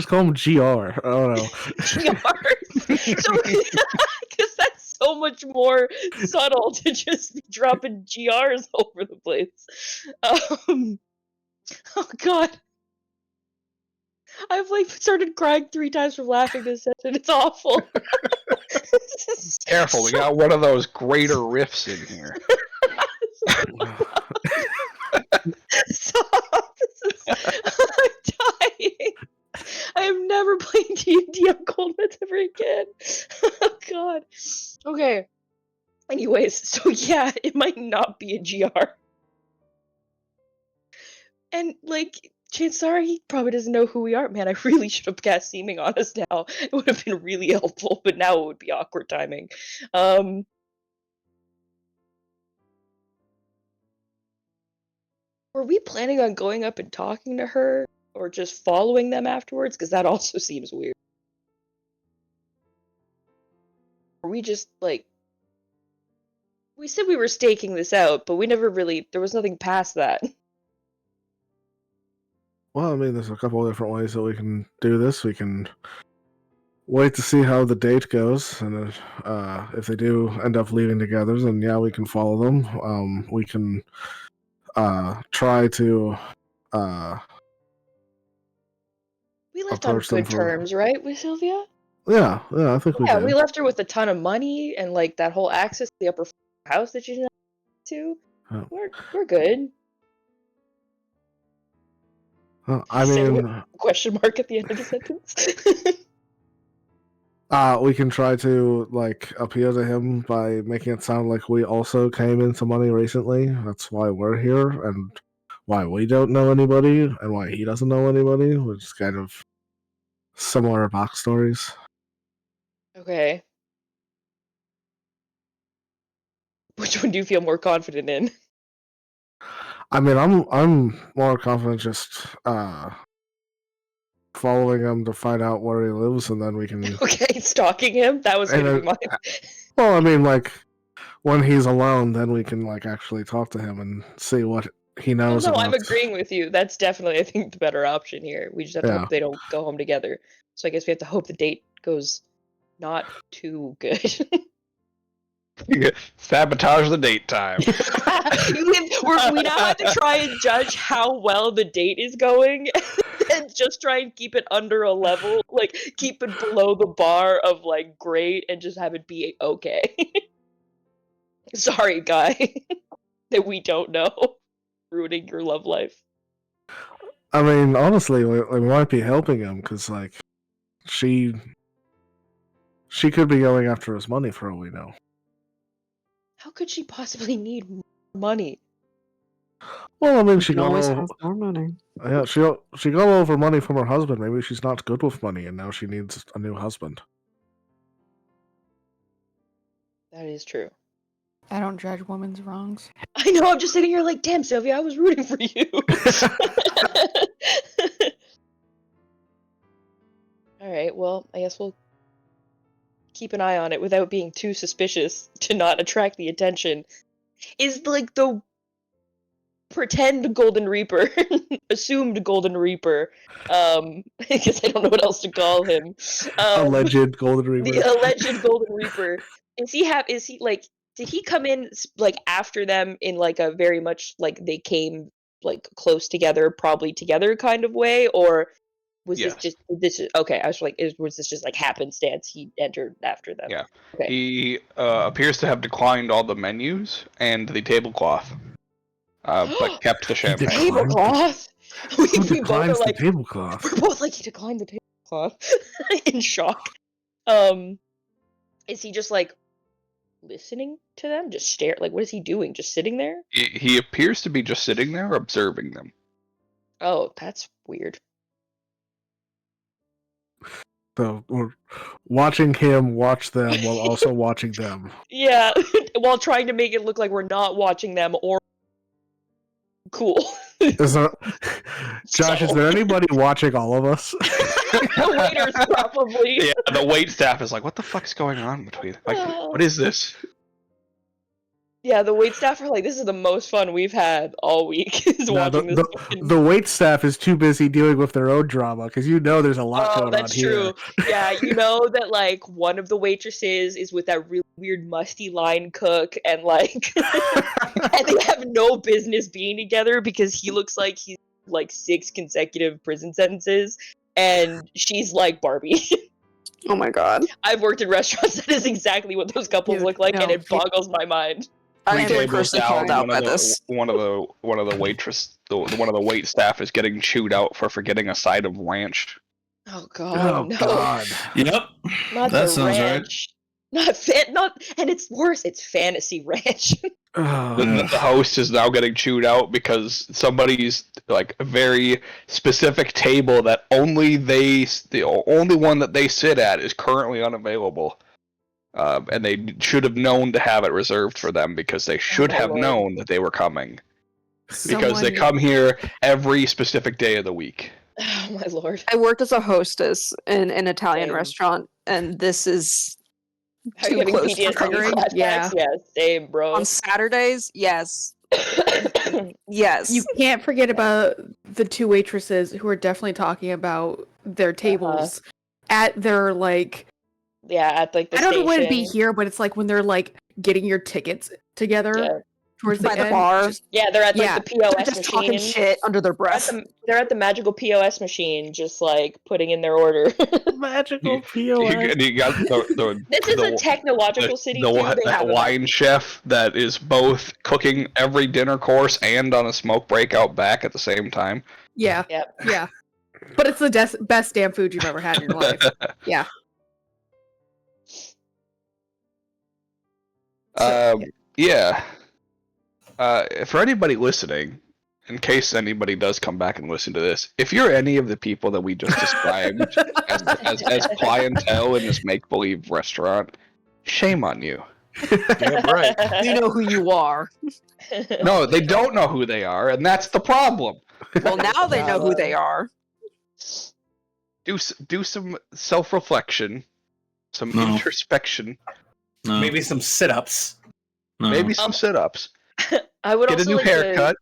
call him GR. I don't know. Because that's so much more subtle to just be dropping GRs over the place. Oh god. I've started crying 3 times from laughing this session. It's awful. Careful, we got one of those greater riffs in here. Stop. I'm dying. I am never playing D&D on Cold Meds ever again. Oh god. Okay. Anyways, So yeah, it might not be a GR. And like, chances are he probably doesn't know who we are. Man, I really should have cast Seeming on us now. It would have been really helpful, but now it would be awkward timing. Were we planning on going up and talking to her, or just following them afterwards? Because that also seems weird. Or we just like, we said we were staking this out, but we never really. There was nothing past that. Well, I mean, there's a couple of different ways that we can do this. We can wait to see how the date goes, and if they do end up leaving together, then yeah, we can follow them. We can try to We left on approach them good terms, right, with Sylvia? Yeah, I think we Yeah, did. we left her with a ton of money and like that whole access to the upper house that she's not to. Oh. We're good. I Say mean, what? Question mark at the end of the sentence. we can try to like appeal to him by making it sound like we also came into money recently. That's why we're here, and why we don't know anybody, and why he doesn't know anybody, which is kind of similar backstories. Okay. Which one do you feel more confident in? I mean, I'm more confident just following him to find out where he lives, and then we can. Okay, stalking him? That was gonna be mine. Well, I mean, like when he's alone, then we can like actually talk to him and see what he Oh, knows no, about. I'm agreeing with you. That's definitely, I think, the better option here. We just have to Yeah. hope they don't go home together. So I guess we have to hope the date goes not too good. Sabotage the date time. we now have to try and judge how well the date is going and just try and keep it under a level, like keep it below the bar of like great and just have it be okay. Sorry, guy, that we don't know. Ruining your love life. I mean, honestly, we might be helping him because like she could be going after his money for all we know. How could she possibly need more money? Well, I mean, You she can got always over. have more money. Yeah, she got over money from her husband. Maybe she's not good with money, and now she needs a new husband. That is true. I don't judge women's wrongs. I know, I'm just sitting here like, damn, Sylvia, I was rooting for you. Alright, well, I guess we'll keep an eye on it without being too suspicious to not attract the attention. Is like the pretend Golden Reaper, assumed Golden Reaper, because I don't know what else to call him. Alleged Golden Reaper. The alleged Golden Reaper. Is he like, did he come in like after them in like a very much like they came like close together, probably together kind of way, or was Yes. this is okay? I was like, was this just like happenstance? He entered after them. Yeah. Okay. He appears to have declined all the menus and the tablecloth, but kept the champagne. Tablecloth. Who We both are declines the like, tablecloth? we're both like, he declined the tablecloth in shock. Is he just like listening to them? Just stare? Like, what is he doing? Just sitting there? He appears to be just sitting there observing them. Oh, that's weird. So we're watching him watch them while also watching them. Yeah, while trying to make it look like we're not watching them or cool. Is there, Josh? Is there anybody watching all of us? The waiters probably. Yeah, the wait staff is like, what the fuck's going on between? Like, what is this? Yeah, the wait staff are like, this is the most fun we've had all week. Is watching this. The wait staff is too busy dealing with their own drama because you know there's a lot going on that's true. here. Yeah, you know that like one of the waitresses is with that really weird musty line cook, and like, and they have no business being together because he looks like he's like 6 consecutive prison sentences, and she's like Barbie. Oh my god. I've worked in restaurants. That is exactly what those couples Dude, look like, no, and it boggles my mind. I am Tables personally down, called out by this. one of the one of the wait staff is getting chewed out for forgetting a side of ranch. Oh god, no. God. Yep. Not That the sounds right. ranch. And it's worse. It's Fantasy Ranch. The host is now getting chewed out because somebody's like a very specific table that the only one that they sit at is currently unavailable. And they should have known to have it reserved for them because they should my have lord. known that they were coming. Because they Someone- come here every specific day of the week. Oh my lord. I worked as a hostess in an Italian Same. restaurant, and this is Are you too having close for PTSD triggering. flashbacks? Yeah. Yeah, same, bro. On Saturdays. Yes, yes. You can't forget about the two waitresses who are definitely talking about their tables at their like. Yeah, at like the I don't know station. when it'd be here, but it's like when they're like getting your tickets together Yeah. towards By the end. bar. Just- Yeah, they're at like Yeah. the POS They're just machine. talking shit under their breath. They're at the magical POS machine, just like putting in their order. Magical You got This is a technological city too. They the have a wine chef that is both cooking every dinner course and on a smoke break out back at the same time. yeah, Yep. yeah. But it's the best damn food you've ever had in your life. Yeah. Yeah. For anybody listening, in case anybody does come back and listen to this, if you're any of the people that we just described as clientele in this make-believe restaurant, shame on you. Damn right. You know who you are. No, they don't know who they are, and that's the problem. Well, now they know who they are. Do some self-reflection, some No. introspection, No. Maybe some sit-ups. no. maybe some sit-ups, I would get a also new like haircut.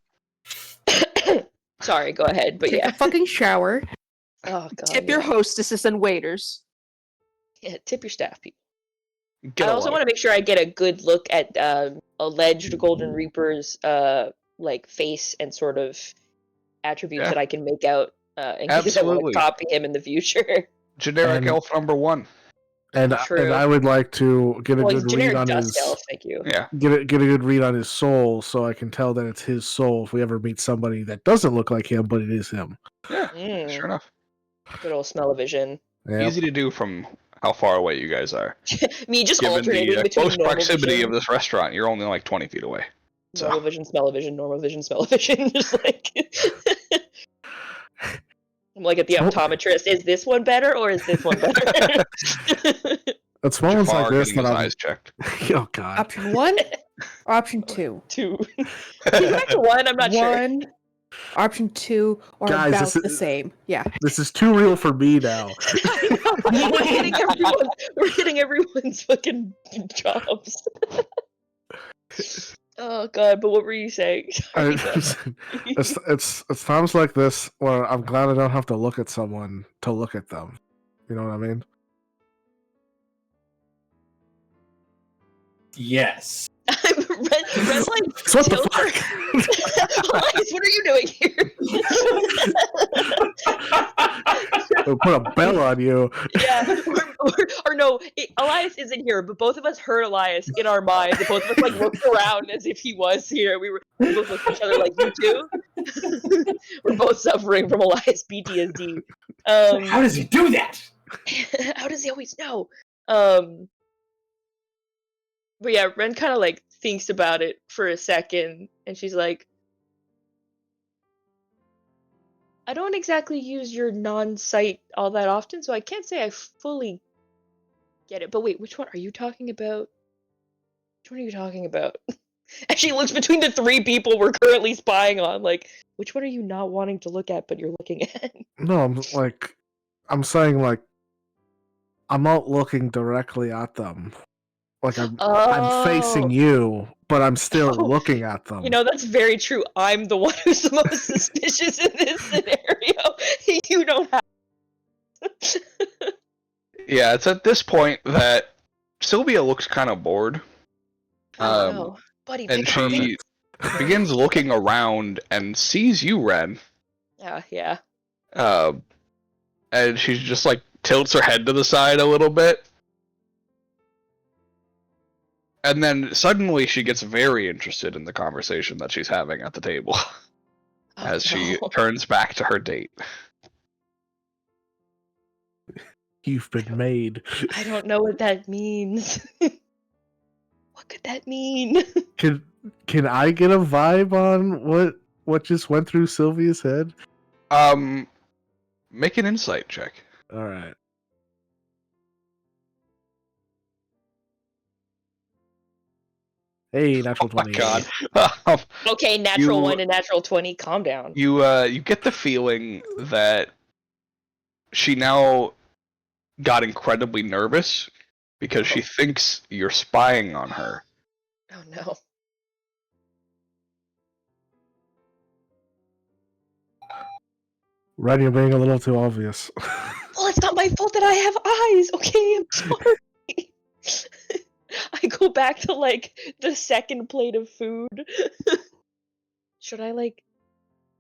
Sorry, go ahead, but Take yeah. a fucking shower. Oh god. Tip your yeah. hostesses and waiters. Yeah, tip your staff people. Get I a also life. want to make sure I get a good look at alleged Golden Reaper's like face and sort of attributes Yeah. that I can make out in case I want Absolutely. to copy him in the future. Generic And- elf number 1. And True. I would like to get a Well, he's good read generic on dust his elf, thank you. Yeah. get a good read on his soul, so I can tell that it's his soul. If we ever meet somebody that doesn't look like him, but it is him. Yeah. Mm, Sure enough. good old smell-o-vision. Yeah. Easy to do from how far away you guys are. Me just Given alternating the between close normal proximity vision, of this restaurant, you're only like 20 feet away. So. normal vision, smell-o-vision, normal vision, smell-o-vision. Just like I'm like at the Oh. optometrist. Is this one better or is this one better? It's moments like Jafar this getting that his I'm. eyes checked. Oh God. Option 1 or option 2? Two. Is it back to one? I'm not sure. 1, option 2, or Guys, about this is- the same. Yeah. This is too real for me now. we're hitting everyone's fucking jobs. Oh god, but what were you saying? Sorry, It's times like this where I'm glad I don't have to look at someone to look at them. You know what I mean? Yes. Red like So what the tilts her- fuck? Elias, what are you doing here? We'll put a bell on you. Yeah, or no, Elias isn't here, but both of us heard Elias in our minds, and both of us like looked around as if he was here. We both looked at each other like, "You too?" We're both suffering from Elias PTSD. How does he do that? How does he always know? But yeah, Ren kind of like thinks about it for a second, and she's like, I don't exactly use your non-sight all that often, so I can't say I fully get it. But wait, which one are you talking about? Which one are you talking about? And she looks between the three people we're currently spying on, like, which one are you not wanting to look at, but you're looking at? No, I'm saying like, I'm not looking directly at them. Like I'm facing you, but I'm still Oh, looking at them. You know, that's very true. I'm the one who's the most suspicious in this scenario. You don't have. Yeah, it's at this point that Sylvia looks kind of bored. Oh no, buddy, And pick up she begins looking around and sees you, Ren. yeah. And she's just like tilts her head to the side a little bit. And then suddenly she gets very interested in the conversation that she's having at the table as she no. turns back to her date. You've been made. I don't know what that means. What could that mean? Can I get a vibe on what just went through Sylvia's head? Make an insight check. All right. Hey, natural Oh my 20. god. Okay, natural You- 1 and natural 20. Calm down. You get the feeling that she now got incredibly nervous because she thinks you're spying on her. Oh no. Ren, you're being a little too obvious. Well, it's not my fault that I have eyes. Okay, I'm sorry. I go back to like the second plate of food. Should I like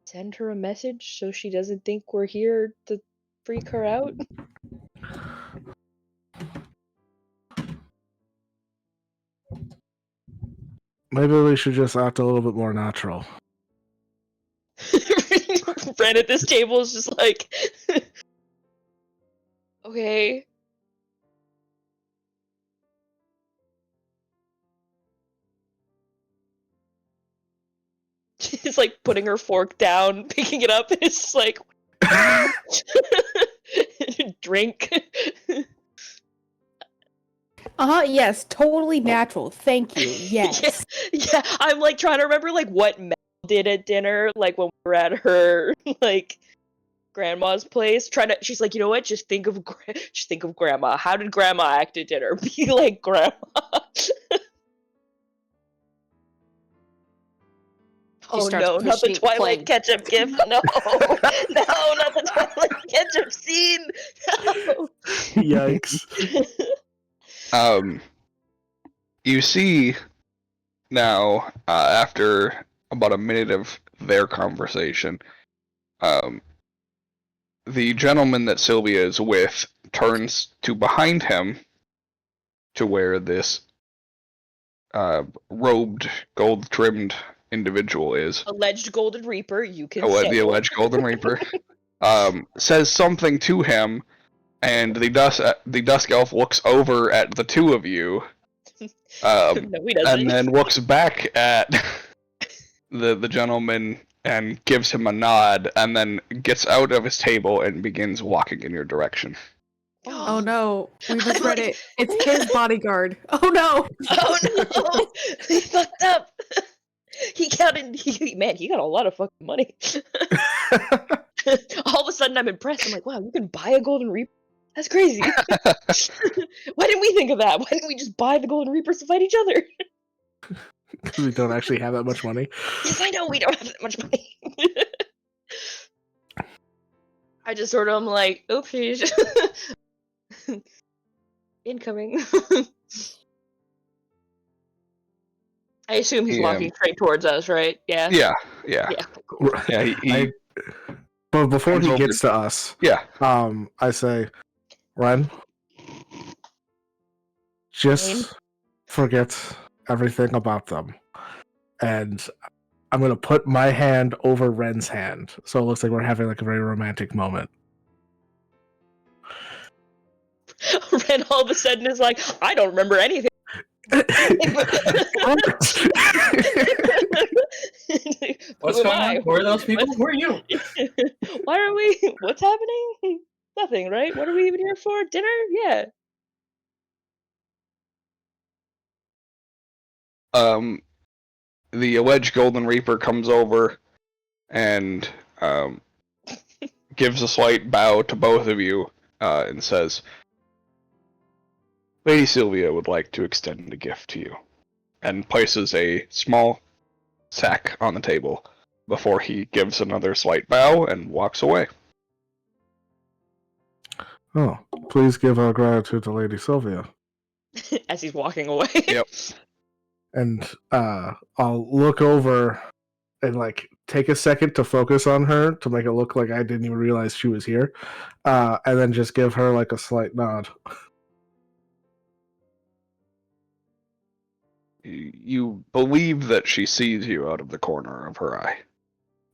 send her a message so she doesn't think we're here to freak her out? Maybe we should just act a little bit more natural. Ren at this table is just like, okay. She's like putting her fork down, picking it up, and it's just like, drink. Yes, totally natural. Thank you. Yes. Yeah, I'm like trying to remember like what Mel did at dinner, like when we were at her like grandma's place. She's like, you know what? Just think of grandma. How did grandma act at dinner? Be like grandma. Oh starts no, not the pushing Twilight plane. ketchup gift. No, no, not the Twilight ketchup scene. No. Yikes. You see now, after about a minute of their conversation, the gentleman that Sylvia is with turns to behind him to where this robed, gold-trimmed individual is. Alleged Golden Reaper, you can Oh, say the it. alleged Golden Reaper. Says something to him, and the dusk elf looks over at the two of you, No, he doesn't. and then looks back at the gentleman and gives him a nod, and then gets out of his table and begins walking in your direction. Oh no, we misread it. It's his bodyguard. Oh no. Oh no! He fucked up. He got a lot of fucking money. All of a sudden, I'm impressed. I'm like, wow, you can buy a Golden Reaper? That's crazy. Why didn't we think of that? Why didn't we just buy the Golden Reapers to fight each other? Because we don't actually have that much money. Yes, I know we don't have that much money. I just sort of am like, oopsies. Incoming. I assume he's walking straight towards us, right? Yeah. Yeah. Yeah. Cool. Yeah. But before Comes he over- gets to us, yeah. I say, Ren, just forget everything about them. And I'm gonna put my hand over Ren's hand, so it looks like we're having like a very romantic moment. Ren all of a sudden is like, I don't remember anything. What's Who going am I? on? Who are those people? Who are you? Why are we? What's happening? Nothing, right? What are we even here for? Dinner? Yeah. The alleged Golden Reaper comes over and gives a slight bow to both of you and says, Lady Sylvia would like to extend a gift to you, and places a small sack on the table before he gives another slight bow and walks away. Oh, please give our gratitude to Lady Sylvia. As he's walking away. Yep. And I'll look over and like take a second to focus on her to make it look like I didn't even realize she was here, and then just give her like a slight nod. You believe that she sees you out of the corner of her eye.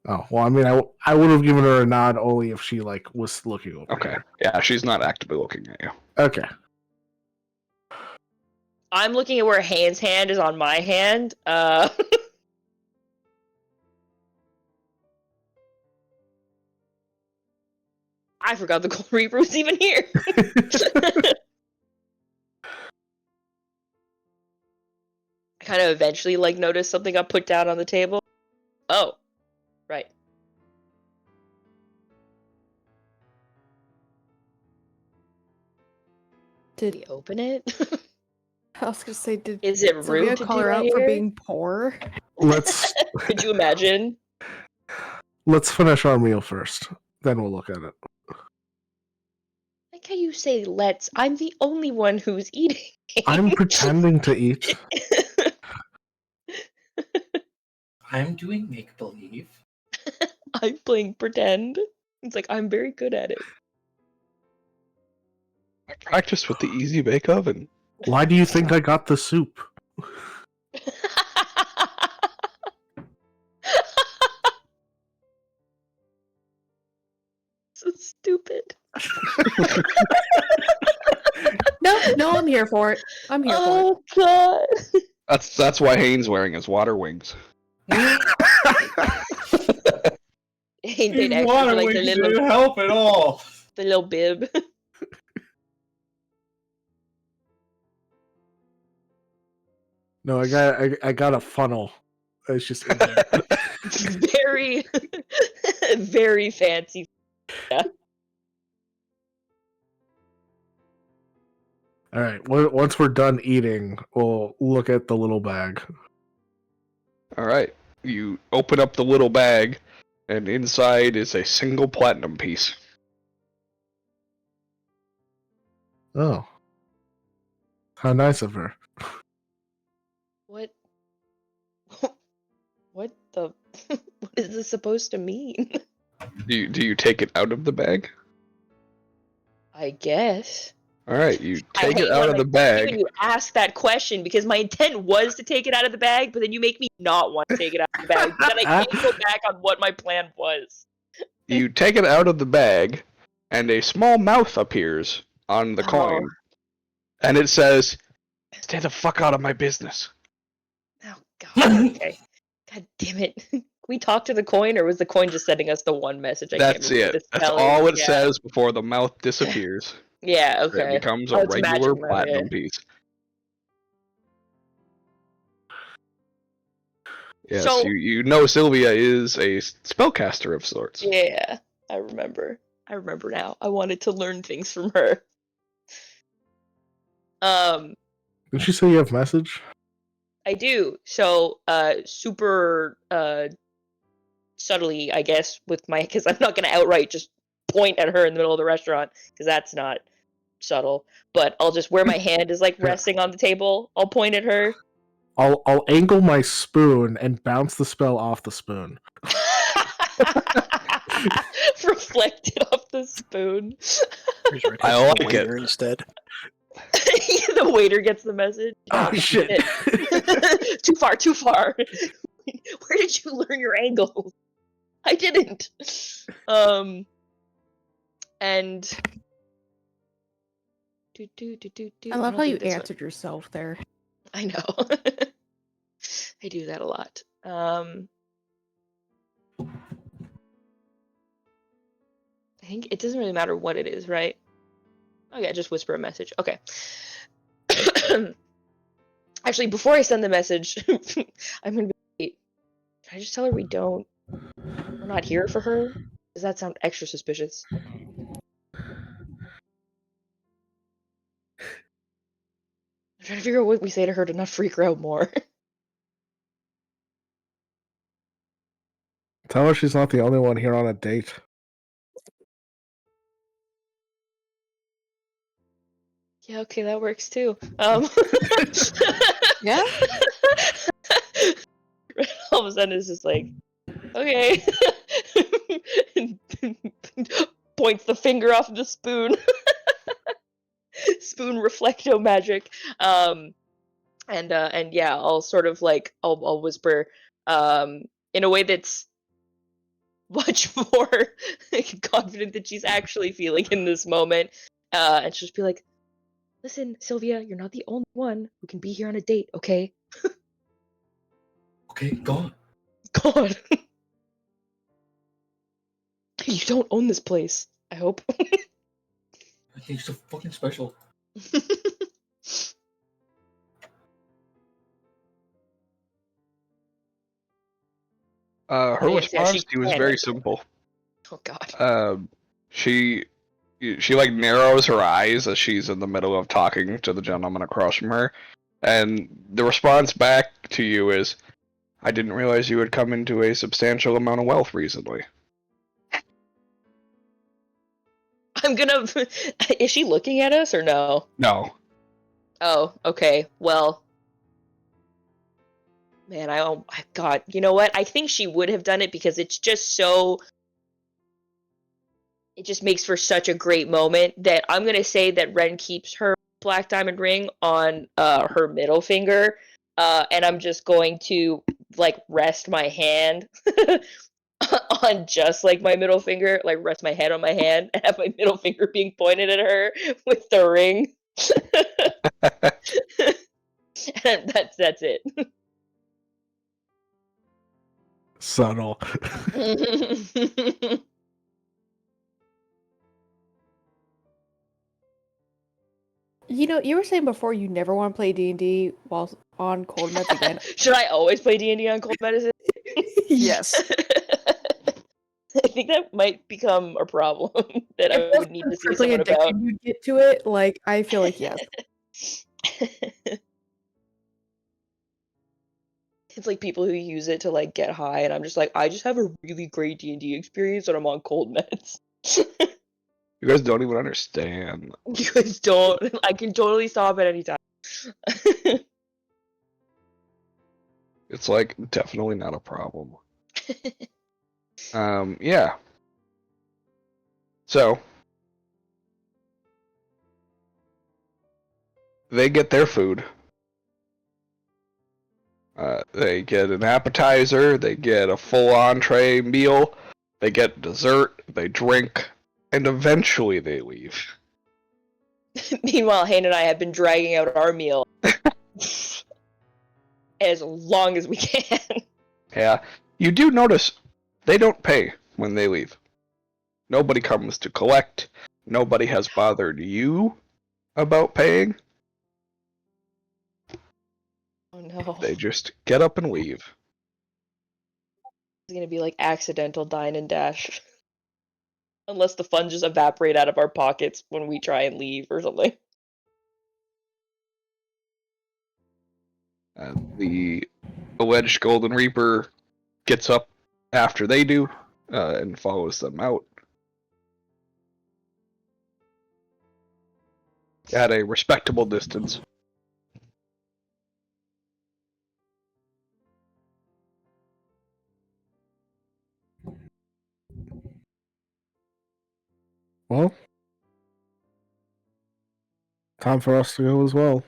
Oh well, I mean, I would have given her a nod only if she like was looking over Okay. here. Yeah, she's not actively looking at you. Okay. I'm looking at where Hane's hand is on my hand. I forgot the Gold Reaper was even here. I kind of eventually like noticed something got put down on the table. Oh, right. Did we open it? I was gonna say, did Is it Sylvia rude to call do her that out for here? being poor? Let's Could you imagine? let's finish our meal first. Then we'll look at it. Like how you say let's. I'm the only one who's eating. I'm pretending to eat. I'm doing make believe. I'm playing pretend. It's like I'm very good at it. I practiced with the Easy Bake Oven. Why do you think I got the soup? So stupid. No, I'm here for it. I'm here for it. Oh god. That's why Hane's wearing his water wings. Hey, These they'd actually water like wings didn't help at all. the little bib. No, I got a funnel. It's just in there. Very, very fancy. Yeah. All right. Once we're done eating, we'll look at the little bag. All right. You open up the little bag, and inside is a single platinum piece. Oh, how nice of her. What? What the? What is this supposed to mean? Do you take it out of the bag? I guess. All right. You take I it hate out when, of the like, bag. when you ask that question because my intent was to take it out of the bag, but then you make me not want to take it out of the bag. Then I can't go back on what my plan was. You take it out of the bag, and a small mouth appears on the Oh. coin, and it says, "Stay the fuck out of my business." Oh god. Okay. God damn it. Can we talk to the coin, or was the coin just sending us the one message? I That's can't remember it. the That's spelling. all it Yeah. says before the mouth disappears. Yeah. It Okay. becomes Oh, a it's regular magic, platinum okay. piece. Yes, So you know Sylvia is a spellcaster of sorts. yeah, I remember. I remember now. I wanted to learn things from her. Did she say you have message? I do. So, super subtly, I guess, with my because I'm not gonna outright just point at her in the middle of the restaurant because that's not subtle. But I'll just where my hand is like resting on the table, I'll point at her. I'll angle my spoon and bounce the spell off the spoon. Reflected off the spoon. Here's right I next to the like it. waiter instead. The waiter gets the message. Oh shit! Too far, too far. Where did you learn your angles? I didn't. And I love how you answered yourself there. I know. I do that a lot. I think it doesn't really matter what it is, right? Okay, just whisper a message. Okay. Actually, before I send the message, I'm gonna be. Can I just tell her we're not here for her? Does that sound extra suspicious? I'm trying to figure out what we say to her to not freak her out more. Tell her she's not the only one here on a date. Yeah, okay, that works too. Yeah? All of a sudden, it's just like, okay. Points the finger off the spoon. Spoon reflecto magic. And yeah, I'll sort of like I'll whisper in a way that's much more confident that she's actually feeling in this moment. And she'll just be like, listen, Sylvia, you're not the only one who can be here on a date, okay? Okay, go on. God. You don't own this place, I hope. I think you're so fucking special. Her Yeah, response she to you was can very enter. simple. Oh god. She like narrows her eyes as she's in the middle of talking to the gentleman across from her, and the response back to you is, "I didn't realize you had come into a substantial amount of wealth recently." I'm gonna. Is she looking at us or no? No. Oh, okay. Well, man, God, you know what? I think she would have done it because it's just so. It just makes for such a great moment that I'm gonna say that Ren keeps her black diamond ring on her middle finger, and I'm just going to like rest my hand on just like my middle finger, like rest my head on my hand and have my middle finger being pointed at her with the ring. And that's it. Subtle. You know, you were saying before you never want to play D&D while on cold meds again. Should I always play D&D on cold medicine? Yes. I think that might become a problem that I would need to see Crippling someone about. addiction you'd get to it. Like, I feel like yes. It's like people who use it to like get high, and I'm just like, I just have a really great D&D experience, and I'm on cold meds. You guys don't even understand. You guys don't. I can totally stop at any time. It's like definitely not a problem. Yeah. So they get their food. They get an appetizer, they get a full entree meal, they get dessert, they drink, and eventually they leave. Meanwhile, Hane and I have been dragging out our meal as long as we can. Yeah. You do notice they don't pay when they leave. Nobody comes to collect. Nobody has bothered you about paying. Oh no. They just get up and leave. It's gonna be like accidental dine and dash. Unless the funds just evaporate out of our pockets when we try and leave or something. The alleged Golden Reaper gets up after they do and follows them out at a respectable distance. Well, time for us to go as well.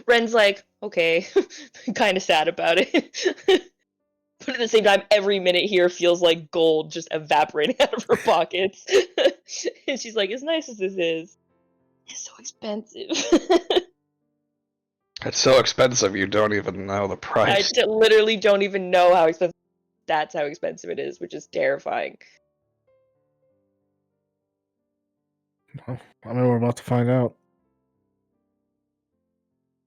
Ren's like, okay, kind of sad about it. But at the same time, every minute here feels like gold just evaporating out of her pockets. And she's like, as nice as this is, it's so expensive. It's so expensive you don't even know the I price. literally don't even know how expensive. That's how expensive it is, which is terrifying. Well, I mean, we're about to find out.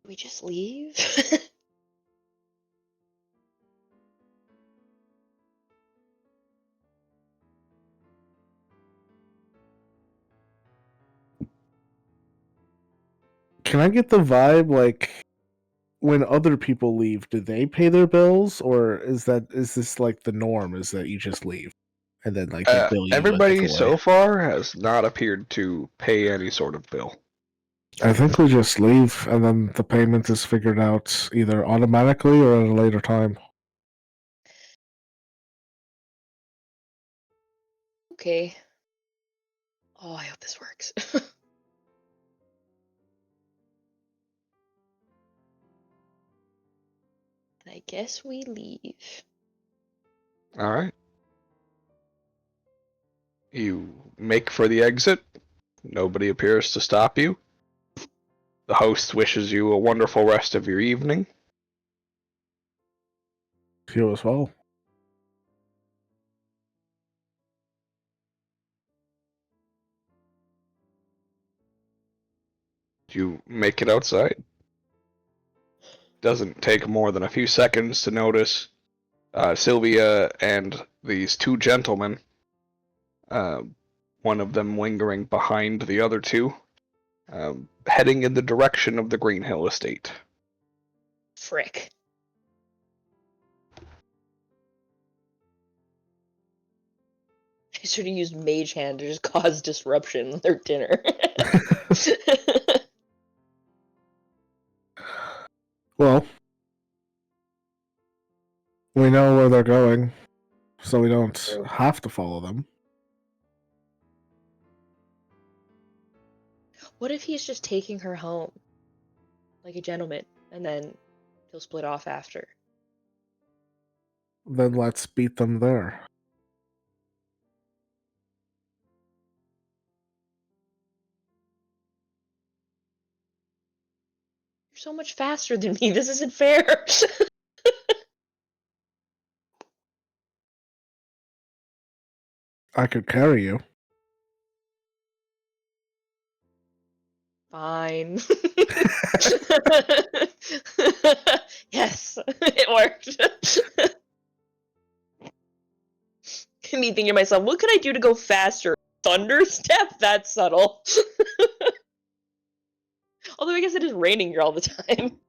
We just leave? Can I get the vibe like when other people leave, do they pay their bills, or is this like the norm? Is that you just leave and then like they bill you a Everybody different so way? far has not appeared to pay any sort of bill. I think we just leave and then the payment is figured out either automatically or at a later time. Okay. Oh, I hope this works. I guess we leave. All right. You make for the exit. Nobody appears to stop you. The host wishes you a wonderful rest of your evening. You as well. You make it outside. Doesn't take more than a few seconds to notice Sylvia and these two gentlemen, one of them lingering behind the other two, heading in the direction of the Greenhill estate. Frick. I should have used Mage Hand to just cause disruption in their dinner. Well, we know where they're going, so we don't have to follow them. What if he's just taking her home? Like a gentleman, and then he'll split off after. Then let's beat them there. You're so much faster than me, this isn't fair! I could carry you. Fine. Yes, it worked. Me thinking to myself, what could I do to go faster? Thunder step? That's subtle. Although I guess it is raining here all the time.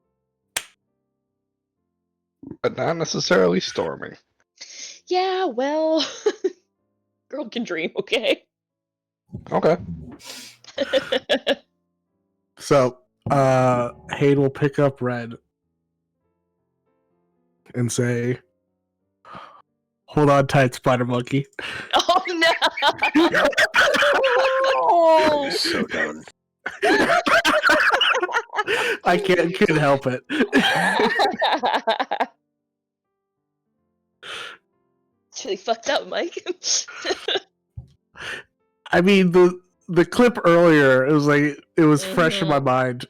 But not necessarily storming. Yeah, well, girl can dream, okay? Okay. So, Hayden will pick up Red and say, "Hold on tight, Spider Monkey." Oh no! Oh, so done. I couldn't help it. It's really fucked up, Mike. I mean, the clip earlier, it was fresh in my mind.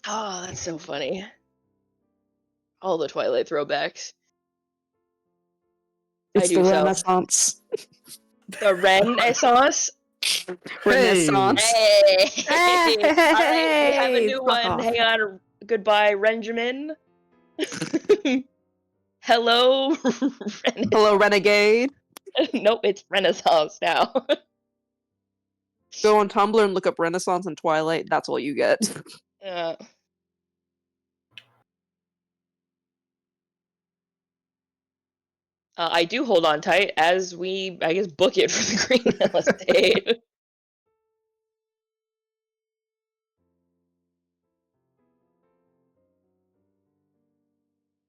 Oh, that's so funny. All the Twilight throwbacks. It's I do the so. Renaissance. The Renaissance? Renaissance. Hey! Hey! Alright, we have a new Fuck one. off. Hang on. Goodbye, Benjamin. Hello, Hello, Renegade. Nope, it's Renaissance now. Go on Tumblr and look up Renaissance and Twilight. That's all you get. Uh, I do hold on tight as we, I guess, book it for the Green Hill Estate.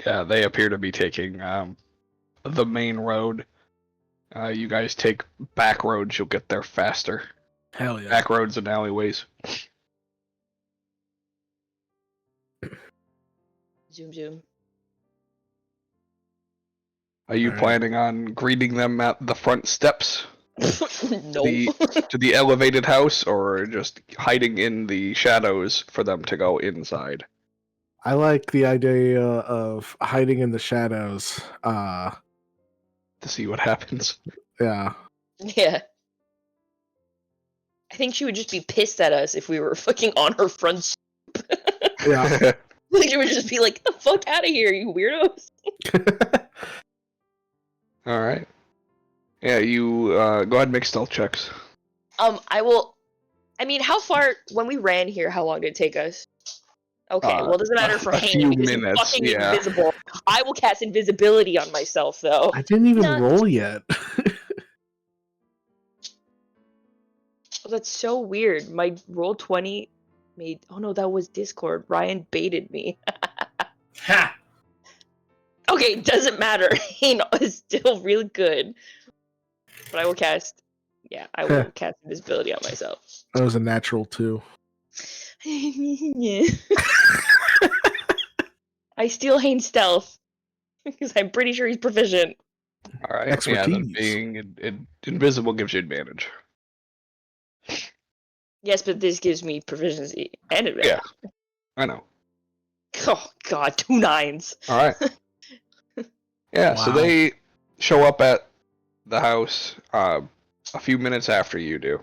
Yeah, they appear to be taking the main road. You guys take back roads, you'll get there faster. Hell yeah. Back roads and alleyways. Zoom, zoom. Are you Alright. planning on greeting them at the front steps Nope. to the elevated house, or just hiding in the shadows for them to go inside? I like the idea of hiding in the shadows. To see what happens. Yeah. Yeah. I think she would just be pissed at us if we were fucking on her front stoop. Yeah. Like, she would just be like, get the fuck out of here, you weirdos. Alright. Yeah, you go ahead and make stealth checks. I will. I mean, how far, when we ran here, how long did it take us? Okay, well, it doesn't matter for a Hank few because he's minutes, fucking yeah. invisible. I will cast invisibility on myself, though. I didn't even Not- roll yet. Oh, that's so weird. My roll 20 made. Oh no, that was Discord. Ryan baited me. Ha! Okay, doesn't matter. Hane is still really good. But I will cast. Yeah, I will cast invisibility on myself. That was a natural 2. Yeah. I steal Hane's stealth because I'm pretty sure he's proficient. All right. Yeah, then Expertise. being invisible gives you advantage. Yes, but this gives me proficiency and advantage. Yeah, I know. Oh God, 2 9s. All right. Yeah, so Wow. they show up at the house a few minutes after you do.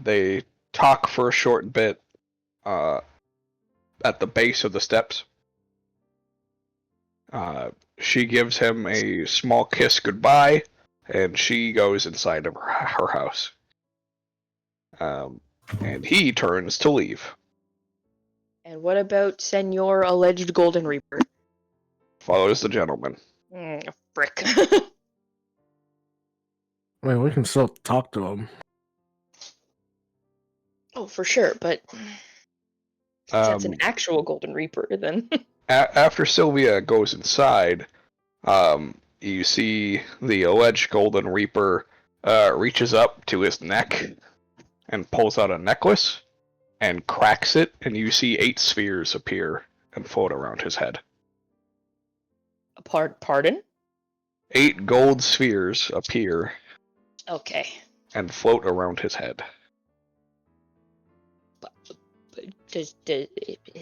They talk for a short bit at the base of the steps. She gives him a small kiss goodbye, and she goes inside of her house. And he turns to leave. And what about Senor alleged Golden Reaper? Follows the gentleman. Frick. I mean, we can still talk to him. Oh, for sure, but if that's an Um, actual Golden Reaper, then. After Sylvia goes inside, you see the alleged Golden Reaper reaches up to his neck and pulls out a necklace and cracks it, and you see 8 spheres appear and float around his head. Pardon? 8 gold spheres appear Okay. and float around his head. But does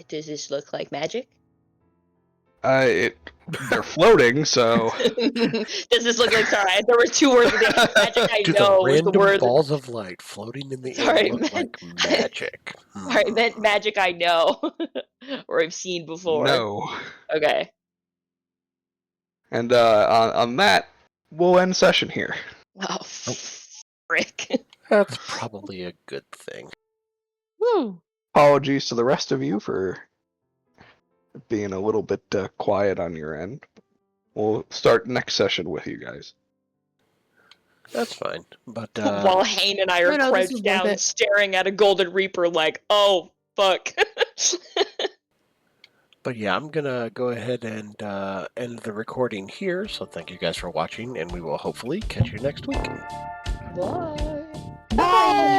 this look like magic? They're floating, so Does this look like? Sorry, there were 2 words. Magic. I Do know the was the random word. balls of light floating in the Sorry, air look man. like magic? Sorry, I meant magic. I know, or I've seen before. no. Okay. And on that, we'll end session here. Oh, frick. That's probably a good thing. Woo. Apologies to the rest of you for being a little bit quiet on your end. We'll start next session with you guys. That's fine. But While Hane and I are No, this crouched was worth down, it. staring at a Golden Reaper, like, oh fuck. But yeah, I'm gonna go ahead and end the recording here. So thank you guys for watching, and we will hopefully catch you next week. Bye. Bye.